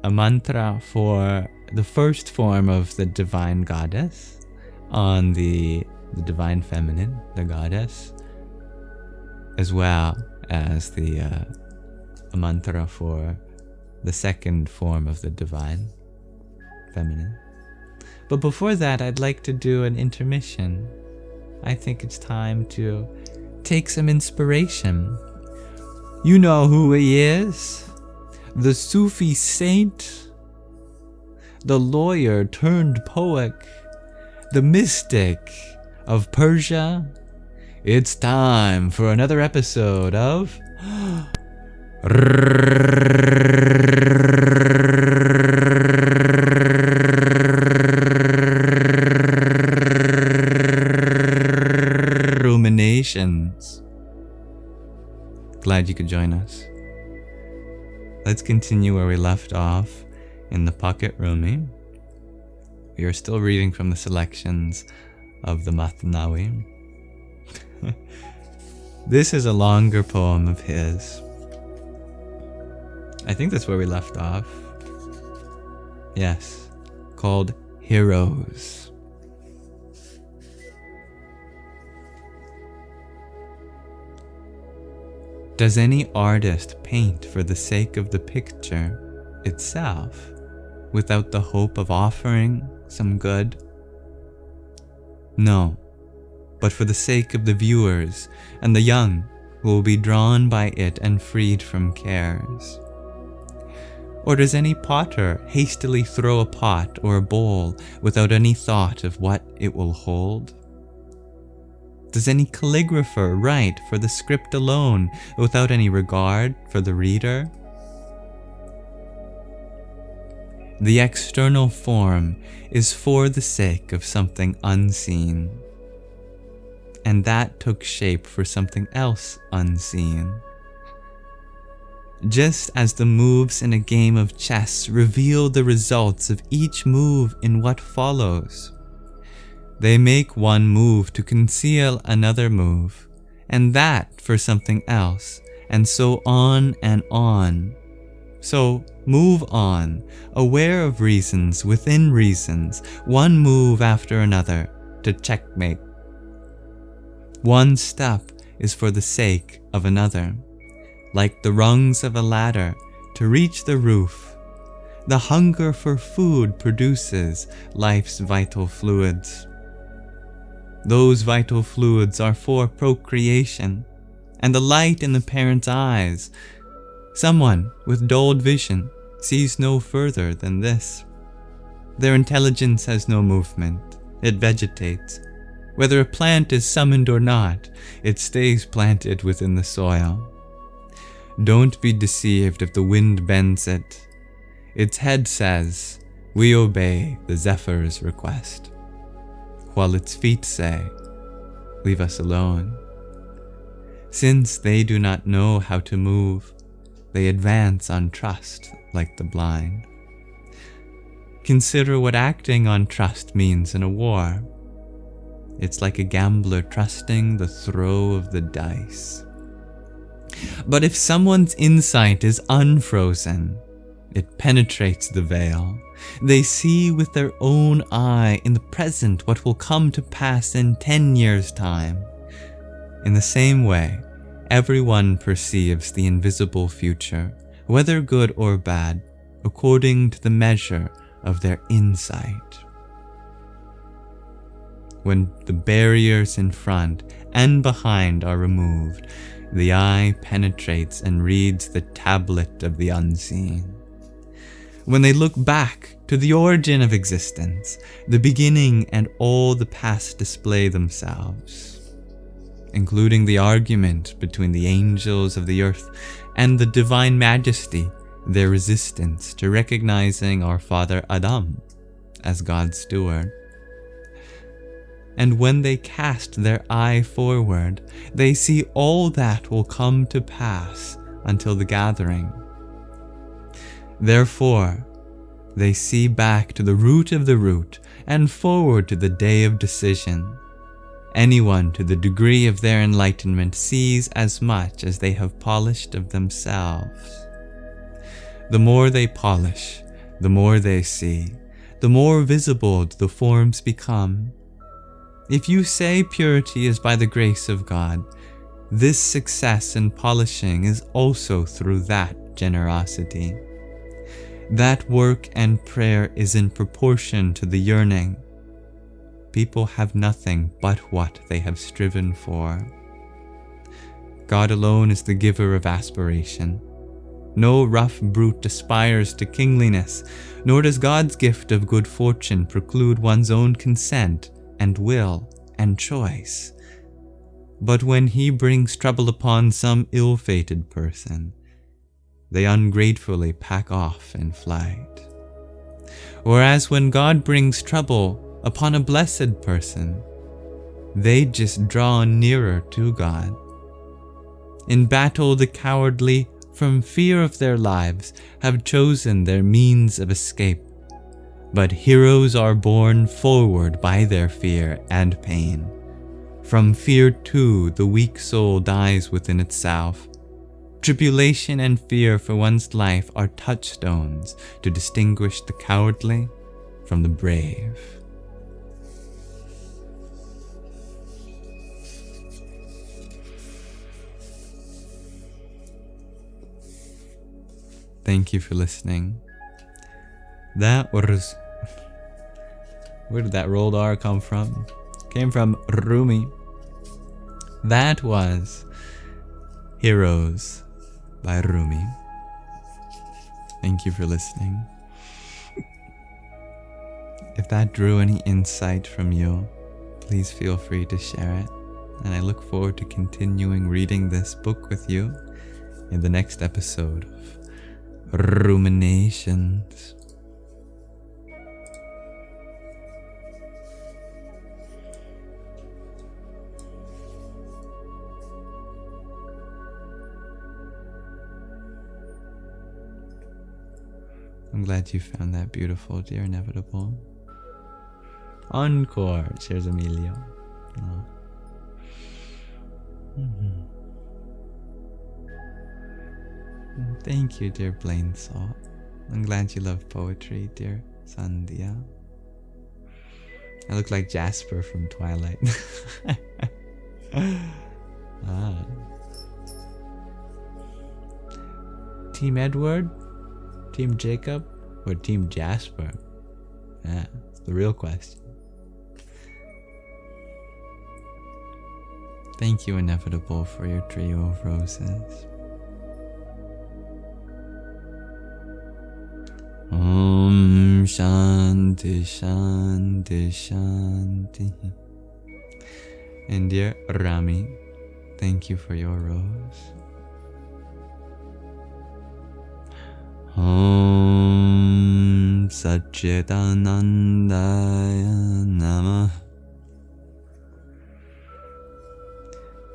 a mantra for the first form of the divine goddess on the divine feminine, the goddess, as well as a mantra for the second form of the divine feminine. But before that, I'd like to do an intermission. I think it's time to take some inspiration. You know who he is? The Sufi saint, the lawyer turned poet, the mystic of Persia. It's time for another episode of Ruminations. Glad you could join us. Let's continue where we left off in the pocket Rumi. We are still reading from the selections of the Mathnawi. This is a longer poem of his. I think that's where we left off. Yes, called heroes. Does any artist paint for the sake of the picture itself, without the hope of offering some good? No, but for the sake of the viewers and the young who will be drawn by it and freed from cares. Or does any potter hastily throw a pot or a bowl without any thought of what it will hold? Does any calligrapher write for the script alone without any regard for the reader? The external form is for the sake of something unseen, and that took shape for something else unseen. Just as the moves in a game of chess reveal the results of each move in what follows, they make one move to conceal another move, and that for something else, and so on and on. So move on, aware of reasons within reasons, one move after another, to checkmate. One step is for the sake of another, like the rungs of a ladder to reach the roof. The hunger for food produces life's vital fluids. Those vital fluids are for procreation, and the light in the parent's eyes. Someone with dulled vision sees no further than this. Their intelligence has no movement, it vegetates. Whether a plant is summoned or not, it stays planted within the soil. Don't be deceived if the wind bends it. Its head says, "We obey the zephyr's request," while its feet say, "Leave us alone." Since they do not know how to move, they advance on trust like the blind. Consider what acting on trust means in a war. It's like a gambler trusting the throw of the dice. But if someone's insight is unfrozen, it penetrates the veil. They see with their own eye in the present what will come to pass in 10 years' time. In the same way, everyone perceives the invisible future, whether good or bad, according to the measure of their insight. When the barriers in front and behind are removed, the eye penetrates and reads the tablet of the unseen. When they look back to the origin of existence, the beginning and all the past display themselves, including the argument between the angels of the earth and the divine majesty, their resistance to recognizing our father Adam as God's steward. And when they cast their eye forward, they see all that will come to pass until the gathering. Therefore, they see back to the root of the root and forward to the day of decision. Anyone to the degree of their enlightenment sees as much as they have polished of themselves. The more they polish, the more they see, the more visible the forms become. If you say purity is by the grace of God, this success in polishing is also through that generosity. That work and prayer is in proportion to the yearning. People have nothing but what they have striven for. God alone is the giver of aspiration. No rough brute aspires to kingliness, nor does God's gift of good fortune preclude one's own consent and will and choice. But when he brings trouble upon some ill-fated person, they ungratefully pack off in flight. Whereas when God brings trouble upon a blessed person, they just draw nearer to God. In battle, the cowardly, from fear of their lives, have chosen their means of escape. But heroes are borne forward by their fear and pain. From fear too, the weak soul dies within itself. Tribulation and fear for one's life are touchstones to distinguish the cowardly from the brave. Thank you for listening. That was... Where did that rolled R come from? Came from Rumi. That was Heroes by Rumi. Thank you for listening. If that drew any insight from you, please feel free to share it. And I look forward to continuing reading this book with you in the next episode of Ruminations. I'm glad you found that beautiful, dear Inevitable. Encore, shares Emilio. Oh. Thank you, dear Blaine Salt. I'm glad you love poetry, dear Sandhya. I look like Jasper from Twilight. Team Edward? Team Jacob? Or Team Jasper? Yeah, it's the real question. Thank you, Inevitable, for your trio of roses. Om Shanti Shanti Shanti. And dear Rami, thank you for your rose. Om Satchitanandaya Namah.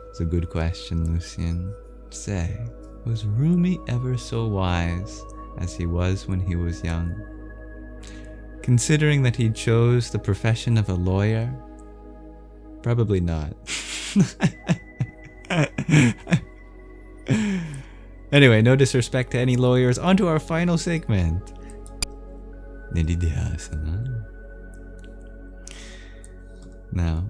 It's a good question, Lucian. Say, was Rumi ever so wise as he was when he was young? Considering that he chose the profession of a lawyer? Probably not. Anyway, no disrespect to any lawyers. On to our final segment. Nididhyasana. Now,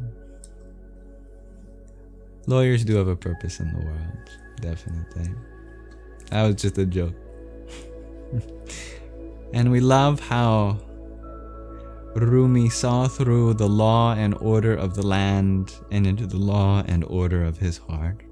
lawyers do have a purpose in the world. Definitely. That was just a joke. And we love how Rumi saw through the law and order of the land and into the law and order of his heart.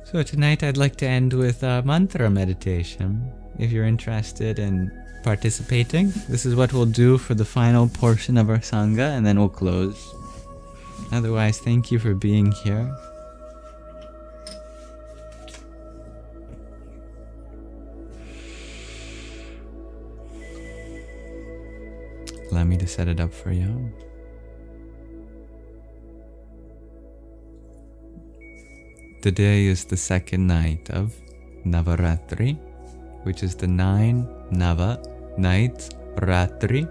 So tonight I'd like to end with a mantra meditation. If you're interested in participating, this is what we'll do for the final portion of our Sangha, and then we'll close. Otherwise, thank you for being here. Allow me to set it up for you. Today is the second night of Navaratri, which is the 9 Nava nights, Ratri,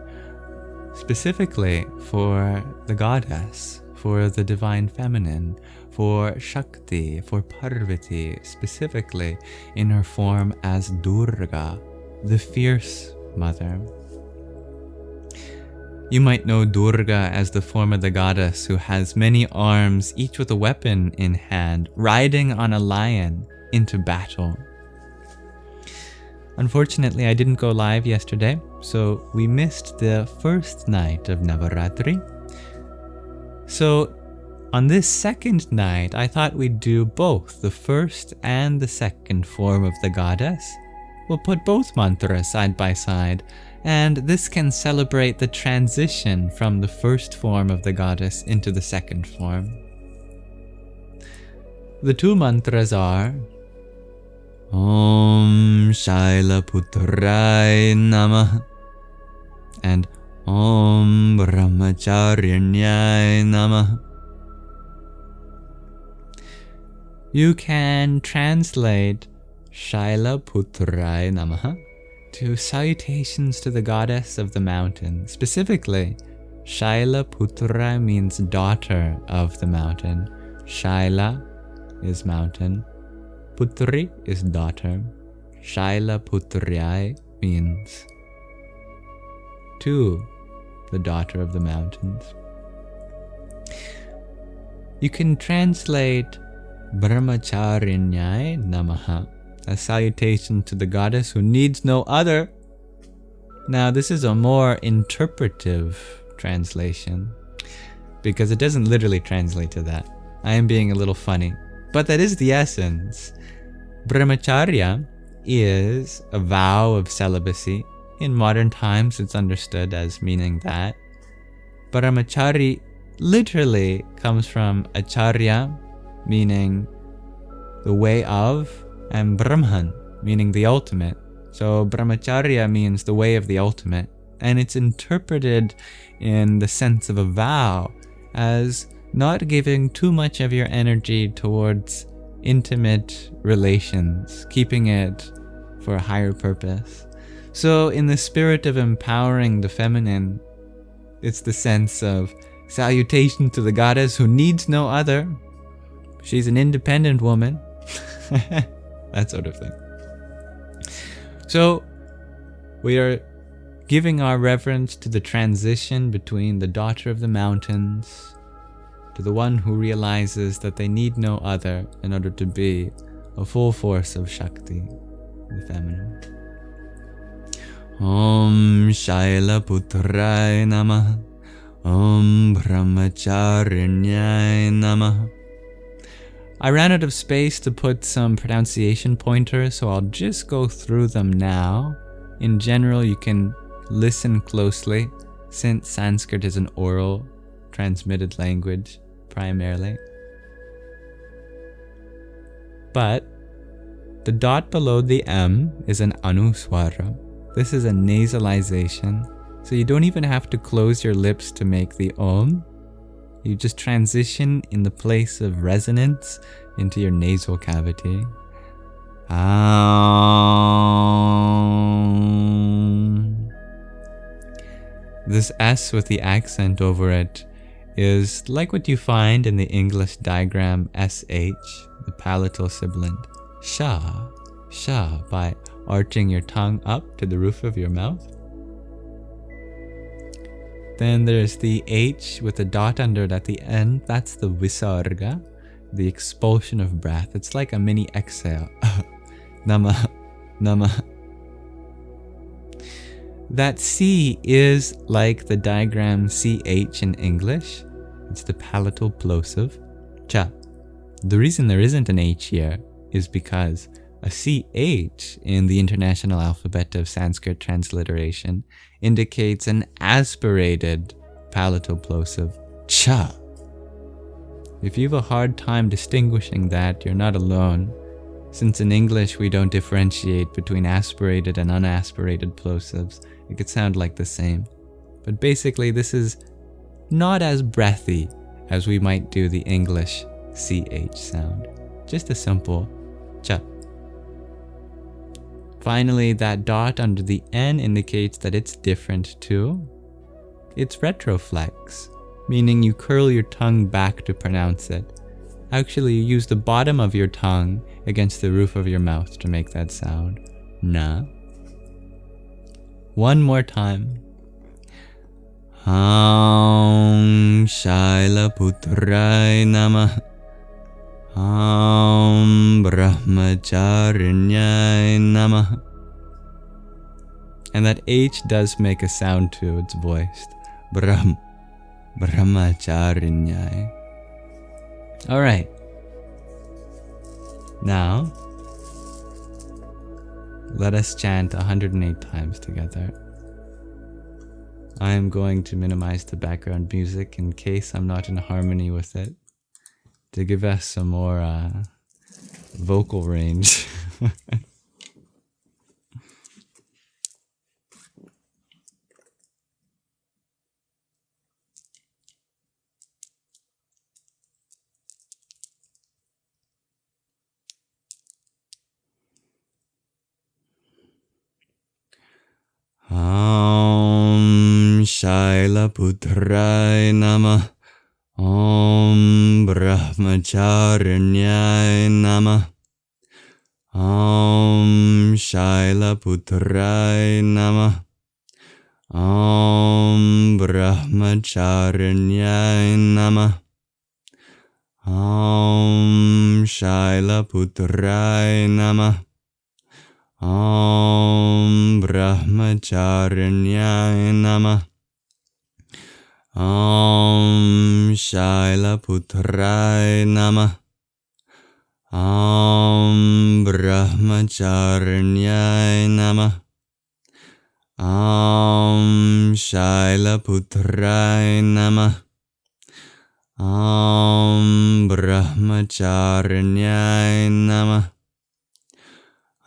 specifically for the goddess, for the divine feminine, for Shakti, for Parvati, specifically in her form as Durga, the fierce mother. You might know Durga as the form of the goddess who has many arms, each with a weapon in hand, riding on a lion into battle. Unfortunately, I didn't go live yesterday, so we missed the first night of Navaratri. So on this second night, I thought we'd do both the first and the second form of the goddess. We'll put both mantras side by side, and this can celebrate the transition from the first form of the goddess into the second form. The two mantras are Om Shailaputrai Namah and Om Brahmacharyanyai Namah. You can translate Shailaputrai Namaha to salutations to the goddess of the mountain. Specifically, Shailaputra means daughter of the mountain. Shaila is mountain. Putri is daughter. Shaila Putriai means to the daughter of the mountains. You can translate Brahmacharinyai Namaha, a salutation to the goddess who needs no other. Now, this is a more interpretive translation because it doesn't literally translate to that. I am being a little funny, but that is the essence. Brahmacharya is a vow of celibacy. In modern times, it's understood as meaning that. Brahmachari literally comes from acharya, meaning the way of, and Brahman, meaning the ultimate. So Brahmacharya means the way of the ultimate, and it's interpreted in the sense of a vow as not giving too much of your energy towards intimate relations, keeping it for a higher purpose. So in the spirit of empowering the feminine, it's the sense of salutation to the goddess who needs no other. She's an independent woman. That sort of thing. So we are giving our reverence to the transition between the daughter of the mountains to the one who realizes that they need no other in order to be a full force of Shakti, the feminine. Om Shaila Putrai Namah. Om Brahmacharinyai Namah. I ran out of space to put some pronunciation pointers, so I'll just go through them now. In general, you can listen closely, since Sanskrit is an oral, transmitted language, primarily. But the dot below the M is an anuswara. This is a nasalization, so you don't even have to close your lips to make the Om. You just transition in the place of resonance into your nasal cavity. This S with the accent over it is like what you find in the English diagram SH, the palatal sibilant. Sha, sha, by arching your tongue up to the roof of your mouth. Then there's the H with a dot under it at the end. That's the visarga, the expulsion of breath. It's like a mini exhale. Nama, nama. That C is like the diagram CH in English. It's the palatal plosive. Cha. The reason there isn't an H here is because a CH in the International Alphabet of Sanskrit Transliteration indicates an aspirated palatal plosive, cha. If you have a hard time distinguishing that, you're not alone, since in English we don't differentiate between aspirated and unaspirated plosives. It could sound like the same. But basically this is not as breathy as we might do the English CH sound. Just a simple cha. Finally, that dot under the N indicates that it's different too. It's retroflex, meaning you curl your tongue back to pronounce it. Actually, you use the bottom of your tongue against the roof of your mouth to make that sound. Na. One more time. Om Shaila Putrai Namah. Om Brahmacharinyai Namah. And that H does make a sound too, it's voiced. Brahmacharinyai. Alright. Now, let us chant 108 times together. I am going to minimize the background music in case I'm not in harmony with it, to give us some more vocal range. Om Shaila Putrai Namah. Om Brahmacharanyaya Namah. Om Shailaputraya Namah. Om Brahmacharanyaya Namah. Om Shailaputraya Namah. Om Brahmacharanyaya Namah. Om Shailaputraya Namah. Om Brahmacharanyaya Namah. Om Shailaputraya Namah. Om Brahmacharanyaya Namah.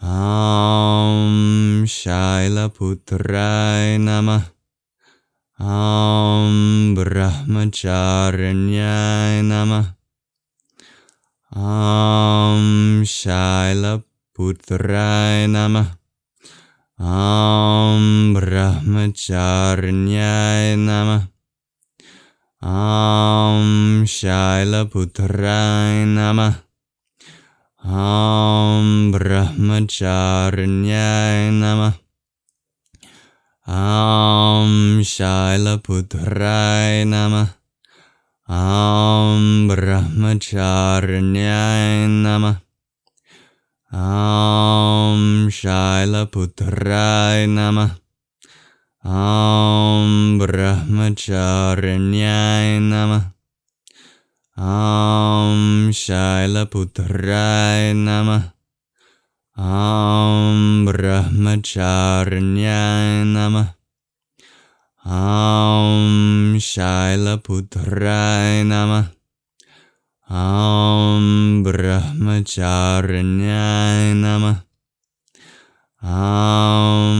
Om Shailaputraya Namah. Om Brahmacharanyaya Namah. Om Shailaputraya Namah. Om Brahmacharanyaya Namah. Om Shailaputraya Namah. Om Brahmacharanyaya Namah. Om Shailaputraya Namah. Om Brahmacharanyaya Namah. Om Shailaputraya Namah. Om Brahmacharanyaya Namah. Om Shailaputraya Namah. Om Brahmacharanyaya Namah. Om Shailaputraya Namah. Om Brahmacharanyaya Namah. Om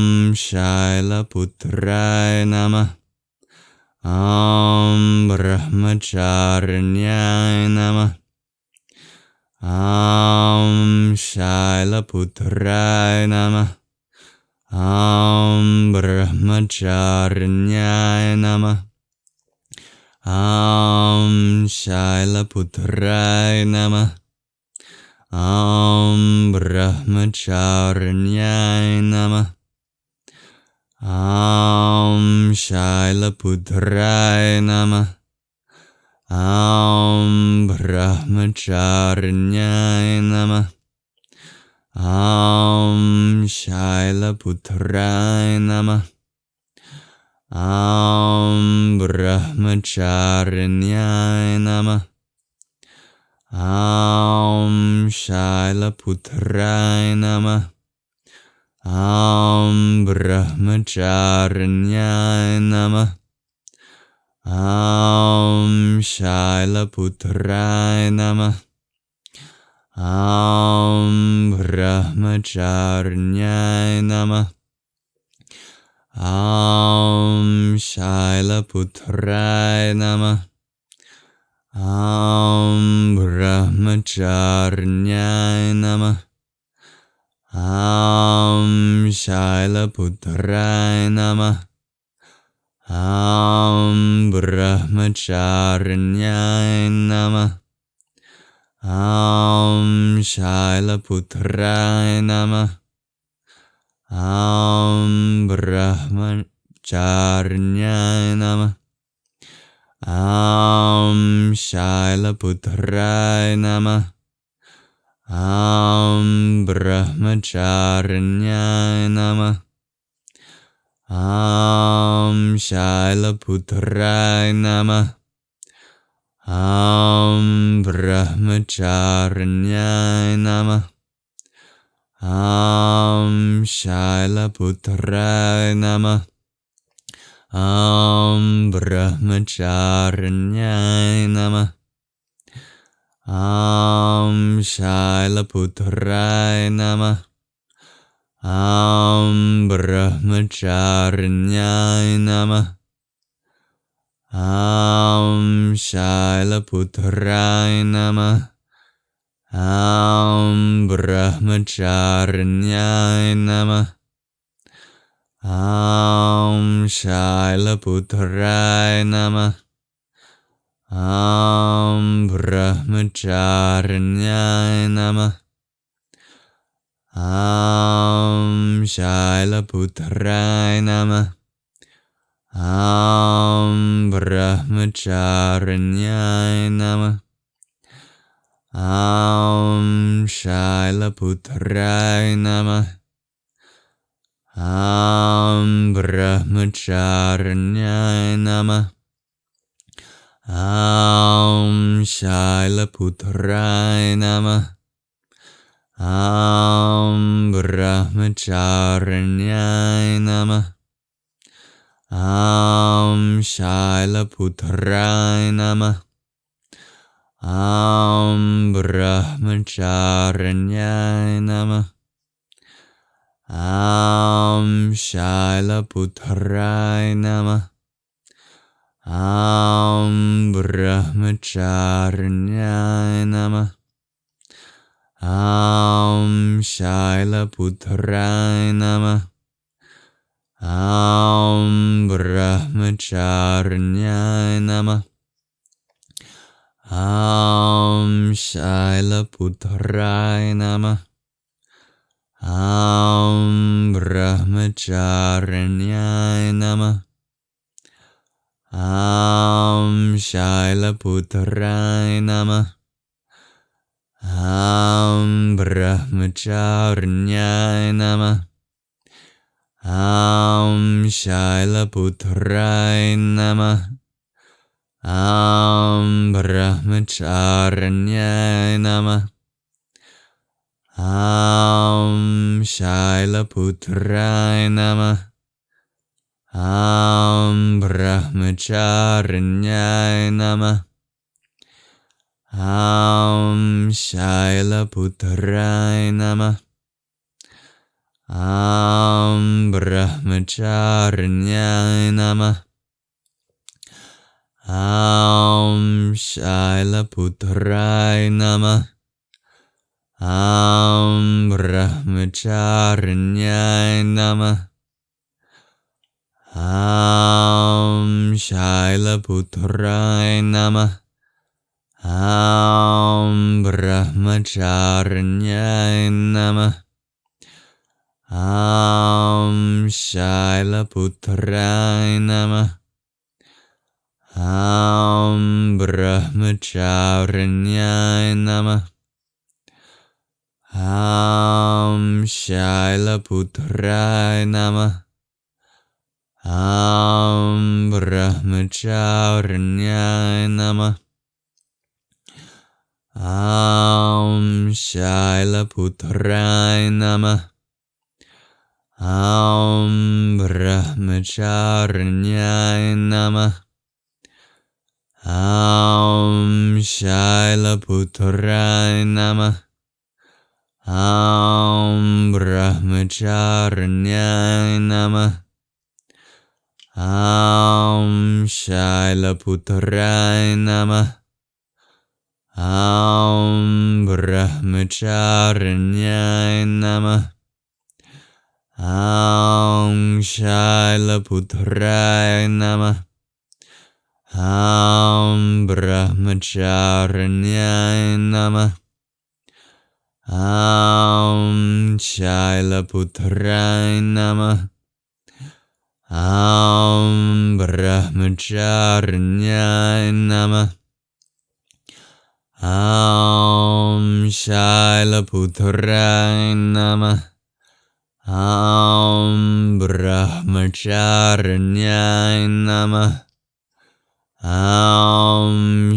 Shailaputraya Namah. Om Brahmacharanyaya Namah. Om Shailaputraya Namah. Om Brahmacharanyaya Namah. Om Shailaputraya Namah. Om Brahmacharanyaya Namah. Om Shailaputraya Namah. Om Brahmacharanyaya Namah. Om Shailaputraya Namah. Om Brahmacharanyaya Namah. Om Shailaputraya Namah. Om Brahmacharanyaya Namah. Om Shailaputraya Namah. Om Brahmacharanyaya Namah. Om Shailaputraya Namah. Om Brahmacharanyaya Namah. Om Shailaputraya Namah. Om Brahmacharanyaya Namah. Om Shailaputraya Namah. Om Brahmacharanyaya Namah. Om Shailaputraya Namah. Om Brahmacharanyaya Namah. Om Shailaputraya Namah. Om Brahmacharanyaya Namah. Om Shailaputraya Namah. Om Brahmacharanyaya Namah. Om Shailaputraya Namah. Om Brahmacharanyaya Namah. Om Shailaputraya Namah. Om Brahmacharanyaya Namah. Om Shailaputraya Namah. Brahmacharanyaya Namah. Shailaputraya Namah. Brahmacharanyaya Namah. Shailaputraya Namah. Brahmacharanyaya Namah. Shailaputraya Namah. Brahmacharanyaya Namah. Shailaputraya Namah. Brahmacharanyaya Namah. Shailaputraya Namah. Brahmacharanyaya Namah. Shailaputraya Namah. Brahmacharanyaya Namah. Shailaputraya Namah. Brahmacharanyaya Namah. Shailaputraya Namah. Brahmacharanyaya Namah. Shailaputraya Namah. Brahmacharanyaya Namah. Shailaputraya Namah. Brahmacharanyaya Namah. Shailaputraya Namah. Brahmacharanyaya Namah. Shailaputraya Namah. Brahmacharanyaya Namah. Shailaputraya Namah. Brahmacharanyaya Namah. Shailaputraya Namah. Brahmacharanyaya Namah. Shailaputraya Namah. Brahmacharanyaya Namah. Shailaputraya Namah. Brahmacharanyaya Namah. Shailaputraya Namah. Brahmacharanyaya Namah. Shailaputraya Namah. Brahmacharanyaya Namah. Shailaputraya Namah. Brahmacharanyaya Namah. Shailaputraya Namah. Brahmacharanyaya Namah. Shailaputraya Namah. Brahmacharanyaya Namah.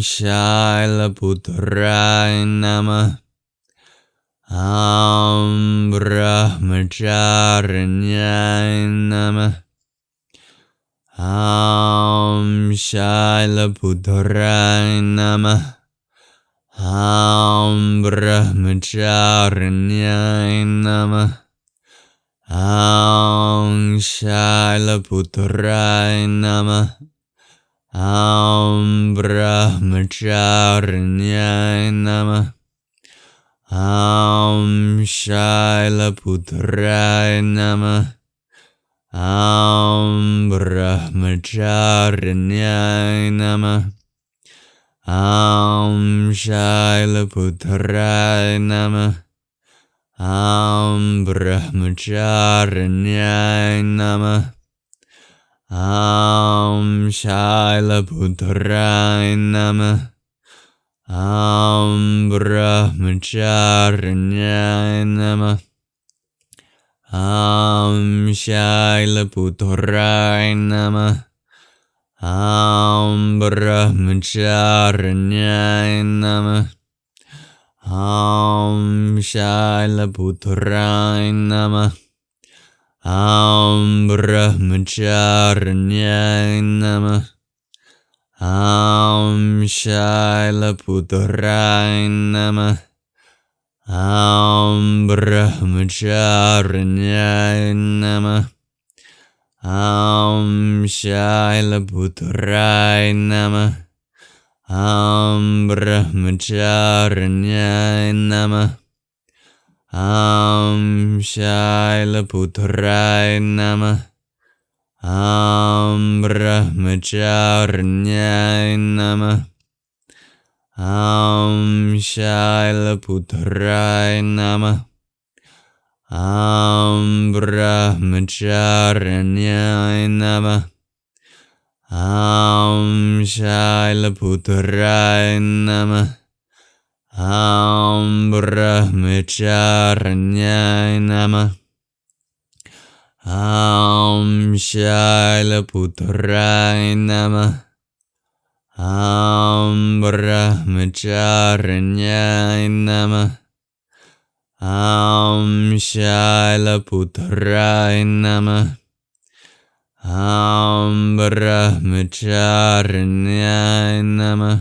Shailaputraya Namah. Brahmacharanyaya Namah. Shailaputraya Namah. Brahmacharanyaya Namah. Shailaputraya Namah. Brahmacharanyaya Namah. Shailaputraya Namah. Brahmacharanyaya Namah. Shailaputraya Namah. Brahmacharanyaya Namah. Shailaputraya Namah. Brahmacharanyaya Namah. Shailaputraya Namah. Brahmacharanyaya Namah. Shailaputraya Namah. Brahmacharanyaya Namah. Shailaputraya Namah. Brahmacharanyaya Namah. Shailaputraya Namah. Brahmacharanyaya Namah. Shailaputraya Namah. Brahmacharanyaya Namah. Shailaputraya Namah. Brahmacharanyaya Namah. Shailaputraya Namah. Brahmacharanyaya Namah. Shailaputraya Namah. Brahmacharanyaya Namah. Shailaputraya Namah. Brahmacharanyaya Namah. Shailaputraya Namah. Brahmacharanyaya Namah.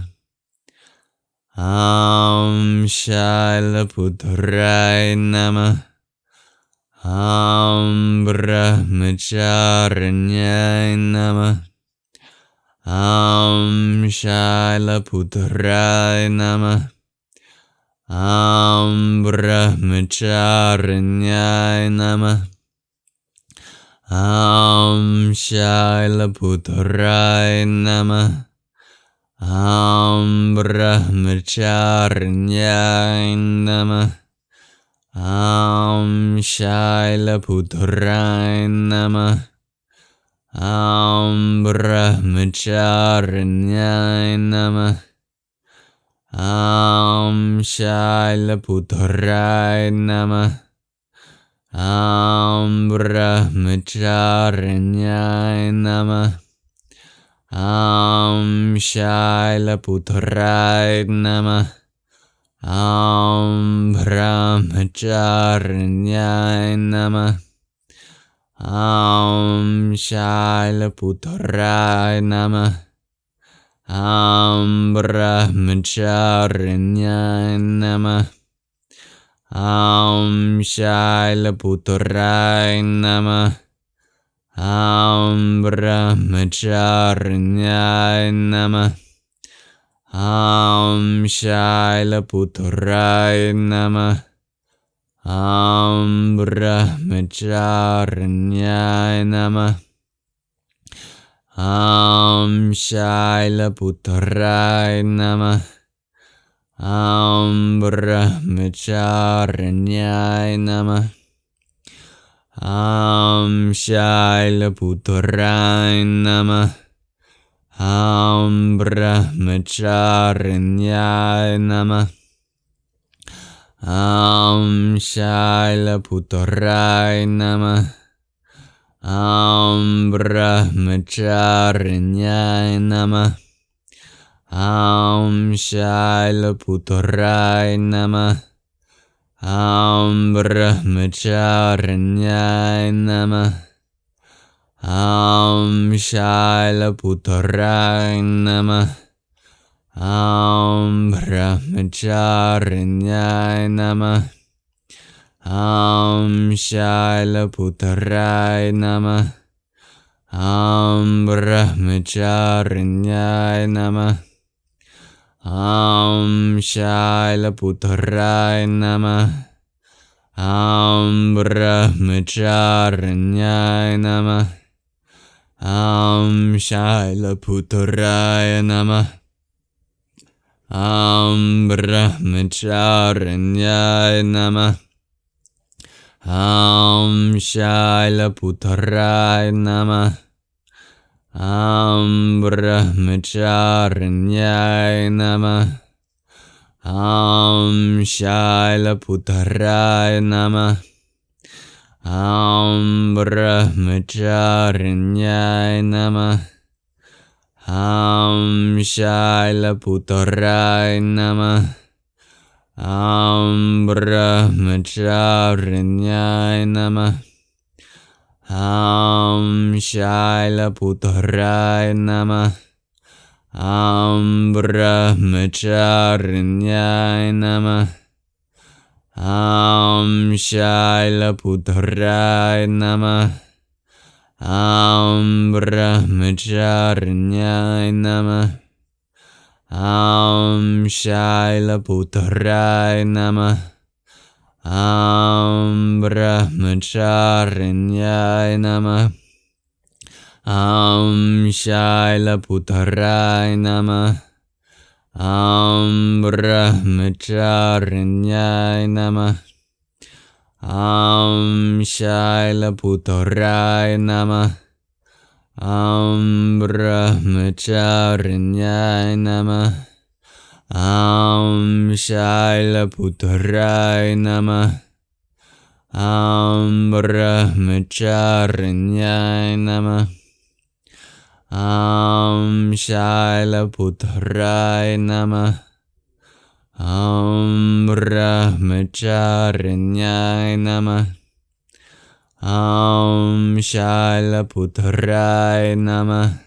Shailaputraya Namah. Brahmacharanyaya Namah. Shailaputraya Namah. Brahmacharanyaya Namah. Shailaputraya Namah. Brahmacharanyaya Namah. Shailaputraya Namah. Brahmacharanyaya Namah. Shailaputraya Namah. Brahmacharanyaya Namah. Shailaputraya Namah. Brahmacharanyaya Namah. Shailaputraya Namah. Brahmacharanyaya Namah. Shailaputraya Namah. Brahmacharanyaya Namah. Shailaputraya Namah. Brahmacharanyaya Namah. Shailaputraya Namah. Brahmacharanyaya Namah. Shailaputraya Namah. Brahmacharanyaya Namah. Shailaputraya Namah. Brahmacharanyaya Namah. Shailaputraya Namah. Brahmacharanyaya Namah. Shailaputraya Namah. Brahmacharanyaya Namah. Shailaputraya Namah. Brahmacharanyaya Namah. Shailaputraya Namah. Brahmacharanyaya Namah. Shailaputraya Namah. Brahmacharanyaya Namah. Shailaputraya Namah. Brahmacharanyaya Namah. Shailaputraya Namah. Brahmacharanyaya Namah. Shailaputraya Namah. Brahmacharanyaya Namah. Shailaputraya Namah. Brahmacharanyaya Namah. Shailaputraya Namah. Brahmacharanyaya Namah. Shailaputraya Namah. Brahmacharanyaya Namah. Shailaputraya Namah. Brahmacharanyaya Namah. Shailaputraya Namah. Brahmacharanyaya Namah. Shailaputraya Namah. Brahmacharanyaya Namah. Shailaputraya Namah.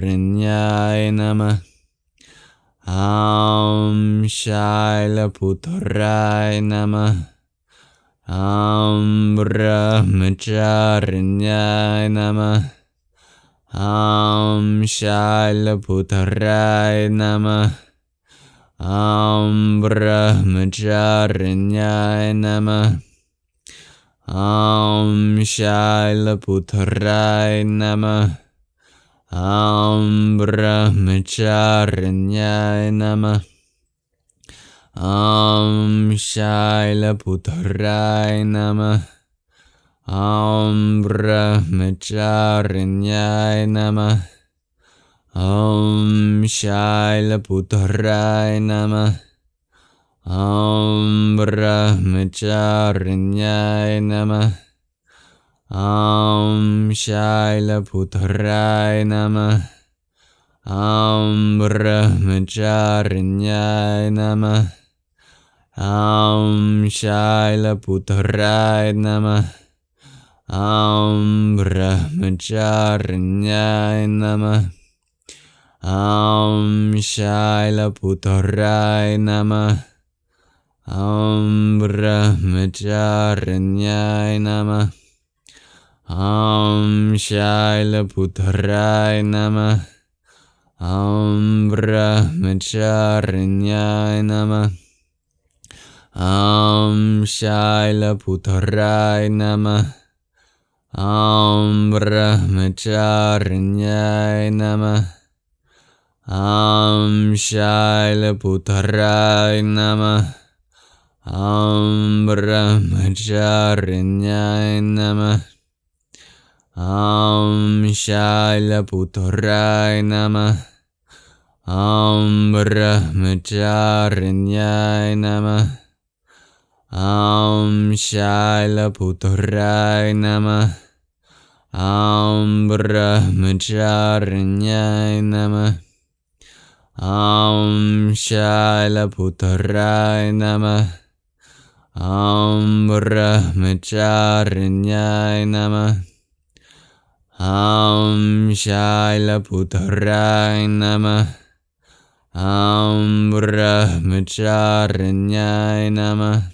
Brahmacharanyaya Namah. Shailaputraya Namah. Brahmacharanyaya Namah. Shailaputraya Namah. Brahmacharanyaya Namah. Shailaputraya Namah. Brahmacharanyaya Namah. Shailaputraya Namah. Brahmacharanyaya Namah. Shailaputraya Namah. Brahmacharanyaya Namah. Shailaputraya Namah. Brahmacharanyaya Namah. Shailaputraya Namah. Brahmacharanyaya Namah. Shailaputraya Namah. Brahmacharanyaya Namah. Shailaputraya Namah. Brahmacharanyaya Namah. Shailaputraya Namah. Brahmacharanyaya Namah. Shailaputraya Namah. Brahmacharanyaya Namah. Shailaputraya Namah. Brahmacharanyaya Namah. Shailaputraya Namah. Brahmacharanyaya Namah. Shailaputraya Namah. Brahmacharanyaya Namah. Shailaputraya Namah. Brahmacharanyaya Namah.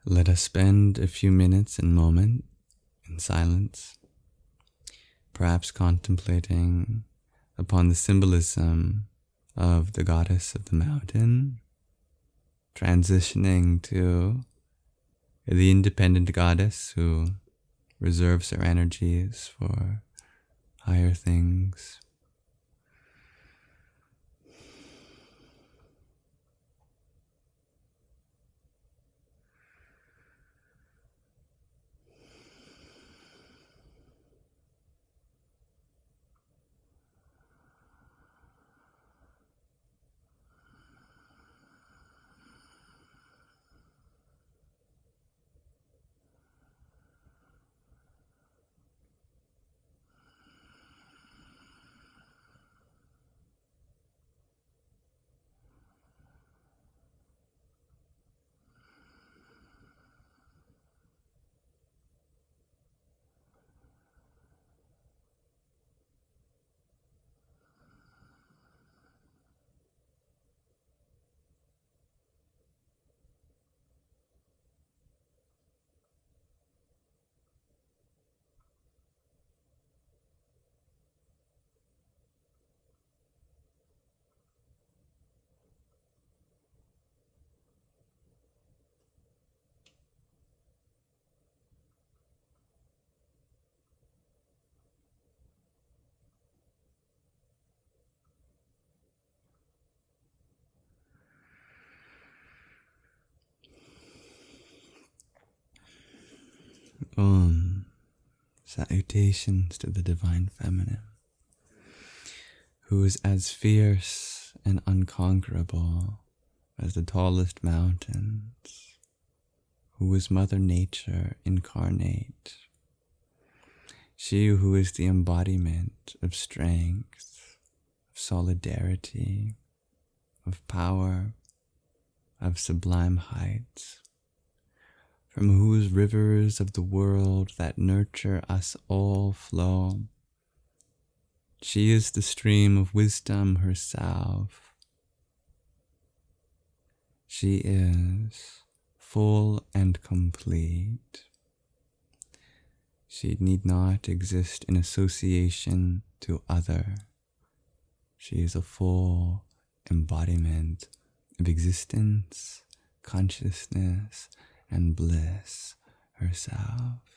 Let us spend a few minutes and moment in silence, perhaps contemplating upon the symbolism of the goddess of the mountain, transitioning to the independent goddess who reserves her energies for higher things. Salutations to the Divine Feminine, who is as fierce and unconquerable as the tallest mountains, who is Mother Nature incarnate, she who is the embodiment of strength, of solidarity, of power, of sublime heights, from whose rivers of the world that nurture us all flow. She is the stream of wisdom herself. She is full and complete. She need not exist in association to other. She is a full embodiment of existence, consciousness, and bliss herself.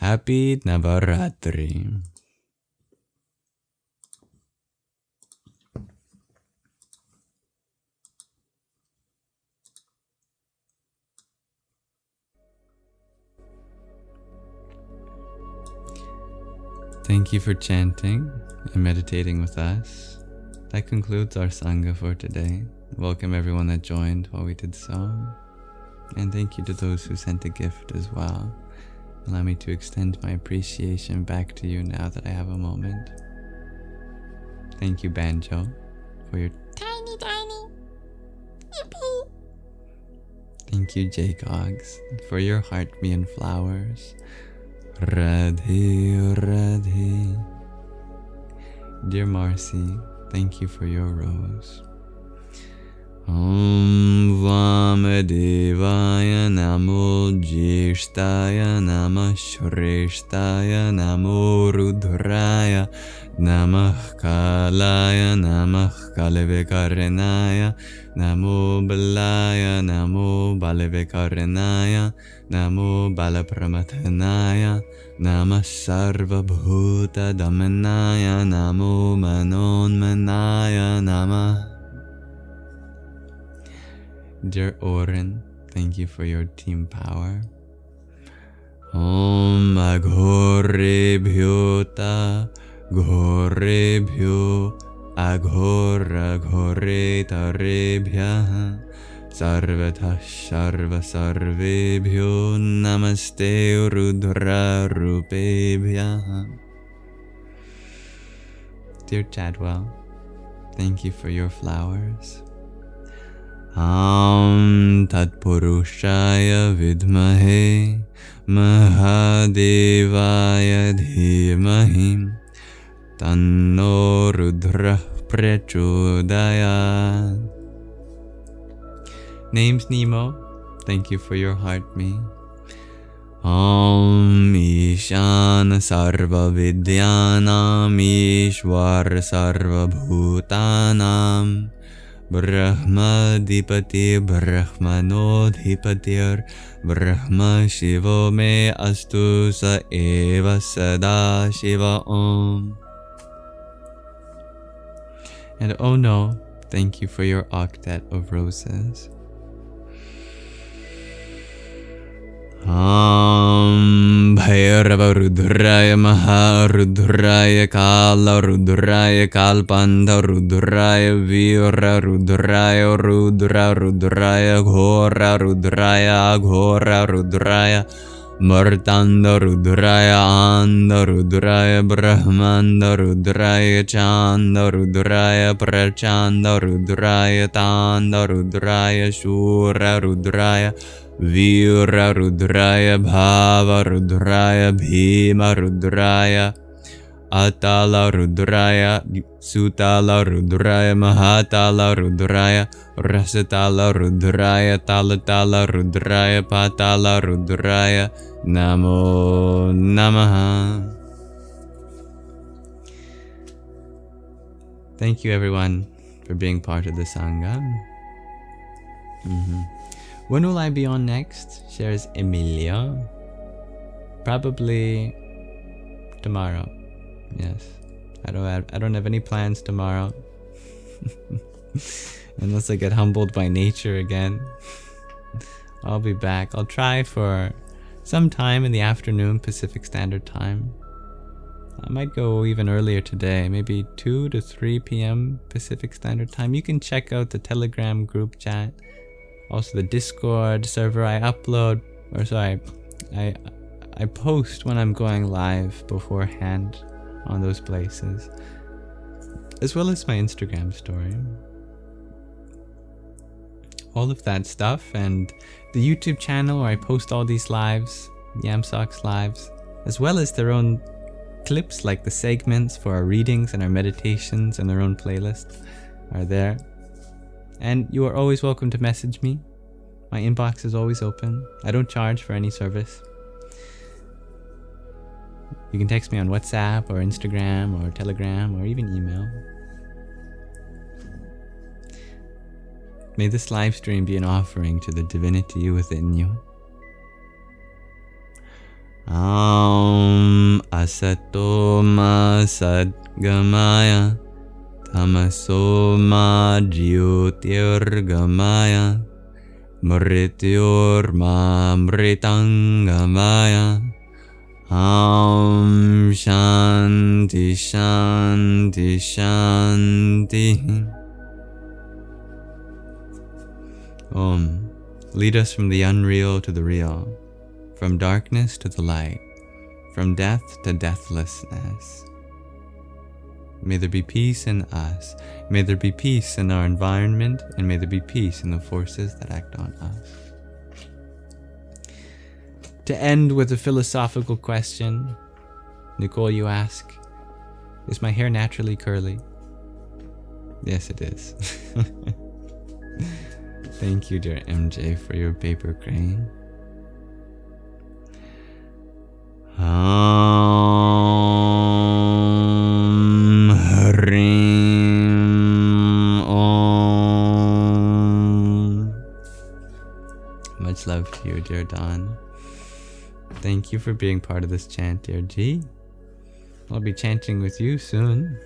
Happy Navaratri. Thank you for chanting and meditating with us. That concludes our Sangha for today. Welcome everyone that joined while we did so. And thank you to those who sent a gift as well. Allow me to extend my appreciation back to you now that I have a moment. Thank you, Banjo, for your tiny. Yippee. Thank you, Jacogs, for your heart me and flowers. Radhe, Radhe. Dear Marcy, thank you for your rose. Om Vamadevaya Namo Jyeshtaya Namah Shreshtaya Namo Rudraya Namah Kalaya Namah Kalevekaranaya Namo Balaya Namo Balevekaranaya Namo Balapramathanaya Namah Sarva Bhuta Damanaya Namo Manonmanaya Namah. Dear Oren, thank you for your team power. Om Aghorebhyo Ta Ghorebhyo Aghora Ghore Tarebhya Sarvatha Sarva Sarvebhyo Namaste Rudra Rupebhya. Dear Chadwell, thank you for your flowers. Tatpurushaya Vidmahe Mahadevaya Dhimahi Tanno Rudra Prachodayat. Name's Nemo, thank you for your heart me. Om Ishana Sarva Vidyanam Ishwar Sarva Bhutanam Brahma Dipati Brahmano Dhipatir Brahma Shivo Me Astu Sa Eva Sada Shiva Om. And oh no, thank you for your octet of roses. Bhairava Rudraya Maha Rudraya Kala Rudraya Kalpanda Rudraya Vira Rudraya Rudra Rudraya Ghora Rudraya Aghora Rudraya Martanda Rudraya Anda Rudraya Brahmanda Rudraya Chanda Rudraya Prachanda Rudraya Tanda Rudraya Shura Rudraya Vira Rudraya Bhava Rudraya Bhima Rudraya Atala Rudraya Sutala Rudraya Mahatala Rudraya Rasatala Rudraya Talatala Rudraya Patala Rudraya Namo Namaha. Thank you everyone for being part of the Sangha. When will I be on next? Shares Emilia. Probably tomorrow. Yes. I don't have any plans tomorrow. Unless I get humbled by nature again. I'll be back. I'll try for some time in the afternoon Pacific Standard Time. I might go even earlier today, maybe 2 to 3 p.m. Pacific Standard Time. You can check out the Telegram group chat. Also the Discord server I upload, or sorry, I post when I'm going live beforehand on those places, as well as my Instagram story. All of that stuff, and the YouTube channel where I post all these lives, Yamsox lives, as well as their own clips like the segments for our readings and our meditations and their own playlists are there. And you are always welcome to message me. My inbox is always open. I don't charge for any service. You can text me on WhatsApp or Instagram or Telegram or even email. May this live stream be an offering to the divinity within you. Asato ma sadgamaya tamaso ma jyotirgamaya mrityor ma mritangamaya. Shanti Shanti Shanti. Lead us from the unreal to the real, from darkness to the light, from death to deathlessness. May there be peace in us, may there be peace in our environment, and may there be peace in the forces that act on us. To end with a philosophical question, Nicole, you ask, is my hair naturally curly? Yes, it is. Thank you, dear MJ, for your paper crane. Much love to you, dear Dawn. Thank you for being part of this chant, dear G. I'll be chanting with you soon.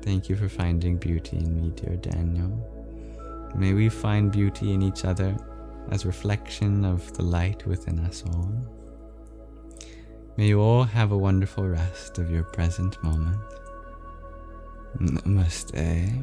Thank you for finding beauty in me, dear Daniel. May we find beauty in each other as reflection of the light within us all. May you all have a wonderful rest of your present moment. Namaste.